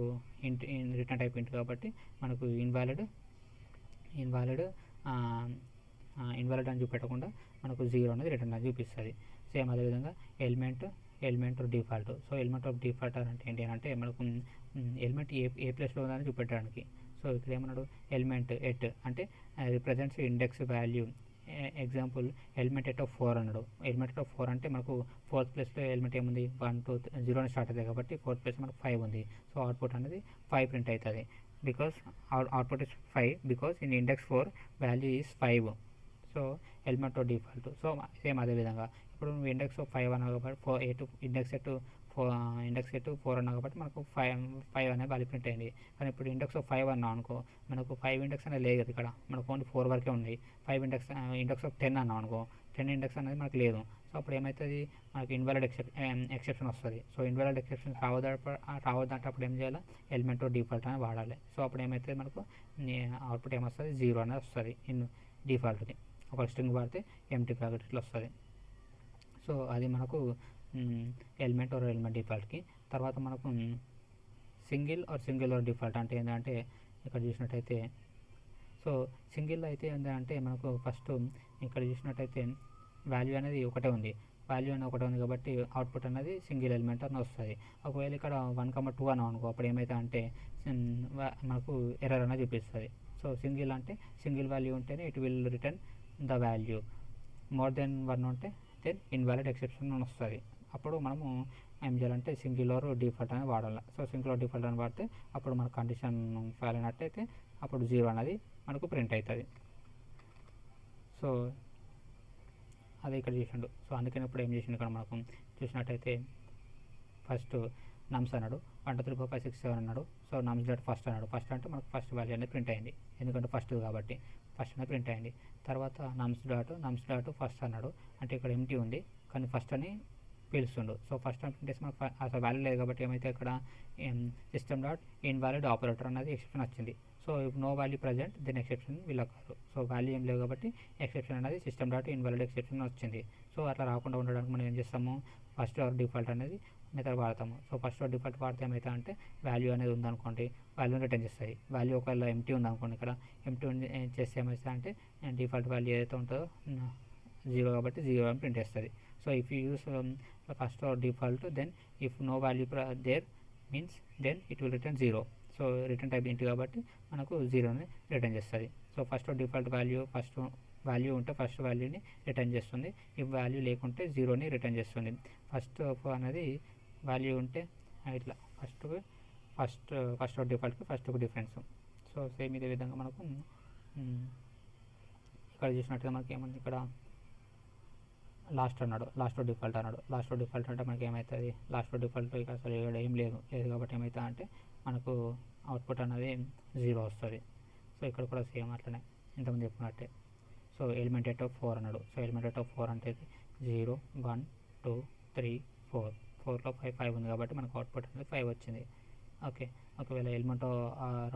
S1: ఇంట్ రిటర్న్ టైప్ ఇంట్ కాబట్టి మనకు ఇన్వాలిడ్ అని చూపెట్టకుండా మనకు 0 అనేది రిటర్న్ అనేది చూపిస్తుంది. సేమ్ అదేవిధంగా element default. So element of default అంటే ఏంటి అంటే మనకు ఎలిమెంట్ ఏ ప్లేస్లో ఉందని చూపెట్టడానికి. సో ఇక్కడ ఏమన్నాడు ఎలిమెంట్ ఎట్ అంటే represents index value. Example element at of 4 అన్నాడు. ఎలిమెంట్ ఎట్ ఆఫ్ 4 అంటే మనకు 4th ప్లేస్లో ఎలిమెంట్ ఏముంది 1 2 0 అని స్టార్ట్ అవుతుంది కాబట్టి 4th ప్లేస్ మనకు 5 ఉంది. సో అవుట్పుట్ అనేది 5 ప్రింట్ అవుతుంది. Because output is 5 because in index 4 value is 5. So element of default. So same అదేవిధంగా ఇప్పుడు నువ్వు ఇండెక్స్ 5 అన్నా కాబట్టి ఇండెక్స్ ఎట్ 4 అన్నా కాబట్టి మనకు 5 అనేది వాల్యూ ప్రింట్ అయింది. కానీ ఇప్పుడు ఇండెక్స్ 5 అన్నా అనుకో మనకు 5 ఇండెక్స్ అనేది లేదు ఇక్కడ, మనకు ఓన్లీ 4 వరకే ఉంది. 5 ఇండెక్స్ 10 అన్నాం అనుకో 10 ఇండెక్స్ అనేది మనకు లేదు. సో అప్పుడు ఏమవుతుంది మనకు ఇన్వాలిడ్ ఎక్సెప్షన్ వస్తుంది. సో ఇన్వాలిడ్ ఎక్సెప్షన్ రావద్దంటే అప్పుడు ఏం చేయాలి ఎలిమెంట్ డిఫాల్ట్ అనేది వాడాలి. సో అప్పుడు ఏమవుతుంది మనకు అవుట్పుట్ ఏమొస్తుంది 0 అనేది వస్తుంది డిఫాల్ట్కి. ఒక స్ట్రింగ్ వాడితే ఎంటీ బ్రాకెట్ ఇట్లా వస్తుంది. సో అది మనకు ఎలిమెంట్ డిఫాల్ట్కి. తర్వాత మనకు సింగిల్ డిఫాల్ట్ అంటే ఏంటంటే ఇక్కడ చూసినట్టయితే సో సింగిల్ అయితే ఏంటంటే మనకు ఫస్ట్ ఇక్కడ చూసినట్టయితే వాల్యూ అనేది ఒకటే ఉంది. వాల్యూ అని ఒకటి ఉంది కాబట్టి అవుట్పుట్ అనేది సింగిల్ ఎలిమెంట్ అని వస్తుంది. ఒకవేళ ఇక్కడ 1,2 అని అనుకో, అప్పుడు ఏమైతే అంటే మనకు ఎర్రర్ అనేది చూపిస్తుంది. సో సింగిల్ అంటే సింగిల్ వాల్యూ ఉంటేనే it will return the value. More than 1 ఉంటే దెన్ ఇన్వాలిడ్ ఎక్సెప్షన్ అని వస్తుంది. అప్పుడు మనము ఏం చేయాలంటే సింగిల్ ఆర్ డిఫాల్ట్ అనేది వాడాలి. సో సింగిల్ ఆర్ డిఫాల్ట్ అని వాడితే అప్పుడు మన కండిషన్ ఫెయిల్ అయినట్టయితే అప్పుడు 0 అనేది మనకు ప్రింట్ అవుతుంది. సో అదే ఇక్కడ చేసిండు. సో అందుకని ఇప్పుడు ఏం చేసిండు ఇక్కడ మనకు చూసినట్టయితే ఫస్ట్ నమ్స్ అన్నాడు, 1 2 3 4 5 6 7 అన్నాడు. సో నమ్స్ డాట్ ఫస్ట్ అన్నాడు. ఫస్ట్ అంటే మనకు ఫస్ట్ వాల్యూ అనేది ప్రింట్ అయింది, ఎందుకంటే ఫస్ట్ కాబట్టి ఫస్ట్ అనేది ప్రింట్ అయింది. తర్వాత నమ్స్ డాట్ ఫస్ట్ అన్నాడు, అంటే ఇక్కడ ఎంటీ ఉంది కానీ ఫస్ట్ అని పిలుస్తుండు. సో ఫస్ట్ అని ప్రింట్ చేసి మనకు అసలు వాల్యూ లేదు కాబట్టి ఏమైతే ఇక్కడ సిస్టమ్ డాట్ ఇన్వాలిడ్ ఆపరేటర్ అనేది ఎక్సెప్షన్ వచ్చింది. So no value present then exception వీళ్ళు కాదు. సో వాల్యూ ఏం లేవు కాబట్టి ఎక్సెప్షన్ అనేది సిస్టమ్ డాట్ ఇన్వాలిడ్ ఎక్సెప్షన్ వచ్చింది. సో అట్లా రాకుండా ఉండడానికి మనం ఏం చేస్తాము, ఫస్ట్ ఆర్ డిఫాల్ట్ అనేది మెథడ్ వాడతాము. సో ఫస్ట్ ఆర్ డిఫాల్ట్ వాడితే ఏమైతే అంటే వాల్యూ అనేది ఉందనుకోండి, వాల్యూని రిటర్న్ చేస్తాయి. వాల్యూ ఒకవేళ ఎంటీ ఉందనుకోండి, ఇక్కడ ఎంటీ చేస్తే ఏమైతే అంటే డిఫాల్ట్ వాల్యూ ఏదైతే ఉంటుందో 0 కాబట్టి 0 అని ప్రింట్ చేస్తుంది. So if you use first or default then if no value there means then it will return 0. So return type int కాబట్టి మనకు 0ని రిటర్న్ చేస్తుంది. సో ఫస్ట్ డిఫాల్ట్ వాల్యూ ఉంటే ఫస్ట్ వాల్యూని రిటర్న్ చేస్తుంది, ఈ వాల్యూ లేకుంటే 0ని రిటర్న్ చేస్తుంది. ఫస్ట్ అనేది వాల్యూ ఉంటే ఇట్లా ఫస్ట్ డిఫాల్ట్కి ఫస్ట్కి డిఫరెన్స్. సో సేమ్ ఇదే విధంగా మనకు ఇక్కడ చూసినట్టుగా మనకి ఏముంది, ఇక్కడ లాస్ట్ డిఫాల్ట్ అన్నాడు. లాస్ట్ డిఫాల్ట్ అంటే మనకి ఏమవుతుంది, లాస్ట్ డిఫాల్ట్ ఇక అసలు ఏం లేదు కాబట్టి ఏమవుతుంది అంటే మనకు అవుట్పుట్ అనేది 0 వస్తుంది. సో ఇక్కడ కూడా సేమ్ అట్లనే ఇంతకుముందు చెప్పుకున్నట్టే. సో ఎలిమెంట్ ఎట్ ఆఫ్ 4 అన్నాడు. సో ఎలిమెంట్ ఎట్ ఆఫ్ 4 అంటే 0 1 2 3 4, 4లో 5 ఉంది కాబట్టి మనకు అవుట్పుట్ అనేది 5 వచ్చింది. ఓకే, ఒకవేళ ఎలిమెంట్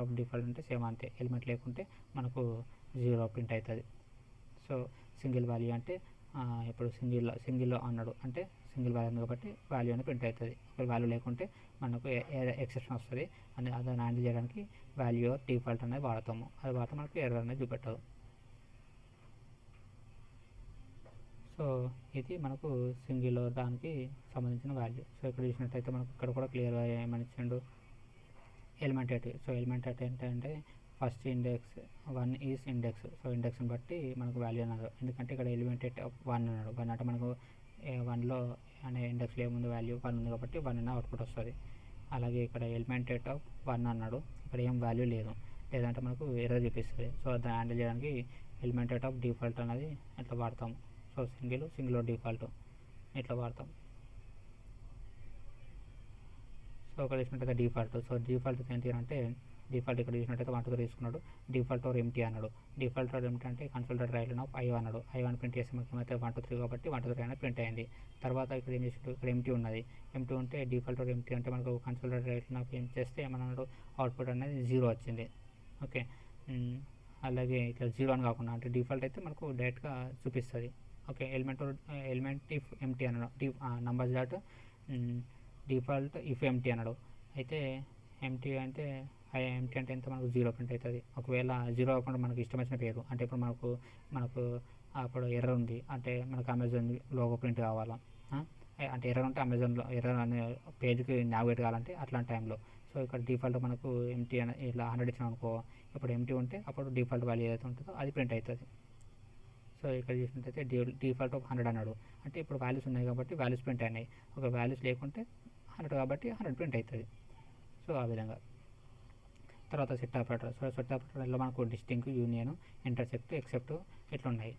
S1: ఆఫ్ డిఫాల్ట్ అంటే సేమ్ అంతే, ఎలిమెంట్ లేకుంటే మనకు 0 ప్రింట్ అవుతుంది. సో సింగిల్ వాల్యూ అంటే ఇప్పుడు సింగిల్ అన్నాడు అంటే సింగిల్ వాల్యూ ఉంది కాబట్టి వాల్యూ అనేది ప్రింట్ అవుతుంది. ఒకవేళ వాల్యూ లేకుంటే మనకు ఎక్సెప్షన్ వస్తుంది. అని దాన్ని హ్యాండిల్ చేయడానికి వాల్యూ డిఫాల్ట్ అనేది వాడతాము. అది వాడితే మనకు ఎర్రర్ అనేది చూపెట్టదు. సో ఇది మనకు సింగిల్ దానికి సంబంధించిన వాల్యూ. సో ఇక్కడ చూసినట్టయితే మనకు ఇక్కడ కూడా క్లియర్గా ఏమని ఇచ్చిండు, element at. So element at ఏంటంటే first index 1 is index. So ఇండెక్స్ని బట్టి మనకు వాల్యూ అన్నారు, ఎందుకంటే ఇక్కడ ఎలిమెంట్ ఎట్ 1 అన్నాడు. 1 అంటే మనకు 1లో అనే ఇండెక్స్లో ఏముంది, వాల్యూ 1 ఉంది కాబట్టి 1 అనే అవుట్పుట్ వస్తుంది. అలాగే ఇక్కడ ఎలిమెంట్ ఎట్ 1 అన్నాడు, ఇక్కడ ఏం వాల్యూ లేదు, లేదంటే మనకు ఎర్రర్ చూపిస్తుంది. సో దాన్ని హ్యాండిల్ చేయడానికి ఎలిమెంట్ ఎట్ ఆఫ్ డిఫాల్ట్ అనేది అట్లా వాడతాం. సో సింగిల్ డిఫాల్ట్ ఇట్లా వాడతాం. సో ఇక్కడ చూసినట్టయితే డిఫాల్ట్. సో డిఫాల్ట్ ఏంటి అంటే డిఫాల్ట్ ఇక్కడ చూసినట్టయితే 1 2 3 తీసుకున్నాడు. డిఫాల్ట్ ఆర్ ఎంటీ అన్నాడు. డిఫాల్ట్ ఆర్ ఎంటీ అంటే కన్సోల్ రైట్ ఆఫ్ I అన్నాడు. I1 ప్రింట్ చేస్తే మనకి అయితే 1 2 3 కాబట్టి 1 2 3 అనేది ప్రింట్ అయింది. తర్వాత ఇక్కడ ఏం చేసినట్టు, ఇక్కడ ఎంటీ ఉన్నది. ఎంటీ ఉంటే డిఫాల్ట్ ఆర్ ఎంటీ అంటే మనకు కన్సోల్ రైట్ ఆఫ్ ఏం చేస్తే ఏమన్నాడు, అవుట్పుట్ అనేది 0 వచ్చింది. ఓకే, అలాగే ఇట్లా 0 అని కాకుండా అంటే డిఫాల్ట్ అయితే మనకు డైరెక్ట్గా చూపిస్తుంది. ఓకే, ఎలిమెంట్ ఇఫ్ ఎంటీ అన్నాడు. Numbers dot default if empty అన్నాడు. అయితే ఎంటీ అంటే ఎంత మనకు 0 ప్రింట్ అవుతుంది. ఒకవేళ 0 అవ్వకుండా మనకు ఇష్టం వచ్చిన పేరు అంటే ఇప్పుడు మనకు అప్పుడు ఎర్రర్ ఉంది అంటే మనకు అమెజాన్ లోగో ప్రింట్ కావాలా, అంటే ఎర్రర్ ఉంటే అమెజాన్లో ఎర్రర్ అనే పేజ్కి నావిగేట్ కావాలంటే అట్లాంటి టైంలో. సో ఇక్కడ డిఫాల్ట్ మనకు ఎంటీ అని ఇలా 100 ఇచ్చాం అనుకో, ఇప్పుడు ఎంటీ ఉంటే అప్పుడు డిఫాల్ట్ వాల్యూ ఏదైతే ఉంటుందో అది ప్రింట్ అవుతుంది. సో ఇక్కడ చూసినట్టయితే డిఫాల్ట్ ఆఫ్ 100 అన్నాడు, అంటే ఇప్పుడు వాల్యూస్ ఉన్నాయి కాబట్టి వాల్యూస్ ప్రింట్ అయినాయి. ఒక వాల్యూస్ లేకుంటే 100 కాబట్టి 100 ప్రింట్ అవుతుంది. సో ఆ విధంగా. తర్వాత సెట్ ఆపరేటర్. సో సెట్ ఆపరేటర్లో మనకు డిస్టింక్, యూనియన్, ఇంటర్సెక్ట్, ఎక్సెప్ట్ ఇట్లున్నాయి.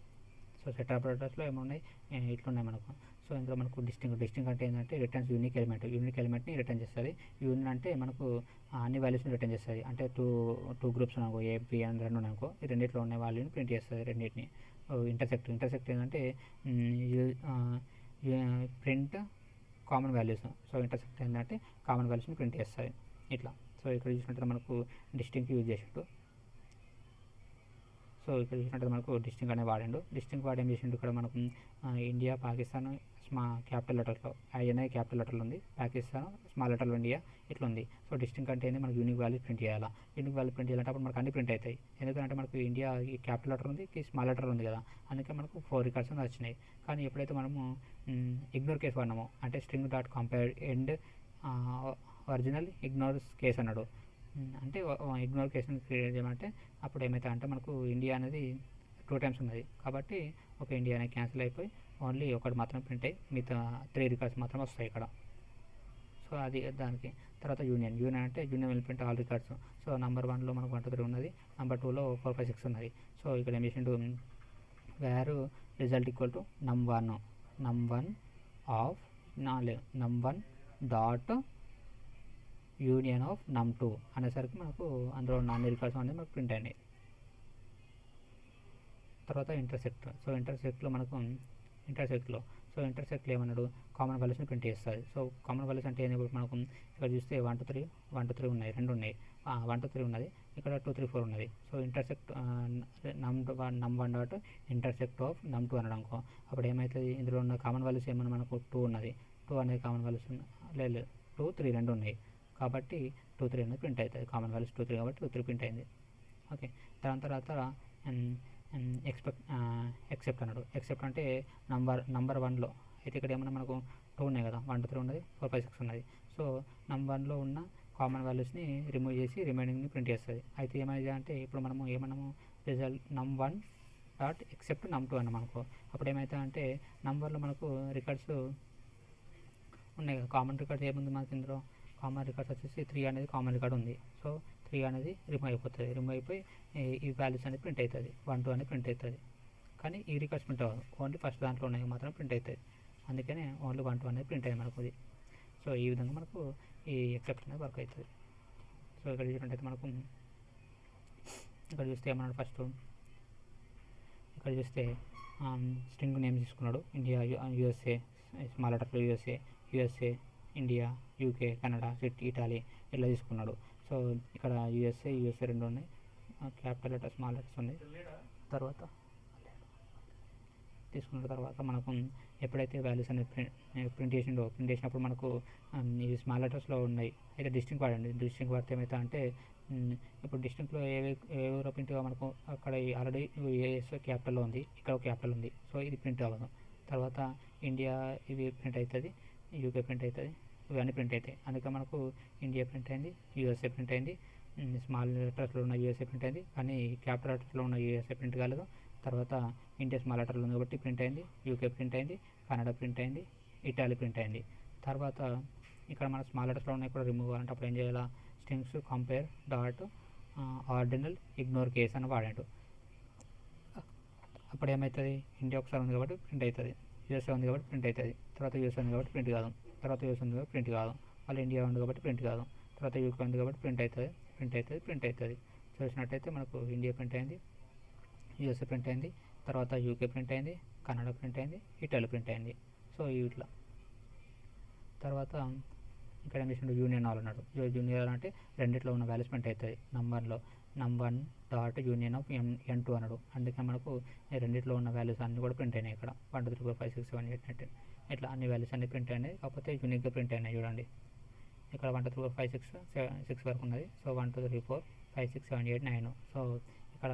S1: సో సెట్ ఆపరేటర్స్లో ఏమున్నాయి, ఇట్లున్నాయి మనకు. సో ఇందులో మనకు డిస్టింక్ అంటే ఏంటంటే రిటర్న్స్ యూనిక్ ఎలిమెంట్ని రిటర్న్ చేస్తుంది. యూనియన్ అంటే మనకు అన్ని వాల్యూస్ని రిటర్న్ చేస్తుంది. అంటే టూ గ్రూప్స్ అనుకో, ఏ బి అని 2 ఉన్నాయి అనుకో, ఈ రెండింటిలో ఉన్న వాల్యూని ప్రింట్ చేస్తుంది రెండింటిని. ఇంటర్సెక్ట్ ఏంటంటే print common values. So intersect ఏంటంటే కామన్ వాల్యూస్ని ప్రింట్ చేస్తుంది ఇట్లా. సో ఇక్కడ చూసినట్టు మనకు డిస్టింక్ యూజ్ చేసిండు. సో ఇక్కడ చూసినట్టు మనకు డిస్టింక్ అనేది వాడిండు. డిస్టింక్ వాడి ఏం చేసిండు, ఇక్కడ మనకు ఇండియా, పాకిస్తాన్, క్యాపిటల్ లెటర్లో ఐఎన్ఐ క్యాపిటల్ లెటర్లో ఉంది, పాకిస్తాన్ స్మాల్ లెటర్లో ఇండియా ఇట్లా ఉంది. సో డిస్టింక్ట్ అంటే ఏంది, మనకు యూనిక్ వాల్యూ ప్రింట్ చేయాలా. యూనిక్ వాల్యూ ప్రింట్ చేయాలంటే అప్పుడు మనకు అన్ని ప్రింట్ అవుతాయి. ఎందుకంటే మనకు ఇండియా ఈ క్యాపిటల్ లెటర్ ఉంది, స్మాల్ లెటర్ ఉంది కదా, అందుకే మనకు 4 రికార్డ్స్ వచ్చినాయి. కానీ ఎప్పుడైతే మనము ఇగ్నోర్ కేసు వాడినామో, అంటే string dot compare end original ignores case అన్నాడు. అంటే ఇగ్నోర్ కేసుని క్రియేట్ చేయమంటే అప్పుడు ఏమవుతా అంటే మనకు ఇండియా అనేది 2 టైమ్స్ ఉన్నది కాబట్టి ఒక ఇండియా అనేది క్యాన్సిల్ అయిపోయి ఓన్లీ ఒకటి మాత్రం ప్రింట్ అయ్యి మిగతా 3 రికార్డ్స్ మాత్రం వస్తాయి ఇక్కడ. సో అది దానికి. తర్వాత యూనియన్ అంటే union will print all records. So number 1లో మనకు 1 2 3 ఉన్నది, నెంబర్ 2లో 4 5 6 ఉన్నది. సో ఇక్కడ ఏం చేసిండు, where result equal to num1 of num1 dot union of num2 అనేసరికి మనకు అందులో ఉన్న అన్ని రికార్డ్స్ అనేది మనకు ప్రింట్ అయినాయి. తర్వాత ఇంటర్సెక్ట్. సో ఇంటర్సెక్ట్లో ఏమన్నాడు, కామన్ వాల్యూస్ని ప్రింట్ చేస్తుంది. సో కామన్ వాల్యూస్ అంటే ఏంటి, మనకు ఇక్కడ చూస్తే 1 2 3 ఉన్నాయి, 2 ఉన్నాయి, 1 2 3 ఉన్నది, ఇక్కడ 2 3 4 ఉన్నది. So intersect num1 dot intersect of num2 అనడం అనుకో, అప్పుడు ఏమవుతుంది, ఇందులో ఉన్న కామన్ వాల్యూస్ ఏమన్నా మనకు 2 ఉన్నది, 2 అనేది కామన్ వాల్యూస్ లేదు, 2 3 2 ఉన్నాయి కాబట్టి 2 3 అనేది ప్రింట్ అవుతుంది. కామన్ వాల్యూస్ 2 3 కాబట్టి 2 3 ప్రింట్ అయింది. ఓకే, దాని తర్వాత ఎక్సెప్ట్ అన్నాడు. ఎక్సెప్ట్ అంటే నంబర్ 1లో అయితే ఇక్కడ ఏమన్నా మనకు 2 ఉన్నాయి కదా, 1 2 3 ఉన్నది, 4 5 6 ఉన్నది. సో నంబర్ 1లో ఉన్న కామన్ వాల్యూస్ని రిమూవ్ చేసి రిమైనింగ్ని ప్రింట్ చేస్తుంది. అయితే ఏమైంది అంటే ఇప్పుడు మనము ఏమన్నాము, result num1 dot except num2 అన్నాం అనుకో, అప్పుడు ఏమవుతా అంటే నంబర్లో మనకు రికార్డ్స్ ఉన్నాయి కదా, కామన్ రికార్డ్స్ ఏముంది మనకి ఇందులో, కామన్ రికార్డ్స్ వచ్చేసి 3 అనేది కామన్ రికార్డ్ ఉంది. సో 3 అనేది రిమూవ్ అయిపోతుంది, రిమూవ్ అయిపోయి ఈ వాల్యూస్ అనేది ప్రింట్ అవుతుంది, 1 2 అనేది ప్రింట్ అవుతుంది. కానీ ఈ రికార్డ్స్ ప్రింట్ అవ్వదు, ఓన్లీ ఫస్ట్ దాంట్లో ఉన్నాయి మాత్రం ప్రింట్ అవుతుంది. అందుకనే ఓన్లీ 1 2 అనేది ప్రింట్ అయ్యింది మనకు ఇది. సో ఈ విధంగా మనకు ఈ ఎక్సెప్ట్ అనేది వర్క్ అవుతుంది. సో ఇక్కడ చూసినట్టయితే మనకు ఇక్కడ చూస్తే ఏమన్నాడు, ఫస్ట్ ఇక్కడ చూస్తే స్ట్రింగ్ నేమ్ తీసుకున్నాడు, ఇండియా యూఎస్ఏ స్మాల్ లెటర్లో USA India UK Canada Italy ఇట్లా తీసుకున్నాడు. సో ఇక్కడ యూఎస్ఏ 2 ఉన్నాయి, క్యాపిటల్ లెటర్ స్మాల్ లెటర్స్ ఉన్నాయి. తర్వాత తీసుకున్న తర్వాత మనకు ఎప్పుడైతే వాల్యూస్ అనేది ప్రింట్ చేసినప్పుడు మనకు ఈ స్మాల్ లెటర్స్లో ఉన్నాయి. అయితే డిస్టింక్ట్ వాడండి, డిస్టింక్ట్ వాడితే ఏమవుతా అంటే ఇప్పుడు డిస్టింక్ట్లో ఏవో ప్రింట్గా మనకు అక్కడ ఆల్రెడీ యూఎస్ క్యాపిటల్లో ఉంది, ఇక్కడ క్యాపిటల్ ఉంది, సో ఇది ప్రింట్ అవ్వదు. తర్వాత ఇండియా ఇవి ప్రింట్ అవుతుంది, యూకే ప్రింట్ అవుతుంది, ఇవన్నీ ప్రింట్ అవుతాయి. అందుకే మనకు ఇండియా ప్రింట్ అయింది, యూఎస్ఏ ప్రింట్ అయింది, స్మాల్ లెటర్స్లో ఉన్న యూఎస్ఏ ప్రింట్ అయింది, కానీ క్యాపిటల్ లెటర్స్లో ఉన్న యూఎస్ఏ ప్రింట్ కాలేదు. తర్వాత ఇండియా స్మాల్ లెటర్లో ఉంది కాబట్టి ప్రింట్ అయింది, యూకే ప్రింట్ అయింది, కెనడా ప్రింట్ అయింది, ఇటాలీ ప్రింట్ అయింది. తర్వాత ఇక్కడ మన స్మాల్ లెటర్స్లో ఉన్నాయి కూడా రిమూవ్ అవ్వాలంటే అప్పుడు ఏం చేయాలా, strings compare dot ordinal ignore case అని వాడాడు. అప్పుడు ఏమవుతుంది, ఇండియా ఒకసారి ఉంది కాబట్టి ప్రింట్ అవుతుంది, యూఎస్ఏ ఉంది కాబట్టి ప్రింట్ అవుతుంది, తర్వాత యూఎస్ఏ ఉంది కాబట్టి ప్రింట్ కాదు, తర్వాత యూఎస్ ఉంది కాబట్టి ప్రింట్ కాదు, మళ్ళీ ఇండియా ఉంది కాబట్టి ప్రింట్ కాదు, తర్వాత యూకే ఉంది కాబట్టి ప్రింట్ అవుతుంది. చూసినట్టయితే మనకు ఇండియా ప్రింట్ అయింది, యూఎస్ఏ ప్రింట్ అయింది, తర్వాత యూకే ప్రింట్ అయింది, కెనడా ప్రింట్ అయింది, ఇటలీ ప్రింట్ అయింది. సో ఇట్లా. తర్వాత ఇక్కడ ఏం చేసిండు, యూనియన్ ఆల్ అన్నాడు. యూనియన్ అంటే రెండిట్లో ఉన్న వాల్యూస్ ప్రింట్ అవుతుంది. num1 dot union of n2 అన్నాడు. అందుకే మనకు రెండిట్లో ఉన్న వాల్యూస్ అన్నీ కూడా ప్రింట్ అయినాయి. ఇక్కడ 1 2 3 4 5 6 7 8 9 10 ఇట్లా అన్ని వాల్యూస్ అన్నీ ప్రింట్ అయినాయి, కాకపోతే యూనిక్గా ప్రింట్ అయినాయి. చూడండి ఇక్కడ 1 2 3 4 5 6 వరకు ఉన్నది. సో 1 2 3 4 5 6 7 8 9. సో ఇక్కడ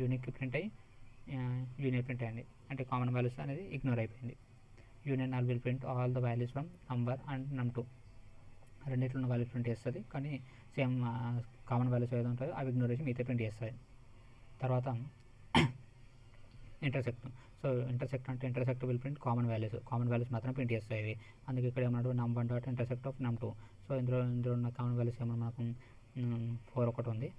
S1: యూనిక్ ప్రింట్ అయ్యి యూనియన్ ప్రింట్ అయింది, అంటే కామన్ వాల్యూస్ అనేది ఇగ్నోర్ అయిపోయింది. Union all will print all the values from number and num2. రెండిట్లో ఉన్న వాల్యూస్ ప్రింట్ చేస్తుంది, కానీ సేమ్ కామన్ వాల్యూస్ ఏదో ఉంటుందో అవి ఇగ్నోర్ చేసి మిగతా ప్రింట్ చేస్తుంది. తర్వాత ఇంటర్సెక్ట్. సో ఇంటర్సెక్ట్ అంటే intersect will print common values మాత్రం ప్రింట్ చేస్తాయి ఇవి. అందుకే ఇక్కడ ఏమన్నాడు, num1 dot intersect of num2. So ఇందులో ఉన్న కామన్ వాల్యూస్ ఏమన్నా మనకు 4 ఒకటి ఉంది,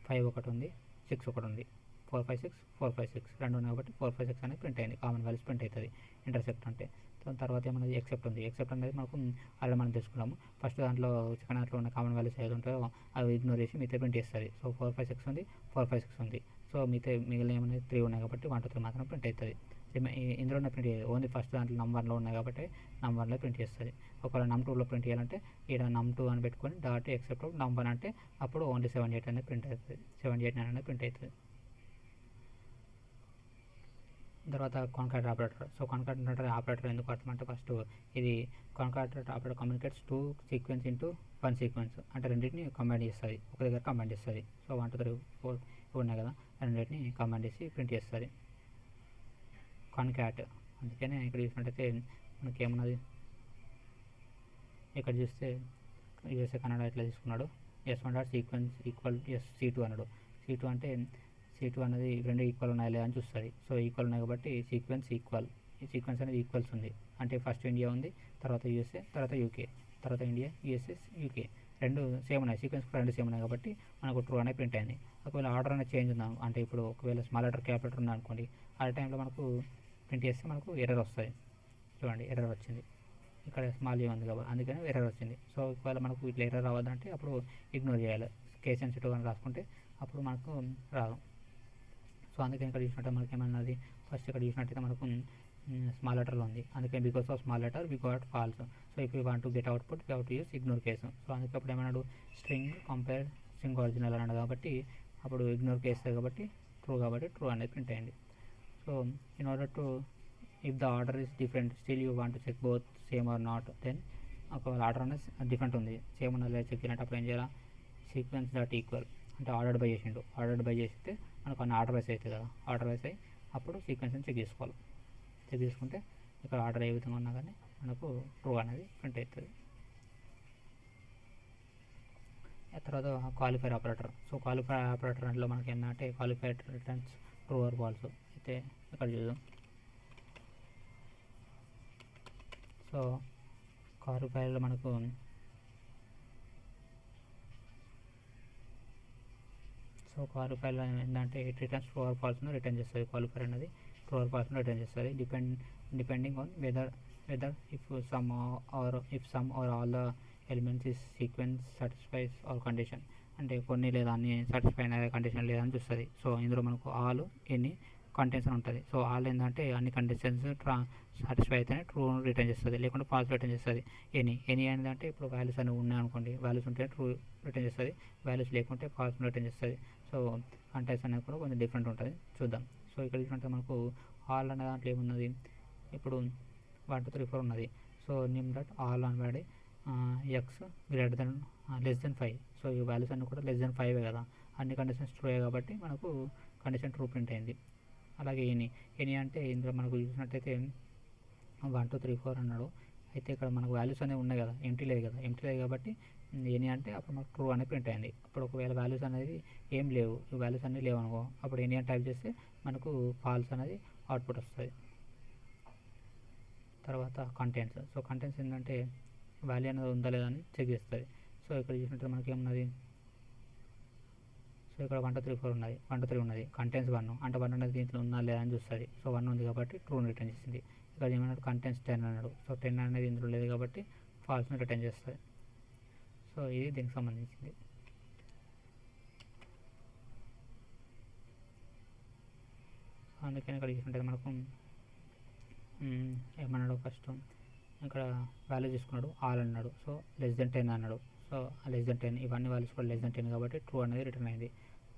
S1: 5 ఒకటి ఉంది, 6 ఒకటి ఉంది, 4 5 6 4 5 6 రెండు ఉన్నాయి కాబట్టి 4 5 6 అనేది ప్రింట్ అయింది, కామన్ వాల్యూస్ ప్రింట్ అవుతుంది ఇంటర్సెక్ట్ అంటే. తర్వాత ఏమన్నది ఎక్సెప్ట్ ఉంది. ఎక్సెప్ట్ అనేది మనకు అలా మనం తెలుసుకున్నాము. ఫస్ట్ దాంట్లో సెకండ్ దాంట్లో ఉన్న కామన్ వాల్యూస్ ఏది ఉంటాయో అవి ఇగ్నోర్ చేసి మిగతా ప్రింట్ చేస్తుంది. సో 4 5 6 ఉంది, 4 5 6 ఉంది. సో మిగిలిన ఏమన్నా 3 ఉన్నాయి కాబట్టి 1 2 3 మాత్రం ప్రింట్ అవుతుంది. ఇందులోనే ప్రింట్ చేయాలి, ఓన్లీ ఫస్ట్ దాంట్లో నంబర్లో ఉన్నాయి కాబట్టి నంబర్లో ప్రింట్ చేస్తుంది. ఒకవేళ num2లో ప్రింట్ చేయాలంటే ఇక్కడ num2 అని పెట్టుకొని డాట్ ఎక్సెప్ట్ num1 అంటే అప్పుడు ఓన్లీ 7 8 అనేది ప్రింట్ అవుతుంది, 7 8 9 అనేది ప్రింట్ అవుతుంది. తర్వాత concat operator. So concat operator ఎందుకు వాడతామంటే ఫస్ట్ ఇది concat operator communicates two sequence into one sequence, అంటే రెండింటిని కంబైన్ చేస్తుంది, ఒక దగ్గర కంబైన్ చేస్తుంది. సో 1 2 3 4 ఉన్నాయి కదా, రెండింటిని కంబైన్ చేసి ప్రింట్ చేస్తుంది కాన్కాట్. అందుకనే ఇక్కడ చూసినట్టయితే మనకి ఏమున్నది, ఇక్కడ చూస్తే యూఎస్ఏ కన్నడ ఇట్లా తీసుకున్నాడు, S1 dot sequence equal C2 అన్నాడు. C2 అంటే C2 అనేది రెండు ఈక్వల్ ఉన్నాయి లేదా అని చూస్తుంది. సో ఈక్వల్ ఉన్నాయి కాబట్టి సీక్వెన్స్ ఈక్వల్, ఈ సీక్వెన్స్ అనేది ఈక్వల్స్ ఉంది అంటే ఫస్ట్ ఇండియా ఉంది, తర్వాత యూఎస్ఏ, తర్వాత యూకే, తర్వాత ఇండియా, యూఎస్ఏ, యూకే రెండు సేమ్ ఉన్నాయి, సీక్వెన్స్ రెండు సేమ్ ఉన్నాయి కాబట్టి మనకు ట్రూ అనేది ప్రింట్ అయింది. ఒకవేళ ఆర్డర్ అనేది చేంజ్ ఉందా అంటే ఇప్పుడు ఒకవేళ స్మాల్ లెటర్ క్యాపిటల్ ఉంది అనుకోండి, ఆ టైంలో మనకు ప్రింట్ చేస్తే మనకు ఎర్రర్ వస్తుంది. చూడండి ఎర్రర్ వచ్చింది, ఇక్కడ స్మాల్ ఏ ఉంది కాబట్టి అందుకని ఎర్రర్ వచ్చింది. సో ఒకవేళ మనకు ఇట్లా ఎర్రర్ రావద్దంటే అప్పుడు ఇగ్నోర్ చేయాలి, కేస్ సెన్సిటివ్ అని రాసుకుంటే అప్పుడు మనకు రాదు. సో అందుకని ఇక్కడ చూసినట్టు మనకి ఏమన్నది, ఫస్ట్ ఇక్కడ చూసినట్టయితే మనకు స్మాల్ లెటర్లో ఉంది, అందుకని because of small letter we got false. So if you want to get output you have to use ignore case. సో అందుకే అప్పుడు ఏమన్నాడు, స్ట్రింగ్ కంపేర్ స్ట్రింగ్ ఒరిజినల్ అన్నాడు కాబట్టి అప్పుడు ఇగ్నోర్ కేసు కాబట్టి ట్రూ, కాబట్టి ట్రూ అనేది ప్రింట్ అయ్యింది. So in order to if the order is different still you want to check both same or not, then ఒకవేళ ఆర్డర్ అనేది డిఫరెంట్ ఉంది, సేమ్ ఉన్నది లేదా చెక్ చేయాలంటే అప్పుడు ఏం చేయాలి, సీక్వెన్స్ డాట్ ఈక్వల్ అంటే ఆర్డర్డ్ బై చేసిండు, ఆర్డర్డ్ బై చేస్తే మనకు అన్ని ఆర్డర్ వైస్ అవుతుంది కదా, ఆర్డర్ వైస్ అయ్యి అప్పుడు సీక్వెన్స్ని చెక్ చేసుకోవాలి. చెక్ చేసుకుంటే ఇక్కడ ఆర్డర్ ఏ విధంగా ఉన్నా కానీ మనకు ట్రూ అనేది ప్రింట్ అవుతుంది. తర్వాత qualifier operator. So qualifier operator అందులో మనకి ఏంటంటే qualified returns true or false. అయితే ఇక్కడ చూద్దాం. సో క్వాలిఫైర్లో మనకు క్వాలిఫైర్లో ఏంటంటే ఇట్ రిటర్న్స్ ట్రూ ఆర్ ఫాల్స్ను రిటర్న్ చేస్తుంది. క్వాలిఫైర్ అనేది ట్రూ ఆర్ ఫాల్స్ను రిటర్న్ చేస్తుంది depending on whether if some or all the elements is sequence satisfies all condition, అంటే కొన్ని లేదా అన్ని సాటిస్ఫై అనే కండిషన్ లేదని చూస్తుంది. సో ఇందులో మనకు ఆల్ ఎన్ని కంటెంట్స్ అని ఉంటుంది. సో ఆల్ ఏంటంటే అన్ని కండిషన్స్ సాటిస్ఫై అయితేనే ట్రూ రిటర్న్ చేస్తుంది, లేకుంటే ఫాల్స్ రిటర్న్ చేస్తుంది. ఎనీ ఏంటంటే ఇప్పుడు వాల్యూస్ అనేవి ఉన్నాయి అనుకోండి, వాల్యూస్ ఉంటే ట్రూ రిటర్న్ చేస్తుంది, వాల్యూస్ లేకుంటే ఫాల్స్ రిటర్న్ చేస్తుంది. సో కంటెంట్స్ అనేది కూడా కొంచెం డిఫరెంట్ ఉంటుంది, చూద్దాం. సో ఇక్కడ చూసుకుంటే మనకు ఆల్ అనే దాంట్లో ఏమున్నది, ఇప్పుడు 1 2 3 4 ఉన్నది. సో నేమ్ డాట్ ఆల్ అని వాడి X greater than less than 5. So ఈ వాల్యూస్ అన్నీ కూడా లెస్ దెన్ 5 కదా, అన్ని కండిషన్స్ ట్రూ కాబట్టి మనకు కండిషన్ ట్రూ ప్రింట్ అయింది. అలాగే ఎనీ అంటే ఇందులో మనకు చూసినట్టయితే 1 2 3 4 అన్నాడు. అయితే ఇక్కడ మనకు వాల్యూస్ అనేవి ఉన్నాయి కదా, ఎంటీ లేదు కాబట్టి ఎనీ అంటే అప్పుడు మనకు ట్రూ అనేది ప్రింట్ అయింది. అప్పుడు ఒకవేళ వాల్యూస్ అనేది ఏం లేవు, ఈ వాల్యూస్ అన్నీ లేవు అనుకో, అప్పుడు ఎనీ అని టైప్ చేస్తే మనకు ఫాల్స్ అనేది అవుట్పుట్ వస్తుంది. తర్వాత కంటెంట్స్. సో కంటెంట్స్ ఏంటంటే వాల్యూ అనేది ఉందా లేదా అని చెక్ చేస్తుంది. సో ఇక్కడ చూసినట్టు మనకి ఏమున్నది, సో ఇక్కడ 1 2 3 4 ఉన్నది, 1 2 3 ఉన్నది, కంటెంట్స్ 1 అంటే 1 అనేది దీంట్లో ఉందా లేదా అని చూస్తుంది. సో 1 ఉంది కాబట్టి ట్రూని రిటర్న్ చేసింది. ఇక్కడ ఏమన్నాడు, కంటెంట్స్ 10 అన్నాడు. సో 10 అనేది ఇందులో లేదు కాబట్టి ఫాల్స్ని రిటర్న్ చేస్తుంది. సో ఇది దీనికి సంబంధించింది. అందుకని ఇక్కడ చూసుకుంటే మనకు ఏమన్నాడు, ఫస్ట్ ఇక్కడ వాల్యూ తీసుకున్నాడు, ఆల్ అన్నాడు. సో లెస్ దెన్ 10 అన్నాడు. సో లెస్ దెన్ 10 ఇవన్నీ వాల్యూస్ కూడా లెస్ దెన్ 10 కాబట్టి ట్రూ అనేది రిటర్న్ అయింది.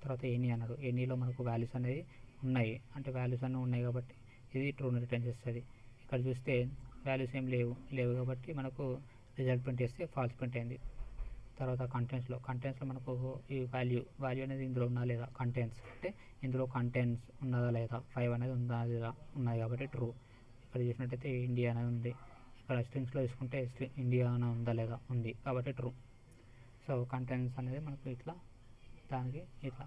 S1: తర్వాత ఎనీ అన్నాడు, ఎనీలో మనకు వాల్యూస్ అనేది ఉన్నాయి, అంటే వాల్యూస్ అన్నీ ఉన్నాయి కాబట్టి ఇది ట్రూని రిటర్న్ చేస్తుంది. ఇక్కడ చూస్తే వాల్యూస్ ఏం లేవు కాబట్టి మనకు రిజల్ట్ ప్రింట్ చేస్తే ఫాల్స్ ప్రింట్ అయింది. తర్వాత కంటెంట్స్లో మనకు ఈ వాల్యూ అనేది ఇందులో ఉన్నా లేదా, కంటెంట్స్ అంటే ఇందులో కంటెంట్స్ ఉన్నదా లేదా, 5 అనేది ఉందా లేదా ఉన్నది కాబట్టి ట్రూ. ఇక్కడ చూసినట్టయితే ఇండియా అనేది ఉంది, ఇక్కడ స్ట్రింగ్స్లో తీసుకుంటే ఇండియా అనేది ఉందా లేదా ఉంది కాబట్టి ట్రూ. సో కంటెంట్స్ అనేది మనకు ఇట్లా దానికి ఇట్లా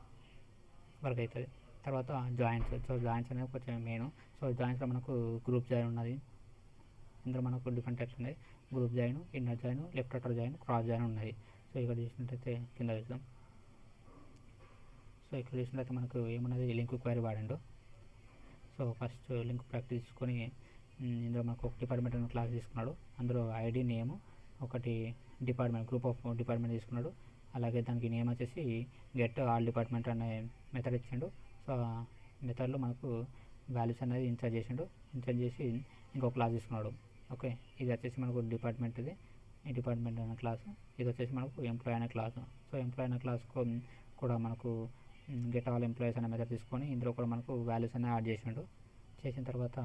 S1: వర్క్ అవుతుంది. తర్వాత జాయింట్స్. సో జాయింట్స్ అనేది కొంచెం మెయిన్. సో జాయింట్స్లో మనకు గ్రూప్ జాయిన్ ఉన్నది, ఇందులో మనకు డిఫరెంట్ టైప్స్ ఉన్నాయి, group join, inner join, left outer join, cross join ఉన్నది. సో ఇక్కడ చూసినట్టయితే కింద చూద్దాం. సో ఇక్కడ చూసినట్టయితే మనకు ఏమున్నది, లింక్ క్వైరీ వాడండు. సో ఫస్ట్ లింక్ ప్రాక్టీస్ తీసుకొని ఇందులో మనకు ఒక డిపార్ట్మెంట్ అనే క్లాస్ తీసుకున్నాడు, అందులో ఐడి నేమ్ ఒకటి డిపార్ట్మెంట్ గ్రూప్ ఆఫ్ డిపార్ట్మెంట్ తీసుకున్నాడు. అలాగే దానికి నేమ్ వచ్చేసి గెట్ ఆల్ డిపార్ట్మెంట్ అనే మెథడ్ ఇచ్చిండు. సో మెథడ్లో మనకు వాల్యూస్ అనేది ఇన్సర్ట్ చేసి ఇంకొక క్లాస్ తీసుకున్నాడు. ఓకే, ఇది వచ్చేసి మనకు డిపార్ట్మెంట్ది, ఈ డిపార్ట్మెంట్ అనే క్లాస్. ఇది వచ్చేసి మనకు ఎంప్లాయ్ అనే క్లాస్. సో ఎంప్లాయ్ అనే క్లాస్ కూడా మనకు గెట్ ఆల్ ఎంప్లాయీస్ అనే మెథడ్ తీసుకొని ఇందులో కూడా మనకు వాల్యూస్ అనేది యాడ్ చేసిన తర్వాత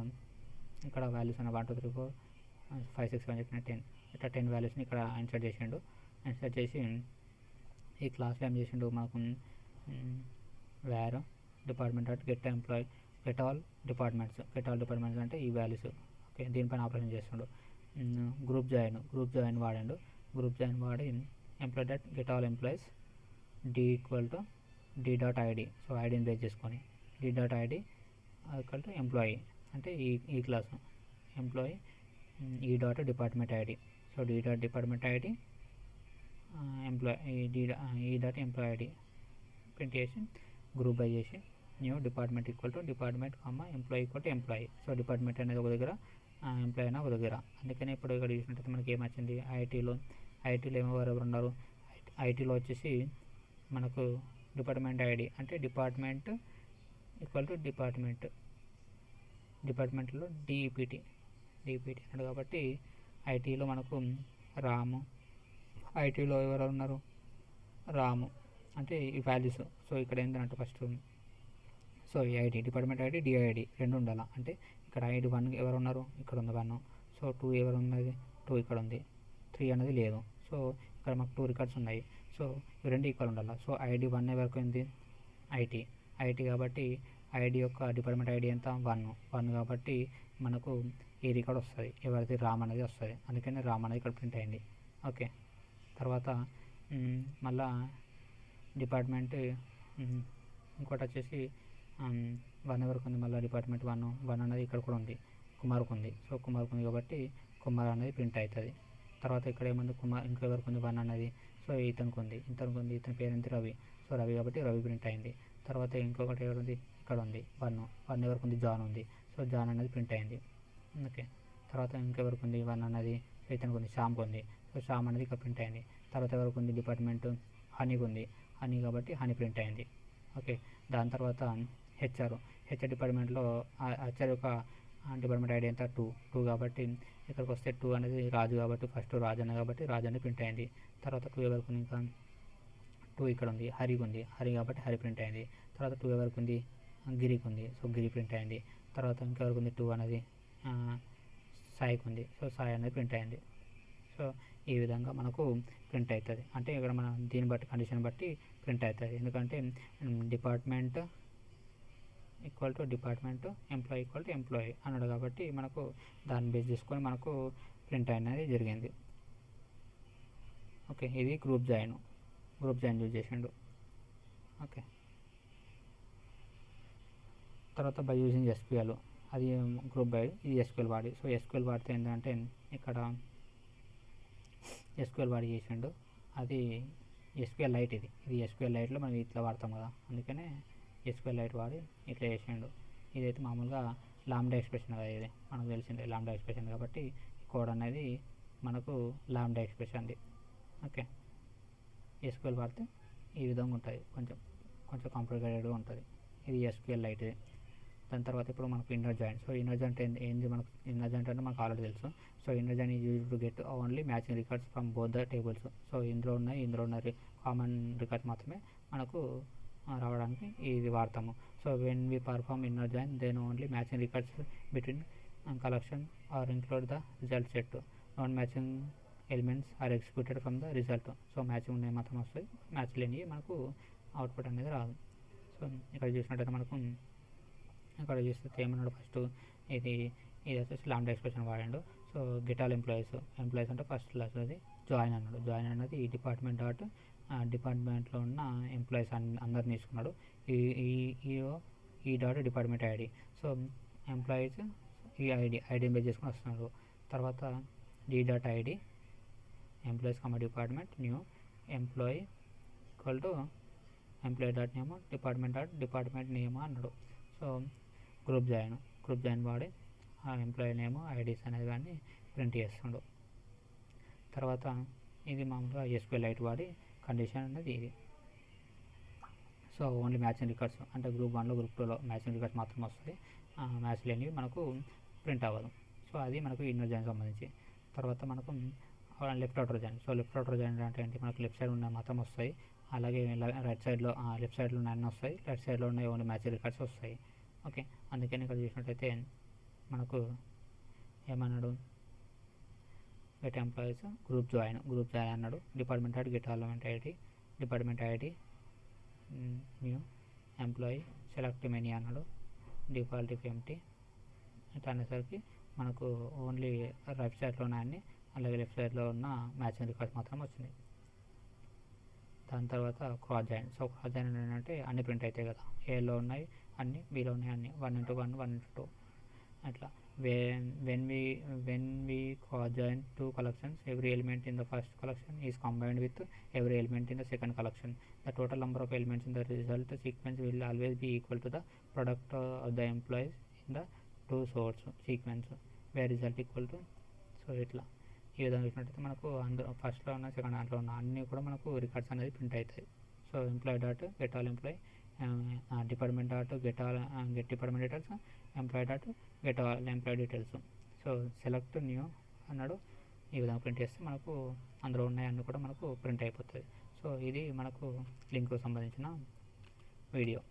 S1: ఇక్కడ వాల్యూస్ ఉన్న 1 2 3 4 5 6 7 8 9 10 ఇట్లా 10 వాల్యూస్ని ఇక్కడ ఇన్సర్ట్ చేసిండు. ఇన్సర్ట్ చేసి ఈ క్లాస్లో ఏం చేసిండు మనకు where department dot get employ get all departments అంటే ఈ వాల్యూస్. ఓకే, దీనిపైన ఆపరేషన్ చేస్తుండు. గ్రూప్ జాయిన్ వాడి employ dot get all employees d equal to d dot ID. So ఐడిని బేస్ చేసుకొని d dot ID equal to employee అంటే ఈ class employee e dot department ID. So d dot department ID e dot employee ID print చేసి గ్రూప్ బై చేసి new department equal to department employee equal to employee. So department అనేది ఒక దగ్గర, ఎంప్లాయీ అనేది ఒక దగ్గర. అందుకని ఇప్పుడు ఇక్కడ చూసినట్టయితే మనకి ఏమొచ్చింది, ఐటీలో ఎవరెవరు ఉన్నారు, ఐటీలో వచ్చేసి మనకు డిపార్ట్మెంట్ ఐడి అంటే డిపార్ట్మెంట్ ఈక్వల్ టు డిపార్ట్మెంట్లో డిఈపిటి అన్నాడు. కాబట్టి ఐటీలో మనకు రాము, ఐటీలో ఎవరు ఉన్నారు, రాము అంటే ఈ వాల్యూస్. సో ఇక్కడ ఏంటంటే ఫస్ట్ సో ఈ ఐడి డిపార్ట్మెంట్ ఐడి డిఐడి రెండు ఉండాలి. అంటే ఇక్కడ ఐడి 1 ఎవరు ఉన్నారు, ఇక్కడ ఉంది 1. సో 2 ఎవరు ఉన్నది, 2 ఇక్కడ ఉంది, 3 అనేది లేదు. సో ఇక్కడ మాకు 2 రికార్డ్స్ ఉన్నాయి. సో ఇవి రెండు ఈక్వల్ ఉండాలి. సో ఐడి 1 ఎవరికి ఉంది, ఐటీ కాబట్టి ఐడి యొక్క డిపార్ట్మెంట్ ఐడి ఎంత 1 కాబట్టి మనకు ఈ రికార్డ్ వస్తుంది, ఎవరిది రామ్ అనేది వస్తుంది. అందుకని రామ్ అనేది ఇక్కడ ప్రింట్ అయింది. ఓకే, తర్వాత మళ్ళా డిపార్ట్మెంట్ ఇంకోటి వచ్చేసి 1 ఎవరికి ఉంది, మళ్ళీ డిపార్ట్మెంట్ 1 అనేది ఇక్కడ కూడా ఉంది, కుమార్కు ఉంది. సో కుమార్కు ఉంది కాబట్టి కుమార్ అనేది ప్రింట్ అవుతుంది. తర్వాత ఇక్కడ ఏముంది, ఇంకెవరికి ఉంది 1 అనేది, సో ఇతనికి ఉంది, ఇతని పేరు ఎంత రవి. సో రవి కాబట్టి రవి ప్రింట్ అయింది. తర్వాత ఇంకొకటి ఎవరుంది, ఇక్కడ ఉంది 1 ఎవరికి ఉంది, జాన్ ఉంది. సో జాన్ అనేది ప్రింట్ అయింది. ఓకే, తర్వాత ఇంకెవరికి ఉంది 1 అనేది, ఇతనికి ఉంది, శ్యామ్కి ఉంది. సో శ్యామ్ అనేది ఇక్కడ ప్రింట్ అయింది. తర్వాత ఎవరికి ఉంది, డిపార్ట్మెంట్ హనీకి ఉంది, హనీ కాబట్టి హనీ ప్రింట్ అయింది. ఓకే, దాని తర్వాత హెచ్ఆర్ డిపార్ట్మెంట్లో హెచ్ఆర్ యొక్క డిపార్ట్మెంట్ ఐడి ఎంత 2 కాబట్టి ఇక్కడికి వస్తే 2 అనేది రాజు కాబట్టి ఫస్ట్ రాజు అనేది కాబట్టి రాజు అనేది ప్రింట్ అయింది. తర్వాత 2 ఎవరికి ఉంది, ఇంకా 2 ఇక్కడ ఉంది, హరికి ఉంది, హరి కాబట్టి హరి ప్రింట్ అయింది. తర్వాత 2 ఎవరికి ఉంది, గిరికి ఉంది. సో గిరి ప్రింట్ అయింది. తర్వాత ఇంకెవరికి ఉంది 2 అనేది సాయికి ఉంది. సో సాయి అనేది ప్రింట్ అయింది. సో ఈ విధంగా మనకు ప్రింట్ అవుతుంది. అంటే ఇక్కడ మనం దీన్ని బట్టి కండిషన్ బట్టి ప్రింట్ అవుతుంది. ఎందుకంటే department equal to department, employee equal to employee అన్నాడు కాబట్టి మనకు దాన్ని బేస్ చేసుకొని మనకు ప్రింట్ అనేది జరిగింది. ఓకే, ఇది గ్రూప్ జాయిన్ యూజ్ చేసిండు. ఓకే, తర్వాత బై యూజింగ్ ఎస్క్యూఎల్, అది గ్రూప్ బై, ఇది ఎస్క్యూఎల్ వాడి. సో ఎస్క్యూఎల్ వాడితే ఏంటంటే ఇక్కడ ఎస్క్యూఎల్ వాడి చేసిండు, అది ఎస్క్యూఎల్ లైట్. ఇది ఎస్క్యూఎల్ లైట్లో మనం ఇట్లా వాడతాం కదా, అందుకనే ఎస్క్యూఎల్ లైట్ వాడి ఇట్లా చేసిండు. ఇదైతే మామూలుగా లాంబ్డా ఎక్స్ప్రెషన్ కదా, ఇది మనకు తెలిసిందే లాంబ్డా ఎక్స్ప్రెషన్ కాబట్టి కోడ్ అనేది మనకు లాంబ్డా ఎక్స్ప్రెషన్ది. ఓకే, ఎస్క్యూఎల్ వాడితే ఈ విధంగా ఉంటుంది, కొంచెం కాంప్లికేటెడ్గా ఉంటుంది. ఇది ఎస్క్యూఎల్ లైట్. దాని తర్వాత ఇప్పుడు మనకు inner join. So inner join ఏంది, మనకు ఇన్నర్ జాయిన్ అంటే మనకు ఆల్రెడీ తెలుసు. So inner join is use to get only matching records from both the tables. So ఇందులో ఉన్న కామన్ రికార్డ్స్ మాత్రమే మనకు రావడానికి ఇది వాడతాము. So when we perform inner join then only matching records between collection are include the result set. Non matching elements are executed from the result. So matching ఉన్నాయి మాత్రం వస్తాయి, మ్యాచ్ లేనివి మనకు అవుట్పుట్ అనేది రాదు. సో ఇక్కడ చూసినట్టయితే మనకు ఇక్కడ చూస్తే ఏమన్నాడు, ఫస్ట్ ఇది వచ్చేసి లాంబ్డా ఎక్స్ప్రెషన్ వాడాడు. సో గెట్ ఆల్ ఎంప్లాయీస్ అంటే ఫస్ట్ క్లాస్ అది జాయిన్ అన్నాడు. జాయిన్ అన్నది ఈ డిపార్ట్మెంట్లో ఉన్న ఎంప్లాయీస్ అందరిని తీసుకున్నాడు. E dot department ID. So employees ఈ ఐడిని బేస్ చేసుకుని వస్తున్నారు. తర్వాత d dot ID employees department new employee equal to employee dot name department name అన్నాడు. సో గ్రూప్ జాయిన్ వాడి ఆ ఎంప్లాయీ నేమ్ ఐడీస్ అనేది కానీ ప్రింట్ చేస్తుండు. తర్వాత ఇది మామూలుగా ఎస్క్యూఎల్ లైట్ వాడి కండిషన్ అనేది ఇది. సో ఓన్లీ మ్యాచింగ్ రికార్డ్స్ అంటే గ్రూప్ 1లో గ్రూప్ 2లో మ్యాచింగ్ రికార్డ్స్ మాత్రం వస్తుంది, మ్యాచ్ లేనివి మనకు ప్రింట్ అవ్వదు. సో అది మనకు ఇన్నర్ జాయిన్ సంబంధించి. తర్వాత మనకు left outer join. So left outer join అంటే ఏంటి, మనకు లెఫ్ట్ సైడ్ ఉన్న మాత్రం వస్తాయి, అలాగే రైట్ సైడ్లో లెఫ్ట్ సైడ్లో ఉన్న అన్నీ వస్తాయి, రైట్ సైడ్లో ఉన్న ఓన్లీ మ్యాచింగ్ రికార్డ్స్ వస్తాయి. ఓకే, అందుకని ఇక్కడ చూసినట్టయితే మనకు ఏమన్నాడు, గెట్ ఎంప్లాయీస్ గ్రూప్ జాయిన్ అన్నాడు. Department ID get element ID, department ID new employee select many అన్నాడు. డిఫాల్ట్ ఇఫ్ ఎంటీ ఇట్లా అనేసరికి మనకు ఓన్లీ రైట్ సైడ్లో ఉన్నాయని, అలాగే లెఫ్ట్ సైడ్లో ఉన్న మ్యాచింగ్ రికార్డ్స్ మాత్రం వచ్చింది. దాని తర్వాత cross join. So cross join ఏంటంటే అన్ని ప్రింట్ అవుతాయి కదా, ఏలో ఉన్నాయి అన్ని, బీలో ఉన్నాయి అన్ని, 1:1 1:2 అట్లా. when we cross join two collections, every element in the first collection is combined with every element in the second collection. The total number of elements in the result sequence will always be equal to the product of the employees in the two source sequence where result equal to. So ఇట్లా ఈ విధంగా చూసినట్టయితే మనకు అందులో ఫస్ట్లో ఉన్న సెకండ్ దాంట్లో ఉన్న అన్నీ కూడా మనకు రికార్డ్స్ అనేది ప్రింట్ అవుతాయి. So employee dot get all employee, department dot get department details, employee dot get all employee details. So select new అన్నాడు. ఈ విధంగా ప్రింట్ చేస్తే మనకు అందులో ఉన్నాయన్నీ కూడా మనకు ప్రింట్ అయిపోతుంది. సో ఇది మనకు లింక్కు సంబంధించిన వీడియో.